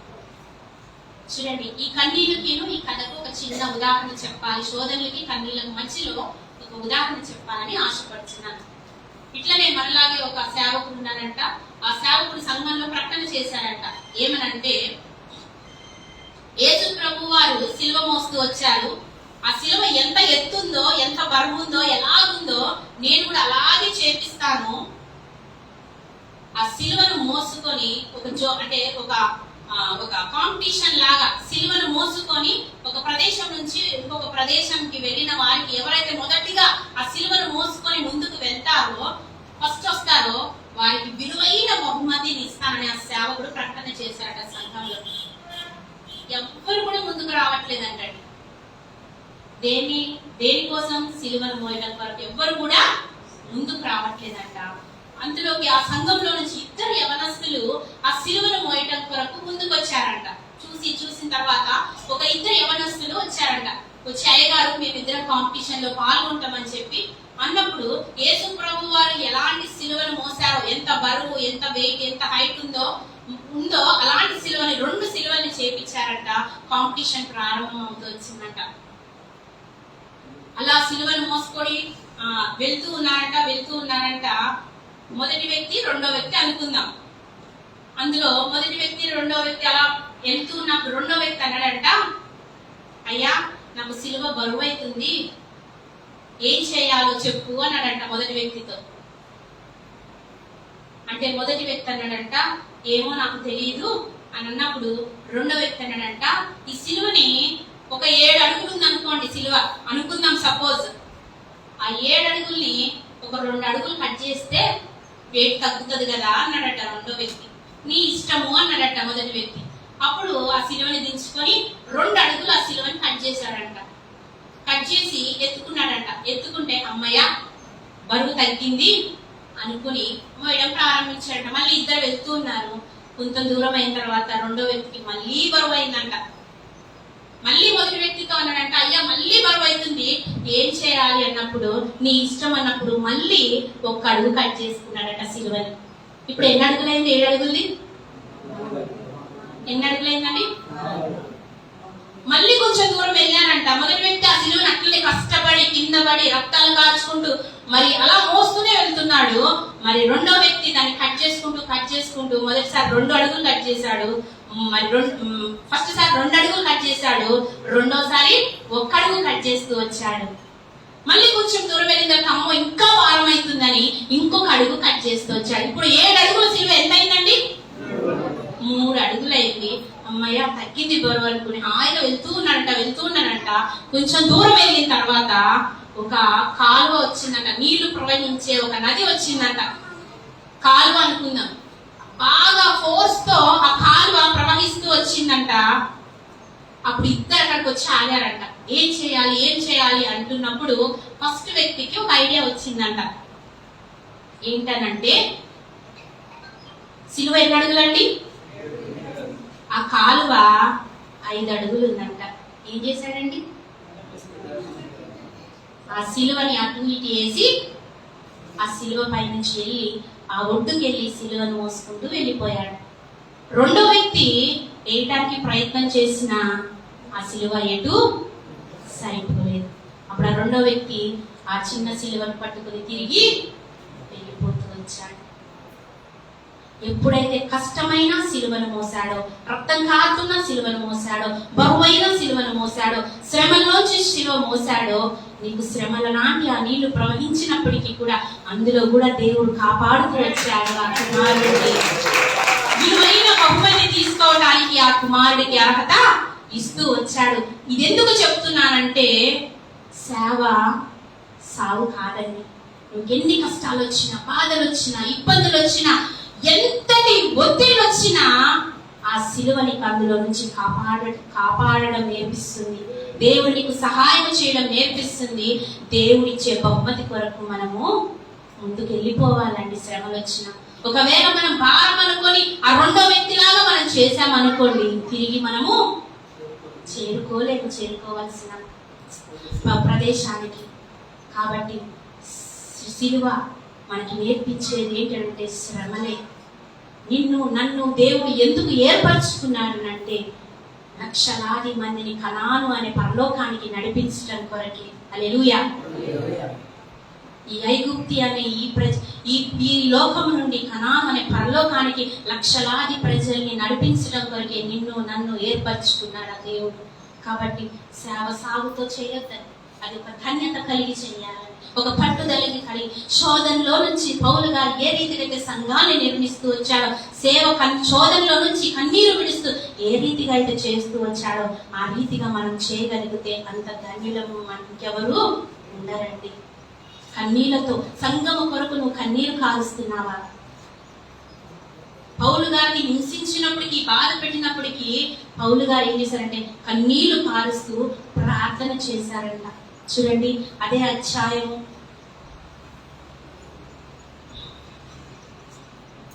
చూడండి, ఈ కన్నీళ్ళకిను ఈ కథకు ఒక చిన్న ఉదాహరణ చెప్పాలి. శోధనలకి కన్నీళ్ళకి మధ్యలో ఒక ఉదాహరణ చెప్పాలని ఆశపడుతున్నాను. ఇట్లనే మనలాగే ఒక సేవకుడు ఉన్నారంట. ఆ సేవకుడు సంఘంలో ప్రకటన చేశారంట. ఏమనంటే, యేసు ప్రభు వారు సిలువ మోస్తూ వచ్చారు. ఆ సిలువ ఎంత ఎత్తుందో, ఎంత బరువు ఉందో, ఎలాగుందో నేను కూడా అలాగే చేపిస్తాను. ఆ సిలువను మోసుకొని ఒక కాంపిటీషన్ లాగా సిలువను మోసుకొని ఒక ప్రదేశం నుంచి ఇంకొక ప్రదేశంకి వెళ్ళిన వారికి ఎవరైతే మొదటిగా ఆ సిలువను మోసుకొని ముందుకు వెళ్తారో, ఫస్ట్ వస్తారో వారికి విలువైన బహుమతిని ఇస్తానని ఆ సేవకుడు ప్రకటన చేశారట సంఘంలో. ఎవ్వరు కూడా ముందుకు రావట్లేదంటండి. దేనికోసం? సిలువను మోయడం వరకు ఎవ్వరు కూడా ముందుకు రావట్లేదంట. అందులోకి ఆ సంఘంలో నుంచి 2 యవనస్తులు ఆ సిలువను మోయటం కొరకు ముందుకు వచ్చారంట. చూసిన తర్వాత ఒక 2 యవనస్తులు వచ్చారంట. వచ్చి, అయ్యగారు మేమిద్దరం కాంపిటీషన్ లో పాల్గొంటామని చెప్పి అన్నప్పుడు, యేసు ప్రభు వారు ఎలాంటి సిలువను మోసారో, ఎంత బరువు, ఎంత వెయిట్, ఎంత హైట్ ఉందో అలాంటి సిలువని 2 సిలువల్ని చేపించారంట. కాంపిటీషన్ ప్రారంభం అవుతూ వచ్చిందంట. అలా సిలువను మోసుకొని వెళ్తూ ఉన్నారంట. మొదటి వ్యక్తి, రెండో వ్యక్తి అనుకుందాం. అందులో మొదటి వ్యక్తి, రెండో వ్యక్తి అలా వెళ్తూ ఉన్నప్పుడు రెండో వ్యక్తి అన్నాడంట, అయ్యా నాకు సిలువ బరువు అవుతుంది, ఏం చేయాలో చెప్పు అన్నాడంట మొదటి వ్యక్తితో. అంటే మొదటి వ్యక్తి అన్నాడంట, ఏమో నాకు తెలియదు అని అన్నప్పుడు రెండో వ్యక్తి అన్నాడంట, ఈ సిలువని ఒక 7 అడుగులు ఉంది అనుకోండి, సిలువ అనుకుందాం సపోజ్. ఆ 7 అడుగుల్ని ఒక 2 అడుగులు కట్ చేస్తే వెయిట్ తగ్గుతుంది కదా అన్నాడట రెండో వ్యక్తి. నీ ఇష్టము అన్నాడట మొదటి వ్యక్తి. అప్పుడు ఆ సిలువని దించుకొని 2 అడుగులు ఆ సిలువని కట్ చేశాడంట. కట్ చేసి ఎత్తుకున్నాడంట. ఎత్తుకుంటే అమ్మయ్య బరువు తగ్గింది అనుకుని మోయడం ప్రారంభించాడంట. మళ్ళీ ఇద్దరు వెళ్తూ ఉన్నారు. కొంత దూరం అయిన తర్వాత రెండో వ్యక్తికి మళ్ళీ బరువు అయిందంట. మళ్ళీ మొదటి వ్యక్తితో అన్నాడంట, అయ్యా మళ్ళీ బరువు అవుతుంది, ఏం చేయాలి అన్నప్పుడు, నీ ఇష్టం అన్నప్పుడు మళ్ళీ 1 అడుగు కట్ చేసుకున్నాడట సిలువని. ఇప్పుడు ఎన్ని అడుగులైంది? 7 అడుగులది. ఎన్ని అడుగులైందండి? మళ్ళీ కొంచెం దూరం వెళ్ళానంట. మొదటి వ్యక్తి ఆ సిలువని అట్లనే కష్టపడి కింద పడి రక్తాలు కాచుకుంటూ మరి అలా మోస్తూనే వెళ్తున్నాడు. మరి రెండో వ్యక్తి దాన్ని కట్ చేసుకుంటూ మొదటిసారి 2 అడుగులు కట్ చేశాడు. మరి ఫస్ట్ సారి 2 అడుగులు కట్ చేశాడు. రెండోసారి 1 అడుగు కట్ చేస్తూ వచ్చాడు. మళ్ళీ కొంచెం దూరం వెళ్ళిన తర్వాత అమ్మో ఇంకా భారం అవుతుందని ఇంకొక అడుగు కట్ చేస్తూ వచ్చాడు. ఇప్పుడు 7 అడుగుల సిలువ ఎంత అయిందండి? 3 అడుగులు అయింది. అమ్మయ్య తగ్గింది బరువు అనుకుని హాయిగా వెళ్తూ ఉన్నాడంట. కొంచెం దూరం వెళ్ళిన తర్వాత ఒక కాలువ వచ్చిందంట. నీళ్లు ప్రవహించే ఒక నది వచ్చిందంట. కాలువ అనుకుందాం. బాగా ఫోర్స్ తో ఆ కాలువ ప్రవహిస్తూ వచ్చిందంట. అప్పుడు ఇద్దరు అక్కడికి వచ్చి ఆగారంట. ఏం చేయాలి అంటున్నప్పుడు ఫస్ట్ వ్యక్తికి ఒక ఐడియా వచ్చిందంట. ఏంటనంటే, సిలువ ఎన్ని అడుగులండి? ఆ కాలువ 5 అడుగులు ఉందంట. ఏం చేశాడండి? ఆ సిలువని అటు ఇటు వేసి ఆ సిలువ పై నుంచి వెళ్ళి ఆ ఒడ్డుకెళ్ళి సిలువను మోసుకుంటూ వెళ్ళిపోయాడు. రెండో వ్యక్తి వేయటానికి ప్రయత్నం చేసిన ఆ సిలువ ఎటు సరిపోలేదు. అప్పుడు ఆ రెండో వ్యక్తి ఆ చిన్న సిలువను పట్టుకుని తిరిగి వెళ్ళిపోతూ వచ్చాడు. ఎప్పుడైతే కష్టమైన సిలువను మోసాడో, రక్తం కారుతున్న సిలువను మోసాడో, బరువైన సిలువను మోసాడో, శ్రమలోంచి సిలువ మోసాడో, నీకు శ్రమల నాటి ఆ నీళ్లు ప్రవహించినప్పటికీ కూడా అందులో కూడా దేవుడు కాపాడుతూ వచ్చాడు. ఆ కుమారుడికి విలువైన బహుమతి తీసుకోవడానికి ఆ కుమారుడికి అర్హత ఇస్తూ వచ్చాడు. ఇదెందుకు చెప్తున్నానంటే, సేవ సావు కాదండి. ఎన్ని కష్టాలు వచ్చినా, బాధలు వచ్చినా, ఇబ్బందులు వచ్చినా, ఎంతటి ఒత్తిడి వచ్చినా ఆ సిలువని అందులో నుంచి కాపాడడం నేర్పిస్తుంది. దేవునికి సహాయం చేయడం నేర్పిస్తుంది. దేవుడిచ్చే బహుమతి కొరకు మనము ముందుకు వెళ్ళిపోవాలండి. శ్రమలు వచ్చినా ఒకవేళ మనం భారం అనుకొని ఆ రెండో వ్యక్తిలాగా మనం చేశామనుకోండి, తిరిగి మనము చేరుకోవాల్సిన ప్రదేశానికి. కాబట్టి సిలువ మనకి నేర్పించేది ఏంటంటే శ్రమలే. నన్ను దేవుడు ఎందుకు ఏర్పరచుకున్నాడు అంటే, లక్షలాది మందిని కనాను అనే పరలోకానికి నడిపించడం కొరకే. హల్లెలూయా. ఈ ఐగుప్తి అనే ఈ లోకము నుండి కనాను అనే పరలోకానికి లక్షలాది ప్రజల్ని నడిపించడం కొరకే నిన్ను నన్ను ఏర్పరచుకున్నాడు ఆ దేవుడు. కాబట్టి సేవ సాగుతో చేయొద్దని, అది ఒక ధన్యత కలిగి చేయాలని, ఒక పట్టుదలకి కలిగి, శోధనలో నుంచి పౌలు గారు ఏ రీతిగా అయితే సంఘాన్ని నిర్మిస్తూ వచ్చాడో, శోధనలో నుంచి కన్నీరు విడుస్తూ ఏ రీతిగా అయితే చేస్తూ వచ్చాడో ఆ రీతిగా మనం చేయగలిగితే అంత ధన్యులము మనకెవరు ఉండరండి. కన్నీళ్లతో సంఘము కొరకు నువ్వు కన్నీరు కారుస్తున్నావా? పౌలు గారిని హింసించినప్పటికీ, బాధ పెట్టినప్పటికీ పౌలు గారు ఏం చేశారంటే కన్నీళ్లు కారుస్తూ ప్రార్థన చేశారంట. చూడండి, అదే అధ్యాయం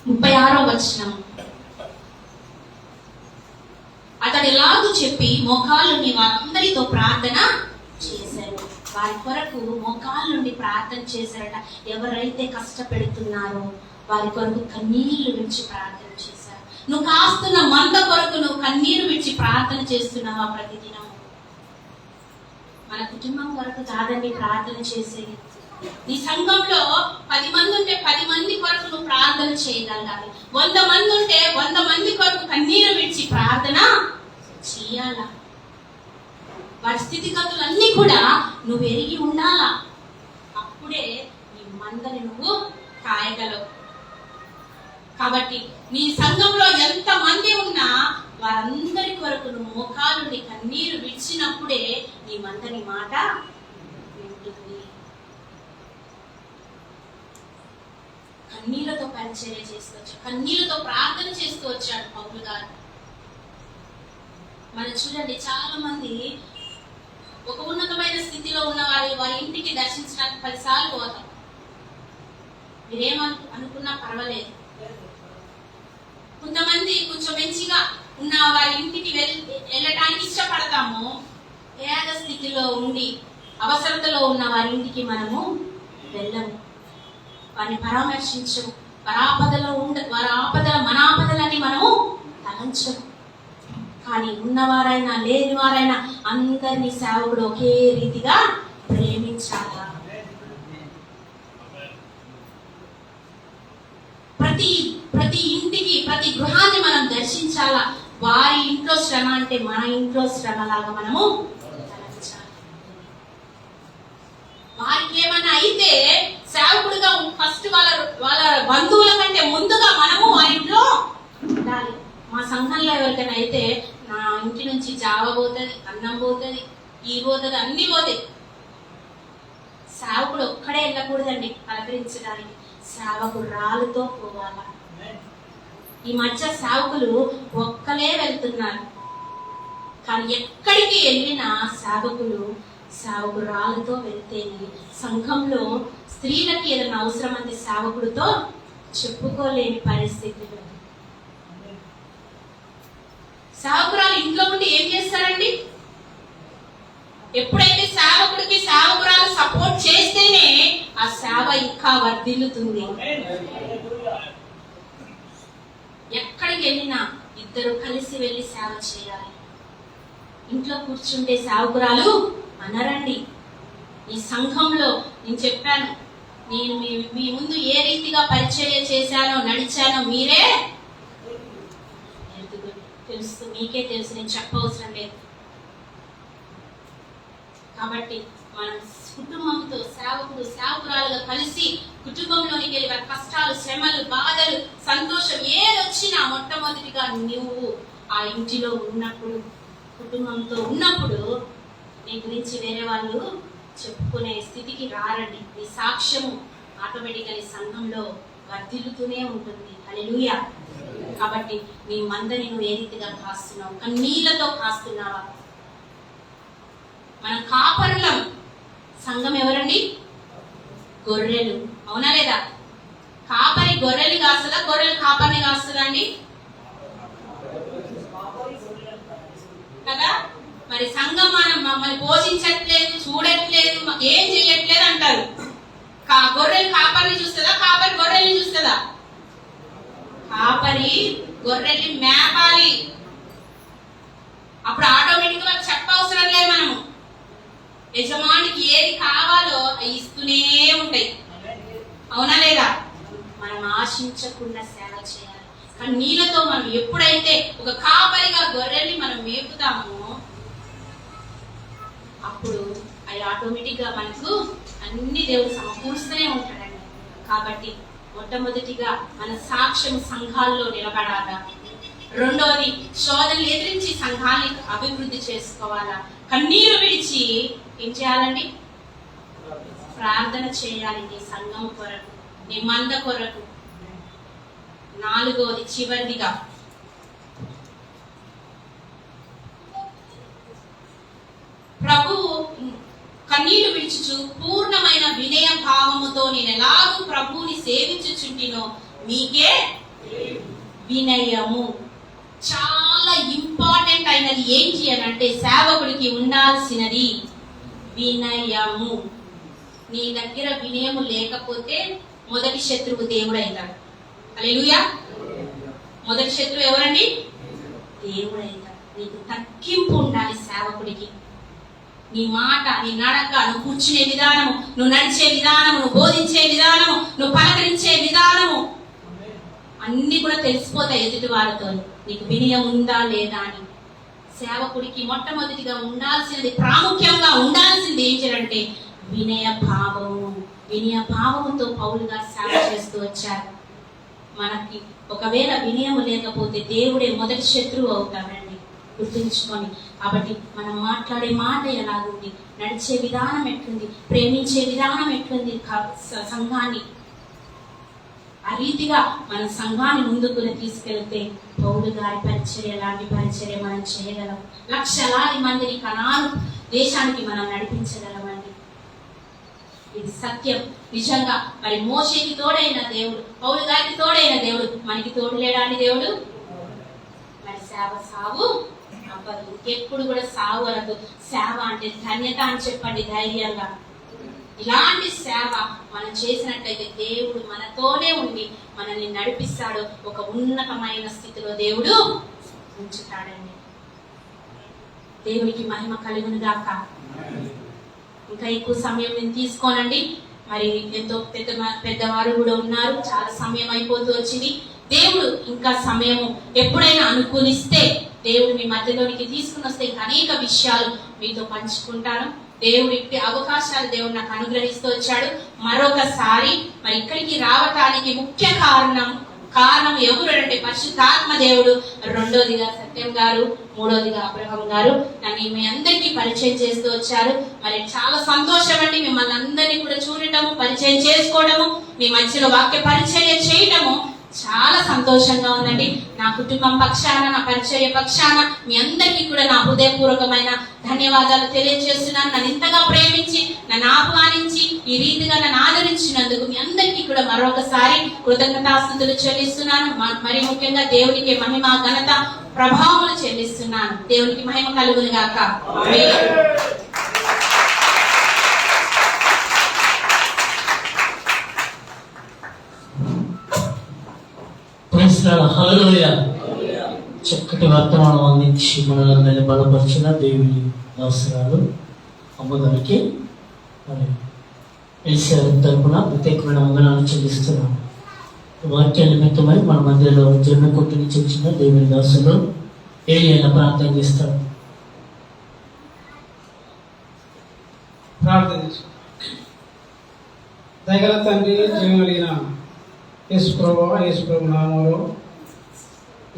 36వ వచనం. అతడు ఎలాగూ చెప్పి మోకాళ్ళుని వారందరితో ప్రార్థన చేశారు. వారి కొరకు మోకాళ్ళ నుండి ప్రార్థన చేశారట. ఎవరైతే కష్టపెడుతున్నారో వారి కొరకు కన్నీళ్లు విడిచి ప్రార్థన చేశారు. నువ్వు కాస్తున్న మంద కొరకు నువ్వు కన్నీరు విడిచి ప్రార్థన చేస్తున్నావా? ప్రతిదినం మన కుటుంబం కొరకు కాదండి ప్రార్థన చేసేది. నీ సంఘంలో 10 మంది ఉంటే 10 మంది కొరకు నువ్వు ప్రార్థన చేయగలగాలి. 100 మంది ఉంటే 100 మంది కొరకు కన్నీరు విడిచి ప్రార్థన చేయాలా? వారి స్థితిగతులన్నీ కూడా నువ్వు ఎరిగి ఉండాలా. అప్పుడే నీ మందని నువ్వు కాయగలవు. కాబట్టి నీ సంఘంలో ఎంత మంది ఉన్నా వారందరి కొరకు నువ్వు మోకాలుని కన్నీరు విడిచినప్పుడే నీ మందని మాట వింటుంది. కన్నీళ్లతో పరిచర్య చేస్తూ వచ్చాడు, కన్నీళ్లతో ప్రార్థన చేస్తూ వచ్చాడు పౌలు గారు. మనం చూడండి, చాలా మంది ఒక ఉన్నతమైన స్థితిలో ఉన్న వారి ఇంటికి దర్శించడానికి 10 సార్లు పోతాం. మీరేమనుకున్నా పర్వాలేదు. కొంతమంది కొంచెం మంచిగా ఉన్న వారి ఇంటికి వెళ్ళటానికి ఇష్టపడతాము. పేద స్థితిలో ఉండి అవసరతలో ఉన్న వారి ఇంటికి మనము వెళ్ళము, వారిని పరామర్శించము. మన ఆపదలని మనము తలంచము. కానీ ఉన్నవారైనా లేని వారైనా అందరినీ సేవకుడు ఒకే రీతిగా ప్రేమించాలా. ప్రతి ఇంటికి, ప్రతి గృహాన్ని మనం దర్శించాలా. వారి ఇంట్లో శ్రమ అంటే మన ఇంట్లో శ్రమ లాగా మనము తలంచాలి. వారికి ఏమన్నా అయితే సేవకుడుగా ఫస్ట్ వాళ్ళ బంధువుల కంటే ముందుగా మనము వారి ఇంట్లో ఉండాలి. మా సంఘంలో ఎవరికైనా అయితే నా ఇంటి నుంచి జావ పోతుంది, అన్నం పోతుంది, ఈ పోతుంది, అన్ని పోతాయి. సేవకుడు ఒక్కడే వెళ్ళకూడదండి పలకరించడానికి, సేవకురాలతో పోవాలా. ఈ మధ్య సేవకులు ఒక్కలే వెళ్తున్నారు, కానీ ఎక్కడికి వెళ్ళినా సేవకురాలతో వెళ్తేనే సంఘంలో స్త్రీలకి ఏదైనా అవసరం అంటే సేవకుడితో చెప్పుకోలేని పరిస్థితులు. సేవకురాలు ఇంట్లో ఉండి ఏం చేస్తారండి? ఎప్పుడైతే సేవకుడికి సేవకురాలు సపోర్ట్ చేస్తేనే ఆ సేవ ఇంకా వర్ధిల్లుతుంది. ఎక్కడికి వెళ్ళినా ఇద్దరు కలిసి వెళ్ళి సేవ చేయాలి. ఇంట్లో కూర్చుంటే సేవకురాలు అనరండి. ఈ సంఘంలో నేను చెప్పాను, నేను మీ ముందు ఏ రీతిగా పరిచర్య చేశానో నడిచానో మీరే తెలుసు, మీకే తెలుసు, నేను చెప్పవసరం లేదు. కాబట్టి మనం కుటుంబంతో సేవకురాలుగా కలిసి కుటుంబంలోనికి వెళ్ళి వారి కష్టాలు, శ్రమలు, బాధలు, సంతోషం ఏదొచ్చినా మొట్టమొదటిగా నువ్వు ఆ ఇంటిలో ఉన్నప్పుడు, కుటుంబంతో ఉన్నప్పుడు నీ గురించి వేరే వాళ్ళు చెప్పుకునే స్థితికి రారండి. నీ సాక్ష్యము ఆటోమేటిక్గా నీ సంఘంలో వర్ధిల్లుతూనే ఉంటుంది. హల్లెలూయా. కాబట్టి నీ మందని నువ్వు ఏ రీతిగా కాస్తున్నావు? కన్నీళ్లతో కాస్తున్నావా? మన కాపరులం. సంఘం ఎవరండి? గొర్రెలు. అవునా లేదా? కాపరి గొర్రెలు కాస్తుందా? గొర్రెలు కాపరిని కాస్తుందా అండి? కదా. మరి సంఘం మమ్మల్ని పోషించట్లేదు, చూడట్లేదు, ఏం చేయట్లేదు అంటారు. గొర్రెలు కాపరిని చూస్తుందా? కాపరి గొర్రెల్ని చూస్తుందా? కాపరి గొర్రెల్ని మేపాలి. అప్పుడు ఆటోమేటిక్ గా చెప్పవసరం లేదు. మనము యజమానికి ఏది కావాలో అవి ఇస్తూనే ఉంటాయి. అవునా లేదా? మనం ఆశించకుండా సేవ చేయాలి. కానీ నీళ్ళతో మనం ఎప్పుడైతే ఒక కాపరిగా గొర్రెల్ని మనం మేపుతామో అప్పుడు అవి ఆటోమేటిక్ గా మనకు అన్ని దేవుడు సమకూరుస్తూనే ఉంటాడండి. కాబట్టి మొట్టమొదటిగా మన సాక్ష్యం సంఘాల్లో నిలబడాలా. రెండవది శోధనలు ఎదిరించి సంఘాన్ని అభివృద్ధి చేసుకోవాలా. కన్నీరు విడిచి ఏం చేయాలండి? ప్రార్థన చేయాలి నీ సంఘం కొరకు, నీ మంద కొరకు. నాలుగవది చివరిదిగా ప్రభు కన్నీళ్లు విడిచుచు పూర్ణమైన వినయ భావముతో నేను ఎలాగూ ప్రభువుని సేవించుచుంటినో మీకే వినయము. చాలా ఇంపార్టెంట్ అయినది ఏంటి అని అంటే సేవకుడికి ఉండాల్సినది వినయము. నీ దగ్గర వినయము లేకపోతే మొదటి శత్రువు దేవుడు అవుతాడు. హల్లెలూయా. మొదటి శత్రువు ఎవరండి? దేవుడు అవుతాడు. నీకు తగ్గింపు ఉండాలి సేవకుడికి. నీ మాట, నీ నడక, నువ్వు కూర్చునే విధానము, నువ్వు నడిచే విధానము, నువ్వు బోధించే విధానము, నువ్వు పలకరించే విధానము అన్ని కూడా తెలిసిపోతాయి ఎదుటి వారితో. నీకు వినయం ఉందా లేదా అని. సేవకుడికి మొట్టమొదటిగా ఉండాల్సినది, ప్రాముఖ్యంగా ఉండాల్సింది ఏంటంటే వినయ భావము. వినయ భావముతో పౌలు గారు సేవ చేస్తూ వచ్చారు. మనకి ఒకవేళ వినయము లేకపోతే దేవుడే మొదటి శత్రువు అవుతాడండి, గుర్తుంచుకొని. కాబట్టి మనం మాట్లాడే మాట ఎలాగుంది, నడిచే విధానం ఎట్లుంది, ప్రేమించే విధానం ఎట్లుంది సంఘాన్ని, ఆ రీతిగా మన సంఘాన్ని ముందుకు తీసుకెళ్తే పౌలు గారి పరిచర్య లాంటి పరిచర్య మనం చేయగలం. లక్షలాది మందిని కనాను దేశానికి మనం నడిపించగలమండి. ఇది సత్యం. నిజంగా మరి మోషేకి తోడైన దేవుడు, పౌలు గారికి తోడైన దేవుడు మనకి తోడు లేడాని దేవుడు. మరి సేవ సావు అవ్వదు. ఎప్పుడు కూడా సావు అనదు. సేవ అంటే ధన్యత అని చెప్పండి ధైర్యంగా. ఇలాంటి సేవ మనం చేసినట్టయితే దేవుడు మనతోనే ఉండి మనల్ని నడిపిస్తాడు. ఒక ఉన్నతమైన స్థితిలో దేవుడు ఉంచుతాడండి. దేవుడికి మహిమ కలుగును గాక. ఇంకా ఎక్కువ సమయం నేను తీసుకోనండి. మరి ఎంతో పెద్దవారు కూడా ఉన్నారు. చాలా సమయం అయిపోతూ వచ్చింది. దేవుడు ఇంకా సమయము ఎప్పుడైనా అనుకూలిస్తే దేవుడు మీ మధ్యలోనికి తీసుకుని వస్తే ఇంకా అనేక విషయాలు మీతో పంచుకుంటాను. దేవుడికి అవకాశాలు దేవుడు నాకు అనుగ్రహిస్తూ వచ్చాడు. మరొకసారి మరి ఇక్కడికి రావటానికి ముఖ్య కారణం ఎవరు అంటే పరిశుద్ధాత్మ దేవుడు, రెండోదిగా సత్యం గారు, మూడోదిగా అబ్రహం గారు నన్ను మీ అందరికీ పరిచయం చేస్తూ వచ్చారు. మరి చాలా సంతోషం అండి మిమ్మల్ని అందరినీ కూడా చూడటము, పరిచయం చేసుకోవడము, మీ మధ్యలో వాక్య పరిచర్య చేయటము చాలా సంతోషంగా ఉందండి. నా కుటుంబం పక్షాన, నా పరిచర్య పక్షాన మీ అందరికీ కూడా నా హృదయపూర్వకమైన ధన్యవాదాలు తెలియజేస్తున్నాను. నన్ను ఇంతగా ప్రేమించి, నన్ను ఆహ్వానించి, ఈ రీతిగా నన్ను ఆదరించినందుకు మీ అందరికీ కూడా మరొకసారి కృతజ్ఞతాస్తుతులు చెల్లిస్తున్నాను. మరి ముఖ్యంగా దేవునికి మహిమ, ఘనత, ప్రభావములు చెల్లిస్తున్నాను. దేవునికి మహిమ కలుగును గాక. హల్లెలూయా. చక్కటి వర్తమానం అందించి మనల్ని బలపరిచిన దేవుని అవసరాలు అమ్మగారికి మరి ఎల్సీఆర్ తరపున ప్రత్యేకమైన వందనాలు చెల్లిస్తున్నాను. వాక్య నిమిత్తమై మన మధ్యలో జన్మకొట్టు నుంచి వచ్చిన దేవుని దాసులు ఏలియా ప్రార్థన చేస్తాడు. ప్రార్థన దయగల తండ్రి, జీవనలిగిన యేసుప్రభు నామంలో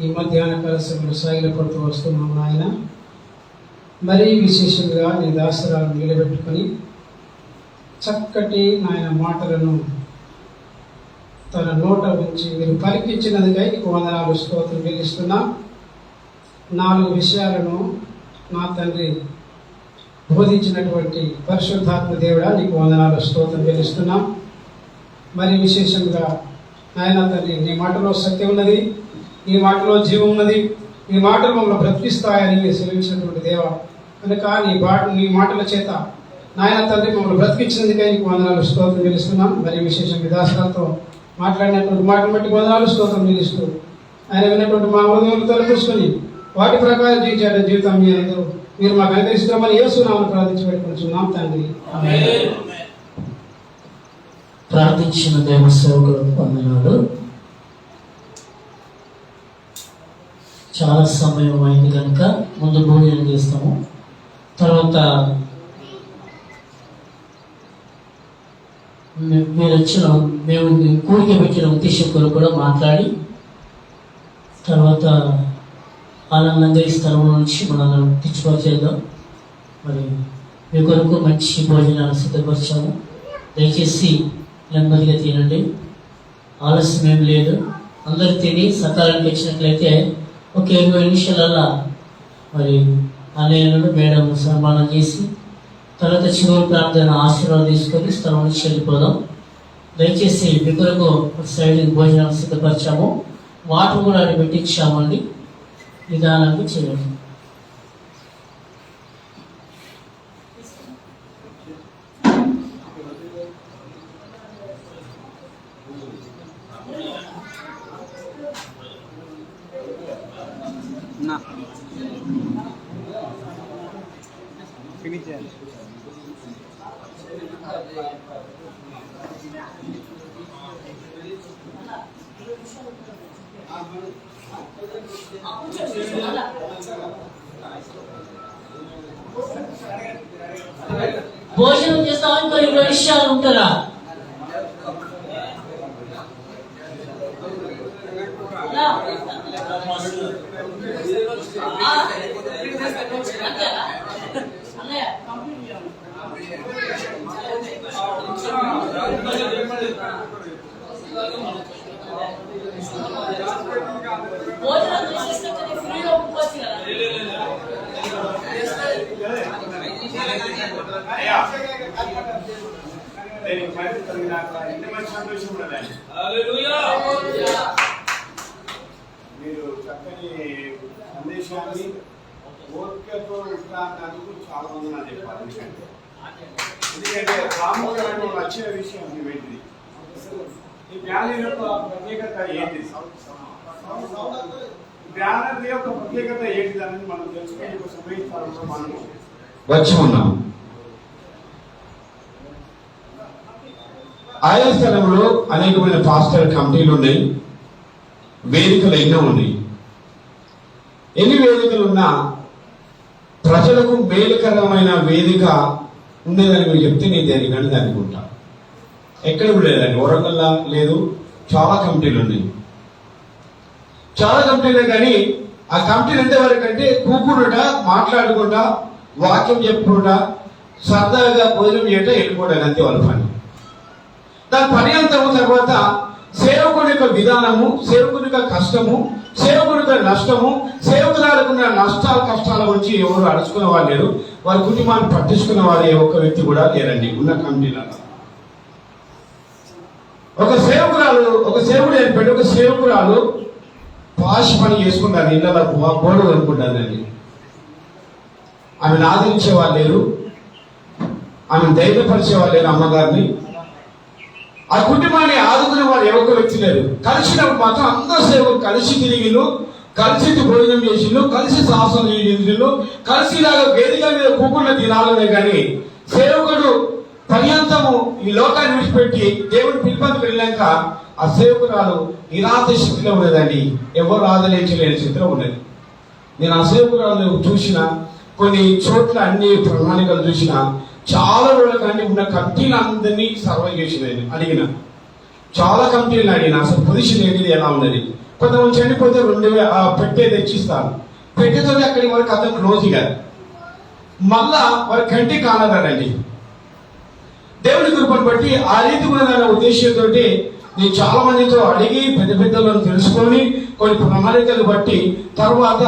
ఈ మధ్యాహ్న కాల సాగిలపడుతూ వస్తున్నాము నాయన. మరీ విశేషంగా నీ దాసరాలను నిలబెట్టుకొని చక్కటి నాయన మాటలను తన నోట ఉంచి మీరు పలికించినందుకై నీకు వందనాలు, స్తోత్రం చెల్లిస్తున్నా. 4 విషయాలను నా తండ్రి బోధించినటువంటి పరిశుద్ధాత్మ దేవుడా నీకు వందనాలు, స్తోత్రం చెల్లిస్తున్నాం. మరి విశేషంగా నాయన తండ్రి, నీ మాటలో సత్యం ఉన్నది, నీ మాటలో జీవం ఉన్నది, నీ మాటలు మమ్మల్ని బ్రతికిస్తాయని సెలవించినటువంటి దేవ కనుక నీ మాటల చేత నాయన తండ్రి మమ్మల్ని బ్రతికించినందుకై నీకు వందనాలు, స్తోత్రం చెల్లిస్తున్నాం. మరి విశేషంగా దాసరాలతో మాట్లాడినటువంటి మాటలు బట్టి వందనాలు, స్తోత్రం చెల్లిస్తూ ఆయన విన్నటువంటి మా హృదయాలు తొలగించుకొని వాటి ప్రకారం జీవించే జీవితం మీరు మాకు అనుగ్రహిస్తున్నామని యేసు నామమున ప్రార్థించి పెట్టుకుంటున్నాం తండ్రి. ప్రార్థించిన దైవ సేవకులకు వందనాలు. చాలా సమయం అయింది కనుక ముందు భోజనం చేస్తాము. తర్వాత మీరు వచ్చిన మేము కూడిక పెట్టిన ఉద్దేశం కొరకు కూడా మాట్లాడి తర్వాత ఆనందంగా ఈ స్థలం నుంచి మనం తెచ్చుకోచేద్దాం. మరి మీ కొరకు మంచి భోజనాలు సిద్ధపరిచాము. దయచేసి నెమ్మదిగా తినండి, ఆలస్యం ఏం లేదు. అందరు తిని సకాలానికి వచ్చినట్లయితే ఒక 20 నిమిషాలల్లా మరి అన్నయ్యను మేడం సన్మానం చేసి తర్వాత చివరి ప్రార్థన ఆశీర్వాదం తీసుకొని స్థలం నుంచి వెళ్ళిపోదాం. దయచేసి మీ కొరకు సైడ్ భోజనాలు సిద్ధపరిచాము, వాటర్ కూడా అక్కడ పెట్టించామండి. నిదానంగా చేయండి. భోజనం చేస్తామని కొన్ని 20 నిమిషాలు ఉంటారా? భోజనం చేసేస్తే ఫ్రీగా ఒప్పుకోవచ్చు కదా. మీరు చక్కని సందేశాన్ని ఓపికతో ఉంటానందుకు చాలా మంది నాకు చెప్పాలి. ఎందుకంటే రామోజీ వచ్చిన విషయం ఏంటిది, ఈ బ్యానర్ యొక్క ప్రత్యేకత ఏంటి, బ్యానర్ యొక్క ప్రత్యేకత ఏంటిది అనేది మనం తెలుసుకునే సమయంలో మనం వచ్చి ఉన్నాం. ఆయా స్థలంలో అనేకమైన పాస్టర్ కమిటీలు ఉన్నాయి, వేదికలు ఎన్నో ఉన్నాయి. ఎన్ని వేదికలు ఉన్నా ప్రజలకు మేలుకరమైన వేదిక ఉండేదని మీరు చెప్తే నేను దేనికంటే అనుకుంటా. ఎక్కడ కూడా లేదండి, వరంగల్లా లేదు, చాలా కమిటీలు ఉన్నాయి. చాలా కమిటీలే కానీ ఆ కమిటీలు ఎంతవరకు అంటే కూకునుట, మాట్లాడుకుంటా, వాక్యం చెప్పుకుంటా, సరదాగా భోజనం చేయటం, వెళ్ళిపోవడం అంతే వాళ్ళ పని. దాని పర్యంతరం తర్వాత సేవకుడి యొక్క విధానము, సేవకుడి యొక్క కష్టము, సేవకుడి యొక్క నష్టము, సేవకురాలకున్న నష్టాలు కష్టాల గురించి ఎవరు అడుచుకునే వాళ్ళు లేరు. వారి కుటుంబాన్ని పట్టించుకున్న వారు ఏ ఒక్క వ్యక్తి కూడా లేరండి ఉన్న కమిటీలలో. ఒక సేవకుడు ఏర్పడి ఒక సేవకురాలు పాష్ పని చేసుకుంటారు, ఇళ్ళ గోడలు అనుకుంటారండి. ఆమెను ఆదరించే వాళ్ళు లేరు, ఆమెను ధైర్యపరిచే వాళ్ళు లేరు. అమ్మగారిని, ఆ కుటుంబాన్ని ఆదుకునే వారు ఏ ఒక్క వ్యక్తి లేరు. కలిసినప్పుడు మాత్రం అందరూ సేవకులు కలిసి తిరిగిళ్ళు, కలిసి భోజనం చేసిళ్ళు, కలిసి శాసనం చేసిళ్ళు, కలిసి ఇలాగ వేదిక మీద కూకున్న దినాలనే కానీ సేవకుడు పర్యంతము ఈ లోకాన్ని విడిచిపెట్టి దేవుడు పిలుపందుకు వెళ్ళాక ఆ సేవకురాలు నిరాశ స్థితిలో ఉన్నదండి, ఎవరు ఆదరించలేని స్థితిలో ఉన్నది. నేను ఆ సేవకురాలు చూసిన కొన్ని చోట్ల అన్ని ప్రణాళికలు చూసిన చాలా రోజుల కానీ ఉన్న కమిటీలందరినీ సర్వే చేసిన అడిగిన చాలా కమిటీలను అడిగిన అసలు పొజిషన్ ఏంటిది, ఎలా ఉన్నది. కొంతమంది చనిపోతే 2000 పెట్టే తెచ్చిస్తారు, పెట్టేతో అక్కడి వరకు అతను క్లోజ్ కాదు, మళ్ళా వారి కంటి కానదండి. దేవుడి కృపను బట్టి ఆ రీతి ఉన్నదన్న ఉద్దేశంతో నేను చాలా మందితో అడిగి పెద్దలను తెలుసుకొని కొన్ని ప్రణాళికలు బట్టి తర్వాత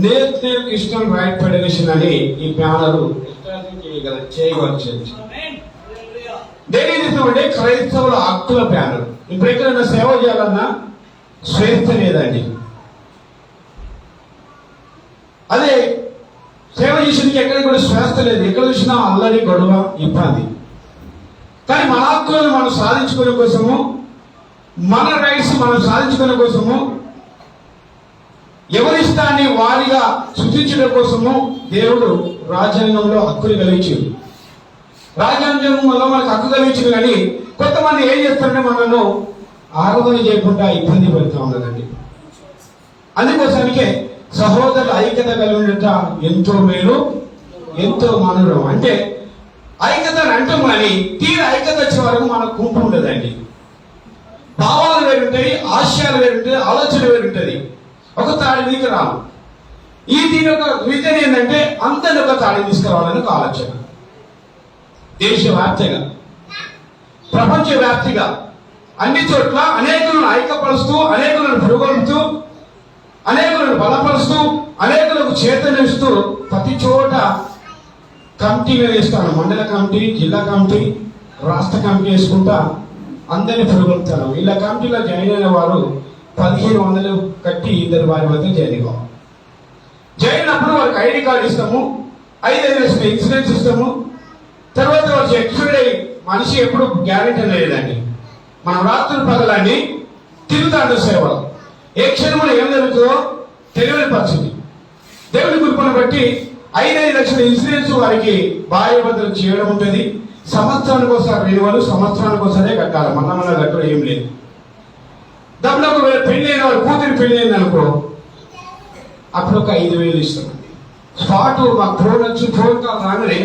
నేషనల్ క్రిస్టియన్ రైట్ ఫెడరేషన్ అని ఈ బ్యానర్ చేయవలసింది. దేని చేస్తామంటే క్రైస్తవుల హక్కుల బ్యానర్. ఇప్పుడు ఎక్కడైనా సేవ చేయాలన్నా స్వేచ్ఛ లేదండి. అదే సేవ చేసేందుకు ఎక్కడ కూడా స్వేచ్ఛ లేదు, ఎక్కడ చూసినా అల్లరి, గొడవ, ఇబ్బంది. కానీ మన హక్కులను మనం సాధించుకునే కోసము, మన రైట్స్ మనం సాధించుకునే కోసము ఎవరిష్టాన్ని వారిగా సృష్టించడం కోసము దేవుడు రాజ్యాంగంలో హక్కులు కలిగించింది. రాజ్యాంగంలో మనకు హక్కు కలిగించింది, కానీ కొంతమంది ఏం చేస్తారంటే మనను ఆరాధన చేయకుండా ఇబ్బంది పెడతా ఉన్నదండి. అందుకోసానికే సహోదరుల ఐక్యత కలిగి ఉండట ఎంతో మేలు, ఎంతో మనోహరం. అంటే ఐక్యత అంటాం కానీ తీరా ఐక్యత వచ్చే వరకు మనకు గుంపు ఉండదండి. భావాలు వేరుంటాయి, ఆశయాలు వేరుంటాయి, ఆలోచన వేరుంటది. ఒక తాడి మీకు రాము. దీని యొక్క విజన్ ఏంటంటే అందరిని ఒక తాడి తీసుకురావాలని ఒక ఆలోచన. దేశవ్యాప్తంగా, ప్రపంచవ్యాప్తిగా అన్ని చోట్ల అనేకులను ఐక్యపరుస్తూ, అనేకులను పురుగొల్పుతూ, అనేకులను బలపరుస్తూ, అనేకులకు చేతనిస్తూ ప్రతి చోట కమిటీలు వేస్తాను. మండల కమిటీ, జిల్లా కమిటీ, రాష్ట్ర కమిటీ వేసుకుంటా అందరినీ పురుగొల్పుతాను. ఇలా కమిటీలో జాయిన్ అయిన వారు 1500 కట్టి ఇద్దరు వారి వద్ద జాయిన్ కావాలి. జాయిన్ అయినప్పుడు వారికి ఐడి కార్డు ఇస్తాము, 5 లక్షల ఇన్సూరెన్స్ ఇస్తాము. తర్వాత వారు ఎక్స్పైర్ అయ్యి మనిషి ఎప్పుడు గ్యారెంటీ లేదండి. మనం రాత్రులు పగలాన్ని తిరుగుతాడు సేవలు. ఏ క్షణంలో ఏం జరుగుతుందో తెలియని పరిస్థితి. దేవుని కృపను బట్టి 5 లక్షల ఇన్సూరెన్స్ వారికి భార్య భర్తలు చేయడం ఉంటుంది. సంవత్సరానికి ఒకసారి రెన్యువల్, సంవత్సరానికి ఒకసారి కట్టాలి. మన కట్టడం ఏం లేదు. దాంట్లో ఒకవేళ పెళ్లి అయిన వాళ్ళు, కూతురు పెళ్లి అయింది అనుకో, అప్పుడు ఒక 5,000 ఇస్తామండి. స్పాట్ మాకు ఫోన్ కాల్ రాగానే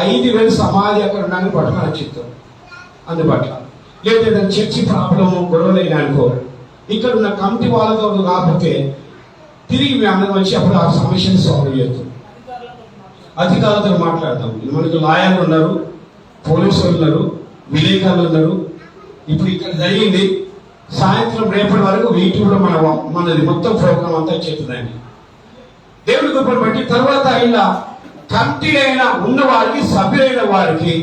5,000 సమాధి అక్కడ ఉండడానికి పట్టుకొని వచ్చిస్తాం అందుబాటులో. లేకపోతే చర్చి ప్రాబ్లము, గొడవలు అయినా అనుకో, ఇక్కడ ఉన్న కమిటీ వాళ్ళతో కాకపోతే తిరిగి మేము అందరం వచ్చి అప్పుడు ఆ సమస్యను సాల్వ్ చేస్తాం. అధికారులతో మాట్లాడతాం. మనకు లాయర్లు ఉన్నారు, పోలీసులు ఉన్నారు, విలేకరులు ఉన్నారు. ఇప్పుడు ఇక్కడ జరిగింది సాయంత్రం రేపటి వరకు యూట్యూబ్లో మనది మొత్తం ప్రోగ్రామ్ అంతా చెప్తుందండి. దేవుడి కృపను బట్టి తర్వాత ఇలా కమిటీ అయినా ఉన్న వారికి, సభ్యులైన వారికి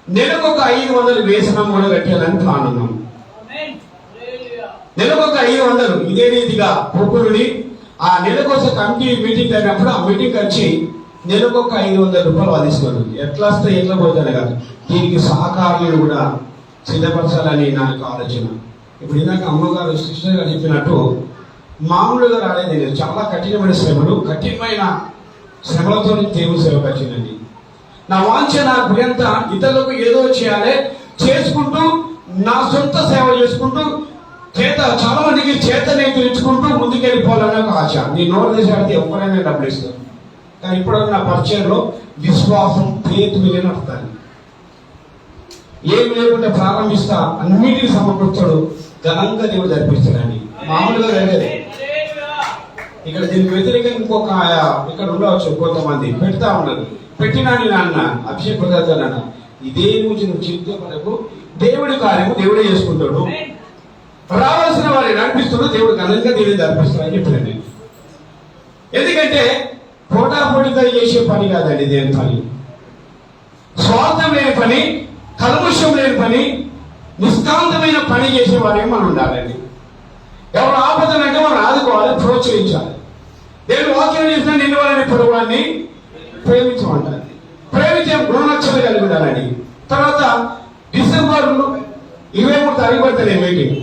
నెలకొక 500 వేతనం కూడా కట్టాలని ప్లాన్ ఉన్నాం. నెలకొక 500. ఇదే రీతిగా పొక్కురుని ఆ నెలకోస కమిటీ మీటింగ్ అయినప్పుడు ఆ మీటింగ్ వచ్చి నెలకొక 500 రూపాయలు వాదిస్తున్నాడు. ఎట్లా వస్తే ఎట్లా పోతాను కాదు, దీనికి సహకారులను కూడా సిద్ధపరచాలని నా యొక్క ఆలోచన. ఇప్పుడు ఇందాక అమ్మగారు, సిస్టర్ గారు చెప్పినట్టు మామూలుగా రాలేదు. చాలా కఠినమైన శ్రమలు, కఠినమైన శ్రమలతో దేవుని సేవకు వచ్చిందండి. నా వాంఛ, నా గురింత ఇతరులకు ఏదో చేయాలి, చేసుకుంటూ నా సొంత సేవ చేసుకుంటూ చాలా మందికి చేతనే తెచ్చుకుంటూ ముందుకెళ్ళిపోవాలనే ఒక ఆశ. నీ నోరు చేసేది ఎవరైనా డబ్బులు ఇస్తారు. కానీ ఇప్పుడు నా పరిచయంలో విశ్వాసం, పేరు మీద నడుపుతాను. ఏమి లేకుండా ప్రారంభిస్తా అన్నిటిని సమకూర్చాడు, ఘనంగా దేవుడు జరిపిస్తాడండి. మామూలుగా జరిగేది. ఇక్కడ దీనికి వ్యతిరేకంగా ఇంకొక ఇక్కడ ఉండవచ్చు కొంతమంది పెడతా ఉన్నారు. పెట్టినా నేను అన్న అభిషేక్ ప్రసాద్ అన్న, ఇదే నుంచి నువ్వు చెప్తే మనకు దేవుడి కార్యము దేవుడే చేసుకుంటాడు, రావాల్సిన వారిని నడిపిస్తాడు, దేవుడు ఘనంగా దేవుడిని జరిపిస్తాడు అని చెప్పిన నేను. ఎందుకంటే పోటాపోటీగా చేసే పని కాదండి దేని పని. స్వార్థం లేని పని, కల్ముషం లేని పని, నిష్కాంతమైన పని చేసేవారే మనం ఉండాలండి. ఎవరు ఆపదనంటే మనం ఆదుకోవాలి, ప్రోత్సహించాలి. దేవుడు వాక్యం చేసిన నిన్ను వాళ్ళని పొడవాన్ని ప్రేమించమంటారు. ప్రేమించే గుణలక్షలు కలిగి ఉండాలని. తర్వాత డిసెంబర్ 23 తారీఖు పెడతాను మీటింగ్,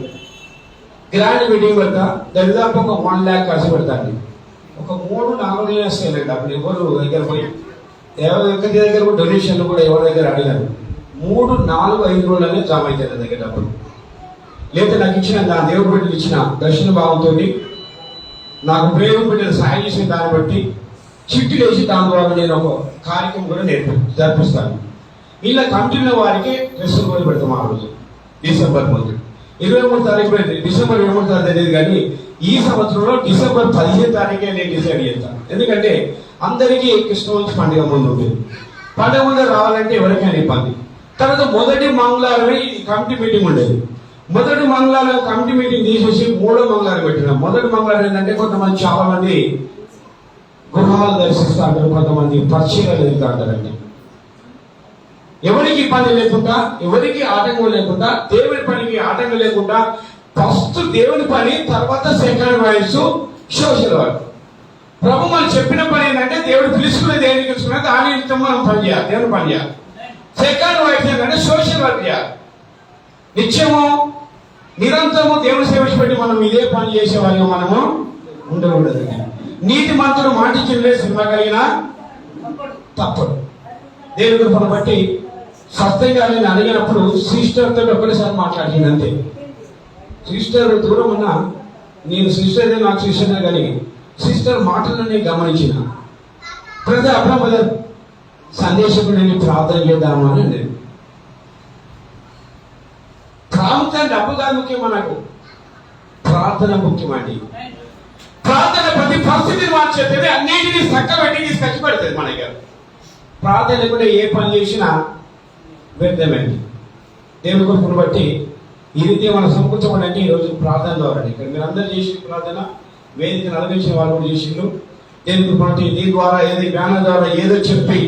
గ్రాండ్ మీటింగ్ పెడతా. దరిదాపు ఒక 1 lakh ఖర్చు పెడతాండి. ఒక 3-4 నెలలు వస్తాయండి. అప్పుడు ఎవరు దగ్గర పోయి ఎవరి దగ్గర డొనేషన్లు కూడా ఎవరి దగ్గర అడిగారు. 3-4-5 రోజులనే జామ అవుతాయి దగ్గర డబ్బులు. లేదా నాకు ఇచ్చిన నా దేవుడు బిడ్డలు ఇచ్చిన దర్శన భావంతో, నాకు ప్రేమ బిడ్డలు సాయం చేసిన దాన్ని బట్టి చిట్టులు వేసి దాని ద్వారా నేను ఒక కార్యక్రమం కూడా జరిపిస్తాను. ఇలా కంటిన్యూ వారికి డ్రెస్సులు కూడా పెడతాం. ఆ రోజు డిసెంబర్ 23 తారీఖు, డిసెంబర్ 23 తారీఖు తెలియదు, కానీ ఈ సంవత్సరంలో డిసెంబర్ 15 తారీఖే నేను డిసైడ్ చేస్తాను. ఎందుకంటే అందరికీ కృష్ణవంశ పండుగ ముందు ఉంటుంది. పండుగ ముందు రావాలంటే ఎవరికైనా ఇబ్బంది. తర్వాత మొదటి మంగళవారమే ఈ కమిటీ మీటింగ్ ఉండేది. మొదటి మంగళవారం కమిటీ మీటింగ్ తీసేసి 3వ మంగళవారం పెట్టినాం. మొదటి మంగళవారం ఏంటంటే కొంతమంది చాలా మంది గృహాలు దర్శిస్తూ అంటారు, కొంతమంది పరిచయాలు వెళ్తూ అంటారండి. ఎవరికి ఇబ్బంది లేకుండా, ఎవరికి ఆటంకం లేకుండా, దేవుని పనికి ఆటంకం లేకుండా ఫస్ట్ దేవుని పని, తర్వాత సెకండ్ వాయిస్ సోషల్ వర్క్. ప్రభు మనం చెప్పిన పని ఏంటంటే దేవుడు పిలుచుకునే దేవుని పిలుచుకునే దాని ఇష్టం మనం పని చేయాలి, దేవుని పని చేయాలి. సెకండ్ వాయిస్ ఏంటంటే సోషల్ వర్క్ చేయాలి. నిత్యము నిరంతరము దేవుని సేవ పెట్టి మనం ఇదే పని చేసేవాళ్ళం మనము ఉండకూడదు. నీతి మంతుడు మాట ఇచ్చిన సినిమా కలిగినా తప్పదు. దేవుని కృపను బట్టి సత్యంగా నేను అడిగినప్పుడు సిస్టర్తో ఒకటిసారి మాట్లాడింది అంతే. సిస్టర్ దూరం ఉన్నా నేను సిస్టర్ నాకు సిస్టర్ కానీ సిస్టర్ మాటలను గమనించిన ప్రతి అబ్రహ్మ సందేశం నేను ప్రార్థన చేద్దాము అని నేను ప్రాముఖ్యం డబ్బు కాదు ముఖ్యం, మనకు ప్రార్థన ముఖ్యమండి. ప్రార్థన ప్రతి పరిస్థితిని మార్చేది, అన్నింటినీ చక్కబెట్టి తీసుకొచ్చి పెడుతుంది మనకి. ప్రార్థన లేకుండా ఏ పని చేసినా వ్యర్థమైంది. దేవుని కృపను బట్టి ఈ రీతి మనం సమకూర్చబడండి ఈరోజు ప్రార్థన ద్వారా. ఇక్కడ మీరు అందరూ చేసిన ప్రార్థన వేదిక నలగించిన వాళ్ళు కూడా చేసిండ్రు. దేవుని కృపను బట్టి దీని ద్వారా ఏది బ్యానర్ ద్వారా ఏదో చెప్పి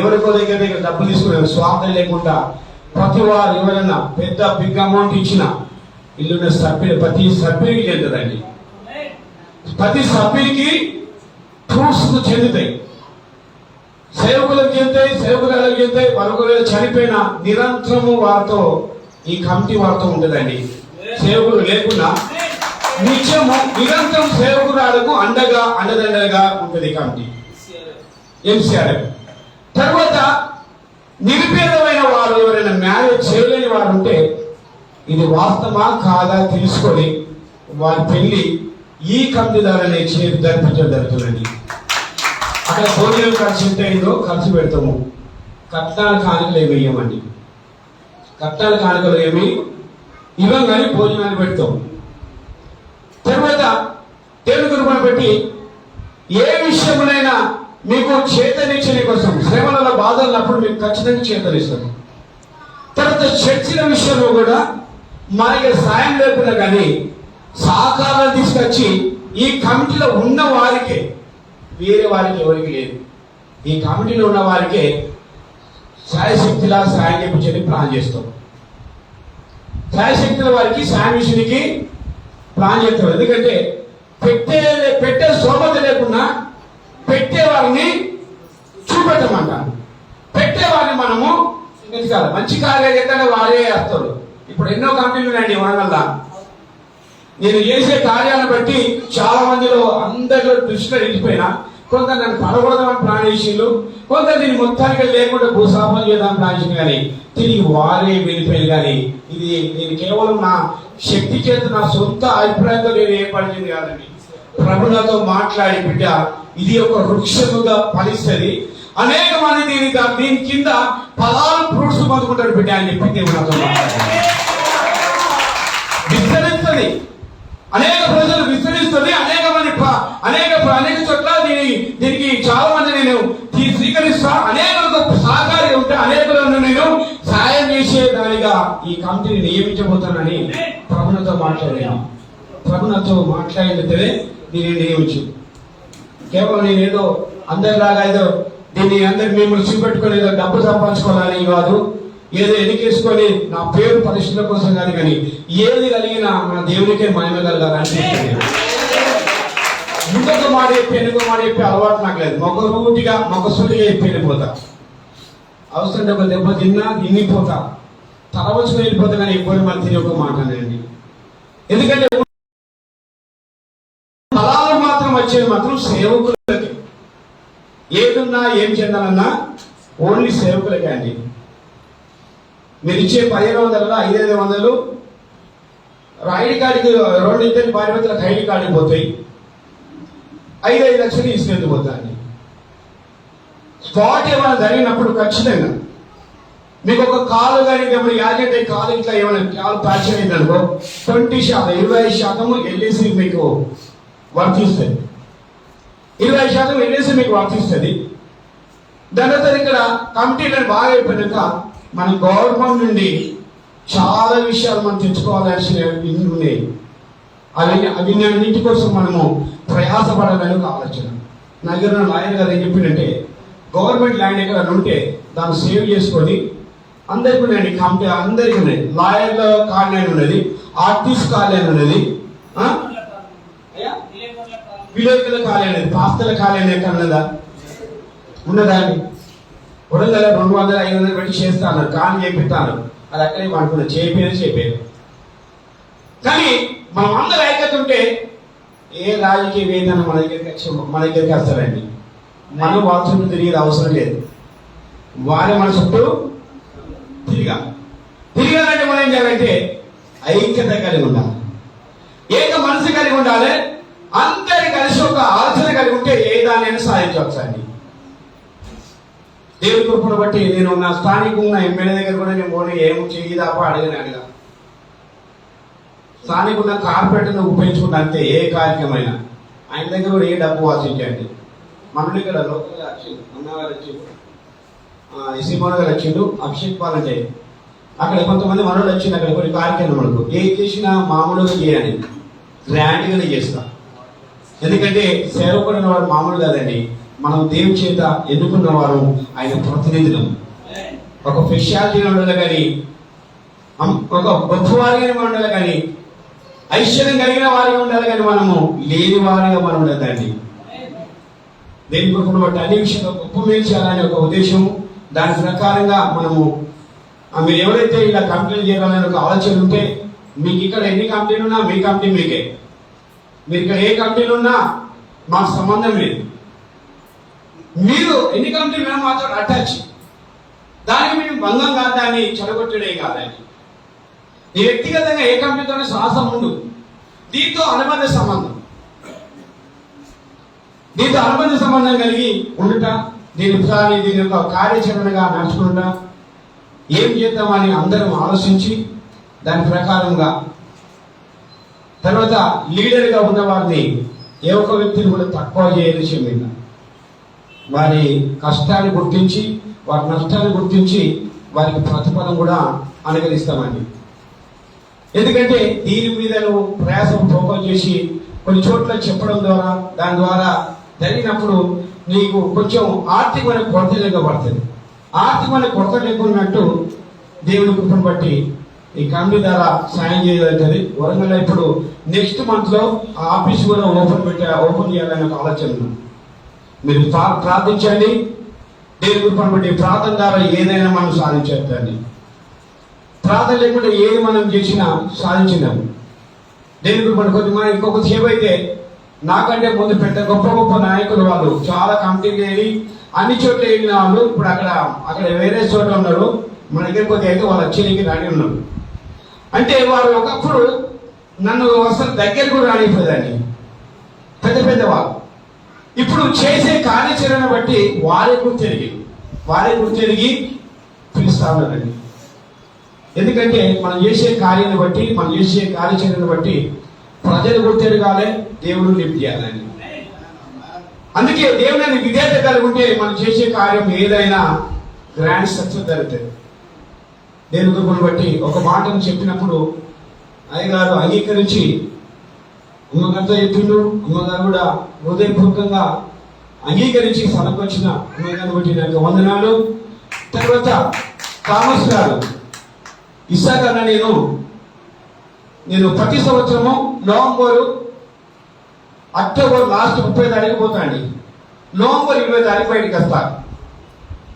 ఎవరికో దగ్గర డబ్బులు తీసుకునే స్వార్థం లేకుండా ప్రతి వారు ఎవరైనా పెద్ద బిగ్ అమౌంట్ ఇచ్చిన ఇల్లున్న సభ్యులు ప్రతి సభ్యునికి చెందుతండి. ప్రతి సభ్యునికి ఫ్రూట్స్ చెందుతాయి, సేవకులకు చెందుతాయి, సేవకులకు చెందుతాయి. మరొకరు చనిపోయిన నిరంతరము వారితో ఈ కమిటీ వారితో ఉంటుందండి. సేవకులు లేకుండా నిత్యము నిరంతరం సేవకురాలకు అండదండగా ఉంటుంది కమిటీ ఎంసీఆర్ఎఫ్. తర్వాత నిరుపేదమైన వారు ఎవరైనా మ్యారేజ్ చేయలేని వారు ఉంటే ఇది వాస్తవమా కాదా తెలుసుకొని వారి పెళ్లి ఈ కమిటీ ద్వారానే జరిపించడం జరుగుతుందండి. అక్కడ భోజనం ఖర్చు ఎంత అయిందో ఖర్చు పెడతాము. కట్నాల కానుకలు ఏమి వేయమండి, కట్నాల కానుకలు ఏమి ఇవ్వం కానీ భోజనాలు పెడతాం. తర్వాత దేవుని కృపను బట్టి ఏ విషయమునైనా మీకు చేతనిచ్చని కోసం శ్రమల బాధలున్నప్పుడు మీకు ఖచ్చితంగా చేతనిస్తాం. తర్వాత చర్చిల విషయంలో కూడా మనకి సాయం లేకుండా కానీ సహకారాలు తీసుకొచ్చి ఈ కమిటీలో ఉన్న వారికే, వేరే వారికి ఎవరికి లేదు, ఈ కమిటీలో ఉన్న వారికే సాయశక్తిలా సాయం చేయించని ప్లాన్ చేస్తాం. సాయశక్తుల వారికి సాయం విషయానికి ప్లాన్ చేస్తాం. ఎందుకంటే పెట్టే స్తోమత లేకున్నా పెట్టేవారిని చూపెట్టమంటారు. పెట్టేవారిని మనము వెతకాలి. మంచి కార్యాలు చేస్తే వారే వేస్తారు. ఇప్పుడు ఎన్నో కంపెనీలు ఉన్నాయండి వనగల్ల. నేను చేసే కార్యాలను బట్టి చాలా మందిలో అందరిలో దృష్టిలో నిలిచిపోయినా కొంత నన్ను పడగొడదామని ప్లాన్ చేసిండు, కొంత దీన్ని మొత్తానికి లేకుండా భూస్థాపన చేద్దామని ప్లాన్ చేసింది. కానీ తిరిగి వారే వెళ్ళిపోయింది. కానీ ఇది నేను కేవలం నా శక్తి చేత నా సొంత అభిప్రాయంతో నేను ఏర్పడింది కాదండి. ప్రభులతో మాట్లాడి బిడ్డ ఇది ఒక వృక్షముగా ఫలిస్తుంది, అనేక మంది దీని కింద 16 ఫ్రూట్స్ పొందుకుంటారు బిడ్డ అని చెప్పి దేవుడు నాతో మాట్లాడారు. విస్తరిస్తుంది, అనేక ప్రజలు విస్తరిస్తుంది, అనేక మంది అనేక చోట్ల దీనికి చాలా మంది నేను స్వీకరిస్తా, అనేక సహకారి ఉంటే అనేకలను నేను సాయం చేసేదానిగా ఈ కమిటీని నియమించబోతానని ప్రభుత్వంతో మాట్లాడాను. ప్రభుత్వంతో మాట్లాడితే దీన్ని నియమించు. కేవలం నేనేదో అందరిలాగా ఏదో దీన్ని అందరికి మిమ్మల్ని చూపెట్టుకొని ఏదో డబ్బు సంపాదించుకోవాలని కాదు, ఏదో ఎన్నికేసుకొని నా పేరు పరిశుద్ధ కోసం కానీ ఏది కలిగినా మన దేవునికే మహిమ కలగాలని ముందొక మాట చెప్పి ఎన్నికో మాట చెప్పి అలవాటు నాకు లేదు. మొక్కసూటిగా చెప్పి వెళ్ళిపోతా. అవసరం ఒక దెబ్బ తిన్నా తిన్నిపోతా, తలవచ్చుకు వెళ్ళిపోతా. కానీ ఎప్పుడు మన తిని ఒక మాట అనేది. ఎందుకంటే ఫలాలు మాత్రం వచ్చేది మాత్రం సేవకులకి. ఏదున్నా ఏం చెందాలన్నా ఓన్లీ సేవకులకే అండి. మీరు ఇచ్చే 1500 500 ఐడి కార్డుకి 2 భార్యభర్తలకు ఐడి కార్డుకి పోతాయి, 5 లక్షలు తీసుకెళ్ళి పోతాయి. స్పాట్ ఏమైనా జరిగినప్పుడు ఖచ్చితంగా మీకు ఒక కాలు కానీ ఏమైనా యాజెంట్ అయ్యి కాలు ఇట్లా ఏమైనా కాలు ప్యాచర్ అయింది అనుకో 20% 25% ఎల్ఐసి మీకు వర్తిస్తుంది. 20% ఎల్ఐసి మీకు వర్తిస్తుంది. దాని తర్వాత ఇక్కడ కమిటీలను బాగా అయిపోయినాక మన గవర్నమెంట్ నుండి చాలా విషయాలు మనం తెచ్చుకోవాల్సిన ఉన్నాయి. అన్నింటి కోసం మనము ప్రయాసపడాలని ఒక ఆలోచన. నా దగ్గర లాయర్ గారు ఏం చెప్పిందంటే గవర్నమెంట్ ల్యాండ్ ఎక్కడ ఉంటే దాన్ని సేవ్ చేసుకొని అందరికీ ఉన్నాయండి. కమిటీ అందరికీ ఉన్నాయి. లాయర్ల కాలనీ ఉన్నది, ఆర్టిస్ట్ కాలనీ ఉన్నది, విలేకరుల కాలనీ అనేది, పాస్తల కాలనీ ఎక్కడ ఉన్నదా అండి? వరంగల్ 200 500 పెట్టి చేస్తాను కానీ చేపిస్తాను. అది అక్కడే అనుకున్నా చెప్పారు. కానీ మనం అందరూ ఐక్యత ఉంటే ఏ రాజకీయ వేదన మన దగ్గరికి వస్తారండి. మనం వాళ్ళ చుట్టూ తిరిగేది అవసరం లేదు. వారి మన చుట్టూ తిరగాలంటే మనం ఏం చేయాలంటే ఐక్యత కలిగి ఉండాలి, ఏక మనసు కలిగి ఉండాలి. అందరి కలిసి ఒక ఆలోచన కలిగి ఉంటే ఏ దానైనా సాధించవచ్చండి. దేవుడి కృపను బట్టి నేను నా స్థానికంగా ఎమ్మెల్యే దగ్గర కూడా నేను పోనీ ఏమో చెయ్యి తప్ప అడిగిన స్థానికున్న కార్పొరేటర్ను ఉపయోగించుకుంటే అంతే. ఏ కార్యక్రమైనా ఆయన దగ్గర కూడా ఏ డబ్బు ఆశించండి. మనల్ని ఇక్కడ లోకల్గా వచ్చిండు, అన్నగారు వచ్చిండు, ఇసిమోన్ గారు వచ్చిండు, అభిషేక్ పాలంటే అక్కడ కొంతమంది మనోళ్ళు వచ్చిండు. అక్కడ కొన్ని కార్యక్రమాలకు ఏ చేసినా మామూలుగా చేయాలి, గ్రాండ్గానే చేస్తా. ఎందుకంటే సేవకుడిన వాడు మామూలు కాదండి. మనం దేవుని చేత ఎన్నుకున్న వారు ఆయన ప్రతినిధులు. ఒక స్పెషాలిటీ ఉండాలి కానీ, ఒక గొప్పవారిగా ఉండాలి కానీ, ఐశ్వర్యం కలిగిన వారిగా ఉండాలి కానీ మనము లేని వారిగా మనం ఉండదండి. దేని కృపను బట్టి అన్ని విషయంలో గొప్ప మేలు చేయాలనే ఒక ఉద్దేశం, దాని ప్రకారంగా మనము మీరు ఎవరైతే ఇలా కంప్లైంట్ చేయాలనే ఒక ఆలోచన ఉంటే, మీకు ఇక్కడ ఎన్ని కంపెనీలు ఉన్నా మీ కంపెనీ మీకే. మీరు ఇక్కడ ఏ కంపెనీలు ఉన్నా మాకు సంబంధం లేదు. మీరు ఎన్ని కంపెనీలు మేము మాతో అటాచ్, దానికి మేము భంగం కాదు, దాన్ని చెడగొట్టడే కాదండి. నీ వ్యక్తిగతంగా ఏ కంపెనీతోనే సాహసం ఉండు. దీంతో అనుబంధ సంబంధం కలిగి ఉండుట, దీని యొక్క కార్యాచరణగా నడుచుకుంటా ఏం చేద్దామని అందరం ఆలోచించి దాని ప్రకారంగా తర్వాత లీడర్గా ఉన్న వారిని ఏ ఒక్క వ్యక్తిని కూడా తక్కువ చేయలేదు. వారి కష్టాన్ని గుర్తించి, వారి నష్టాన్ని గుర్తించి వారికి ప్రతిఫలం కూడా అనుగ్రహిస్తామండి. ఎందుకంటే దీని మీద ప్రయాసం ఫోకస్ చేసి కొన్ని చోట్ల చెప్పడం ద్వారా, దాని ద్వారా జరిగినప్పుడు నీకు కొంచెం ఆర్థికమైన కొరత లేకపోతుంది. ఆర్థికమైన కొరత లేకున్నట్టు దేవుని కృపను బట్టి ఈ కంపెనీ ద్వారా సాయం చేయగలుగుతుంది. వరంగల్ ఇప్పుడు నెక్స్ట్ మంత్ లో ఆ ఆఫీస్ కూడా ఓపెన్ చేయాలనే ఒక ఆలోచన ఉంది. మీరు ప్రార్థించండి. దేవుని కృపను బట్టి ప్రార్థన ద్వారా ఏదైనా మనం సాధించేద్దండి. ప్రార్థన లేకుండా ఏది మనం చేసినా సాధించినాము. దేవుని కృపను కొద్ది మనం ఇంకొక సేవ అయితే నాకంటే ముందు పెద్ద గొప్ప నాయకులు వాళ్ళు చాలా కంపెనీలు వెళ్ళి అన్ని చోట్ల వెళ్ళిన వాళ్ళు ఇప్పుడు అక్కడ వేరే చోట ఉన్నారు. మన దగ్గర కొద్దిగా అయితే వాళ్ళు వచ్చేకి రాని ఉన్నారు. అంటే వారు ఒకప్పుడు నన్ను అసలు దగ్గర కూడా రానిపోయేదాన్ని పెద్ద వాళ్ళు. ఇప్పుడు చేసే కార్యాచరణ బట్టి వారే గుర్తెరిగి పిలుస్తా ఉన్నారండి. ఎందుకంటే మనం చేసే కార్యాన్ని బట్టి, మనం చేసే కార్యాచరణ బట్టి ప్రజలు గుర్తెరగాలి, దేవుడు లిఫ్ట్ చేయాలని. అందుకే దేవుని విధేయత కలిగి ఉంటే మనం చేసే కార్యం ఏదైనా గ్రాండ్ సక్సెస్ జరుగుతుంది. దేవుని కృపను బట్టి ఒక మాటను చెప్పినప్పుడు అయ్యగారు అంగీకరించి అమ్మగారితో చెప్పిండు. అమ్మగారు కూడా హృదయపూర్వకంగా అంగీకరించి సనకొచ్చిన అమ్మగారిని బట్టి నాకు వందనాలు. తర్వాత థామస్ గారు ఇసాకన్నా నేను ప్రతి సంవత్సరము నవంబరు అక్టోబర్ లాస్ట్ 30 తారీఖు పోతాండి. నవంబర్ 20 తారీఖు బయటికి వస్తారు.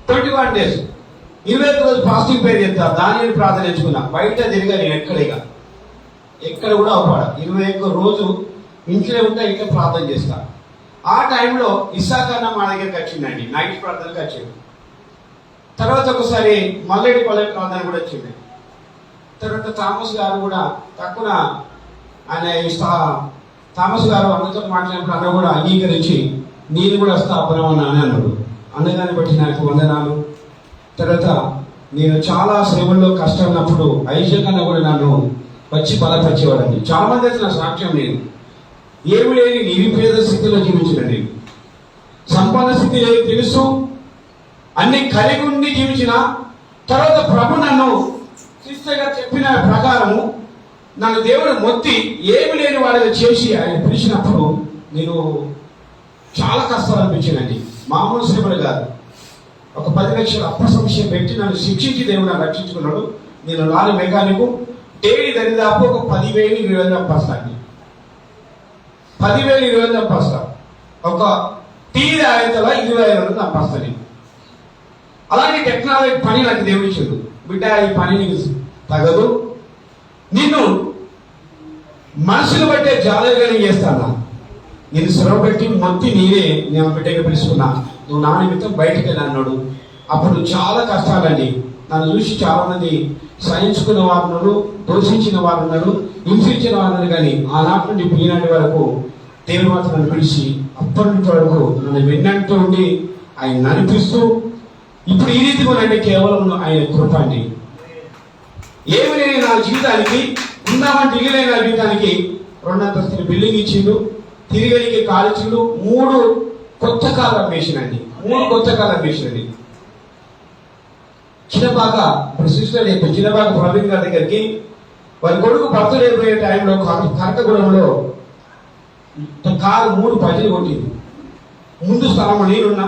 21 days 21 రోజు ఫాస్టింగ్ పేరు చేస్తారు. దాని ప్రార్థన ఎంచుకున్నా. బయట తిరిగా నేను ఎక్కడ కూడా అవపడ 21 రోజు ఇంట్లో ఉంటే ఇంకా ప్రార్థన చేస్తా. ఆ టైంలో ఇస్సాకన్న మా దగ్గరికి వచ్చిందండి. నైట్ ప్రార్థనకి వచ్చింది. తర్వాత ఒకసారి మల్లెడిపల్లె ప్రార్థన కూడా వచ్చింది. తర్వాత థామస్ గారు కూడా తక్కువ థామస్ గారు అన్నతో మాట్లాడినప్పుడు అన్న కూడా అంగీకరించి నేను కూడా వస్తా అబ్బరమన్నా అని అన్నాడు. అన్నదాన్ని బట్టి నాకు వందనాలు. తర్వాత నేను చాలా శ్రమల్లో కష్టం ఉన్నప్పుడు ఐజక్ అన్న కూడా నన్ను వచ్చి బలపరిచేవాడండి. చాలా మంది అయితే నా సాక్ష్యం నేను ఏమి లేని నిరుపేద స్థితిలో జీవించిన నేను సంపన్న స్థితి లేదు తెలుసు, అన్ని కలిగి ఉండి జీవించిన తర్వాత ప్రభు నన్ను సిస్టర్ గారు చెప్పిన ప్రకారము నన్ను దేవుడు మొత్తి ఏమి లేని వాడిగా చేసి ఆయన పిలిచినప్పుడు నేను చాలా కష్టాలు అనిపించానండి. మామూలు శ్రమలు కాదు. ఒక 10 లక్షల అప్పసంశయం పెట్టి నన్ను శిక్షించి దేవుడు నన్ను రక్షించుకున్నాడు. నేను లారీ మెకానిక్ డైలీ దరిదాపు ఒక 10,000-20,000 సంపాదిస్తాను. 10,000-20,000 సంపాదిస్తాను. ఒక టీ తాగేతలా 20,000 సంపాదిస్తాను. అలాగే టెక్నాలజీ పని నాకు దేవుడు ఇచ్చాడు. బిడ్డ ఈ పని నీకు తగదు, నిన్ను మనుషులు బట్టే జాగ్రత్తగా చేస్తాను. నేను శ్రమ పెట్టి మొత్తి నేను బిడ్డగా పిలుచుకున్నా, నువ్వు నా నిమిత్తం బయటికి వెళ్ళి అన్నాడు. అప్పుడు చాలా కష్టాలండి. నన్ను చూసి చాలా మంది సహించుకున్న వారు ఉన్నారు, దోషించిన వారు ఉన్నారు, హింసించిన వారు ఉన్నారు. కానీ ఆనాటి నుండి ఈనాటి వరకు దేవుడు మాత్రం నన్ను పిలిచి అప్పటి నుంచి వరకు నన్ను వెన్నంటూ ఉండి ఆయన నడిపిస్తూ ఇప్పుడు ఈ రీతి అంటే కేవలం ఆయన కృప అండి. ఏమి లేని నా జీవితానికి, ఉందామంటే ఇల్లు లేని నా జీవితానికి 2 అంతస్తుల బిల్డింగ్ ఇచ్చిండు, తిరిగలిగే కాల్చిండు, 3 కొత్త కాలు అమ్మేసినండి. 3 కొత్త కాలు అమ్మేసినది. చిన్నబాగా ఇప్పుడు సిస్టర్ చిన్నబాగా ప్రవీణ్ గారి దగ్గరికి వారి కొడుకు బర్త్డే పోయే టైంలో కనకగూడెంలో కారు 3 పజిలు కొట్టింది. ముందు స్థలంలో నేనున్నా,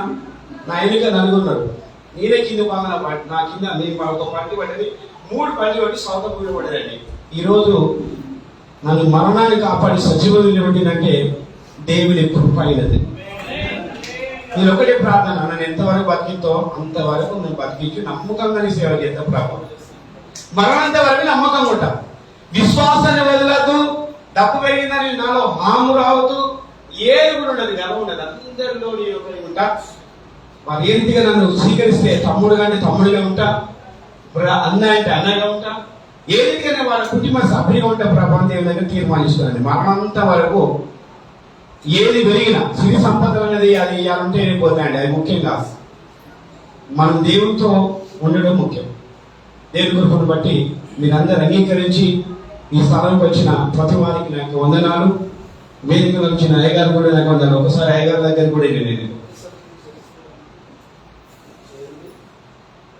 నా ఎన్నిక నలుగురున్నారు. నేనే కింద బాగా నా కింద నేను ఒక పంటి పడ్డది, 3 పంటి పట్టి సౌత పూజ పడ్డదండి. ఈరోజు నన్ను మరణాన్ని కాపాడి సజీవం నిలబెట్టిందంటే దేవుని కృప అయినది. నేను ఒకటే ప్రార్థన, నన్ను ఎంతవరకు బతికితో అంతవరకు నేను బతికించి నమ్మకంగానే సేవ చేస్తా ప్రభావం. మరణంత వరకు నమ్మకంగా ఉంటా, విశ్వాసాన్ని వదలద్దు. డబ్బు పెరిగిందని నాలో హాము రావద్దు, ఏది కూడా ఉండదు, గర్వం ఉండదు. అందరిలో నేను ఒకటి ఉంటా. వారు ఏ రీతిగా నన్ను స్వీకరిస్తే తమ్ముడుగా అంటే తమ్ముడిగా ఉంటా, అన్న అంటే అన్నగా ఉంటా. ఏ రీతిగానే వాళ్ళ కుటుంబ సభ్యుగా ఉంటా. ప్రభావం దేవుని దగ్గర తీర్మానిస్తున్నాను. మరణంత వరకు ఏది పెరిగినా సిరి సంపదలు అనేది అది ఇవ్వాలంటే పోతాయండి. అది ముఖ్యం కాదు, మనం దేవునితో ఉండడం ముఖ్యం. దేవుని కృపను బట్టి మీరందరూ అంగీకరించి ఈ స్థలంకి వచ్చిన ప్రతి వారికి నాకు వందనాలు. వేదికలో వచ్చిన అయ్యగారు కూడా నాకు వందనాలు. ఒకసారి అయ్యగారి దగ్గర కూడా నేను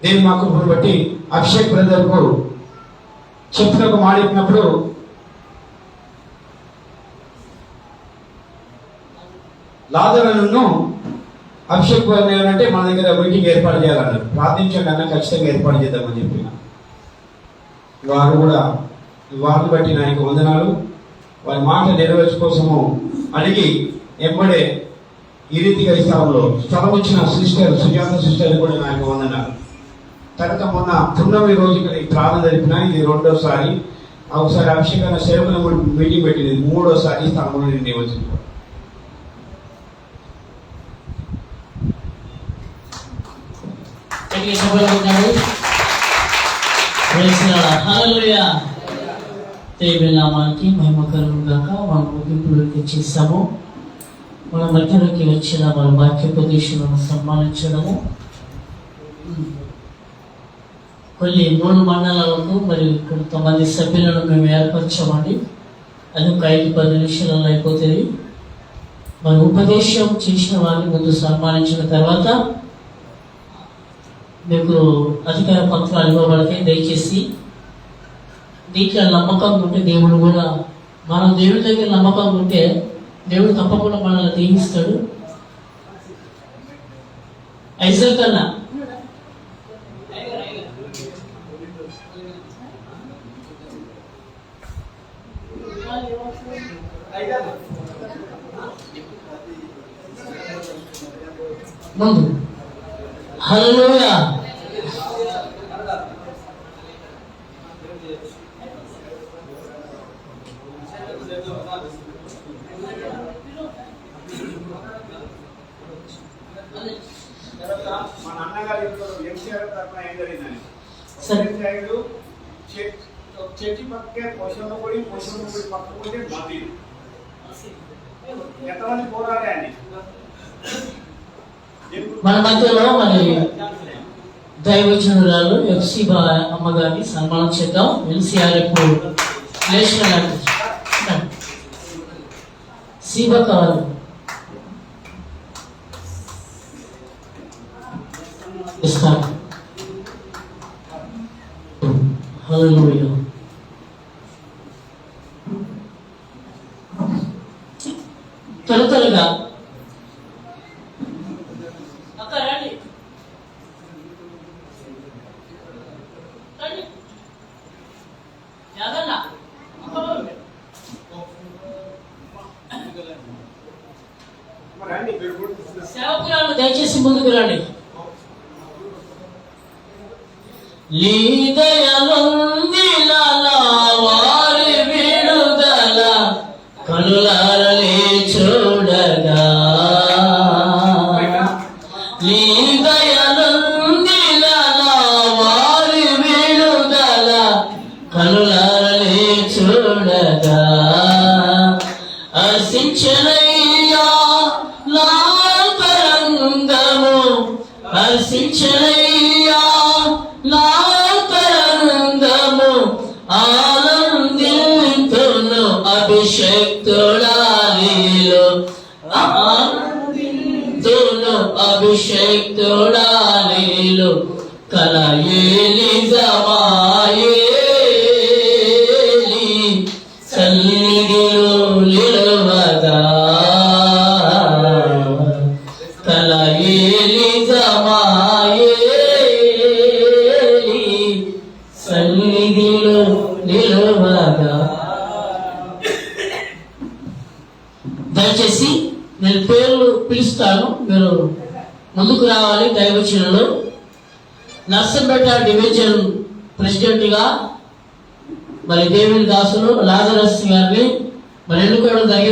దేవుని మా కృపను బట్టి అభిషేక్ బ్రదర్ కు చెప్పిన ఒక మాట చెప్పినప్పుడు లాజరును అభిషేక్ అంటే మన దగ్గర మీటింగ్ ఏర్పాటు చేయాలన్నారు. ప్రార్థించండి అన్న, ఖచ్చితంగా ఏర్పాటు చేద్దామని చెప్పిన వారు కూడా వారిని బట్టి నాకు వందనాలు. వారి మాట నెరవేర్చు కోసము అడిగి ఎంబడే ఈ రీతిగా ఈ స్థలం ఇచ్చిన సిస్టర్ సుజాత సిస్టర్ కూడా నాకు వందనాలు. తర్వాత మొన్న పున్నమి రోజు ఇక్కడ ప్రార్థన జరిపిన, ఇది 2వసారి. ఒకసారి అభిషేకాల సేవకుల మీటింగ్ పెట్టింది, 3వసారి స్థలంలో నేను వచ్చింది. దేవుని నామానికి మహిమకరం గాక. మనం ముగింపులోకి చేశాము. మన మధ్యలోకి వచ్చిన మన వాక్యోపదేశాలను సన్మానించడము, కొన్ని 3 మండలాలకు మరియు కొంతమంది సభ్యులను మేము ఏర్పరచామండి. అది ఒక 5-10 నిమిషాలలో అయిపోతుంది. మరి ఉపదేశం చేసిన వారిని ముందు సన్మానించిన తర్వాత మీకు అధికార పత్రాలు ఇవ్వబడతాయి. దయచేసి దీంట్లో నమ్మకం ఉంటే దేవుడు కూడా, మనం దేవుడి దగ్గర నమ్మకం ఉంటే దేవుడు తప్పకుండా మనల్ని దీవిస్తాడు. ఐజల్ కన్నా ముందు హల్లెలూయా. మన అన్నగారు ఎంసీఆర్ తరఫున ఏం జరిగిందని చెట్టు పక్కకే పోషణ పొడి పక్క పోతే మళ్ళీ ఎంతమంది పోరాడే అండి. మన మధ్యలో మరి దైవజనురాలు ఎఫ్సి అమ్మగారిని సన్మానం చేద్దాం. ఎన్సీఆర్ఎఫ్ నేషనల్ సీబా కావాలి. ఇస్తాను. హల్లెలూయా. త్వరగా అక్క రండి. సేవకురాలు దయచేసి ముందుకు రండి. వారి విడుదల కనులారలే చూడ కనులారలే చూడగా హర్షించనయ్యా నా తరంగము, హర్షించనయ్యా నా తరంగము, ఆనందింతును అభిషేక్తుడాలీలో, ఆనందింతును అభిషేక్తుడాలీలో, కలయేలి జమాయేలి సన్నిధిలో నిలవగా, కలయేలి జమాయేలి సన్నిధిలో నిలవగా. దయచేసి నేను పేర్లు పిలుస్తాను, మీరు ముందుకు రావాలి. దైవచనులు నర్సంపేట డివిజన్ ప్రెసిడెంట్ గా మరి దేవుని దాసులు లాజరస్ గారిని మరి ఎన్నుకోవడం జరిగింది.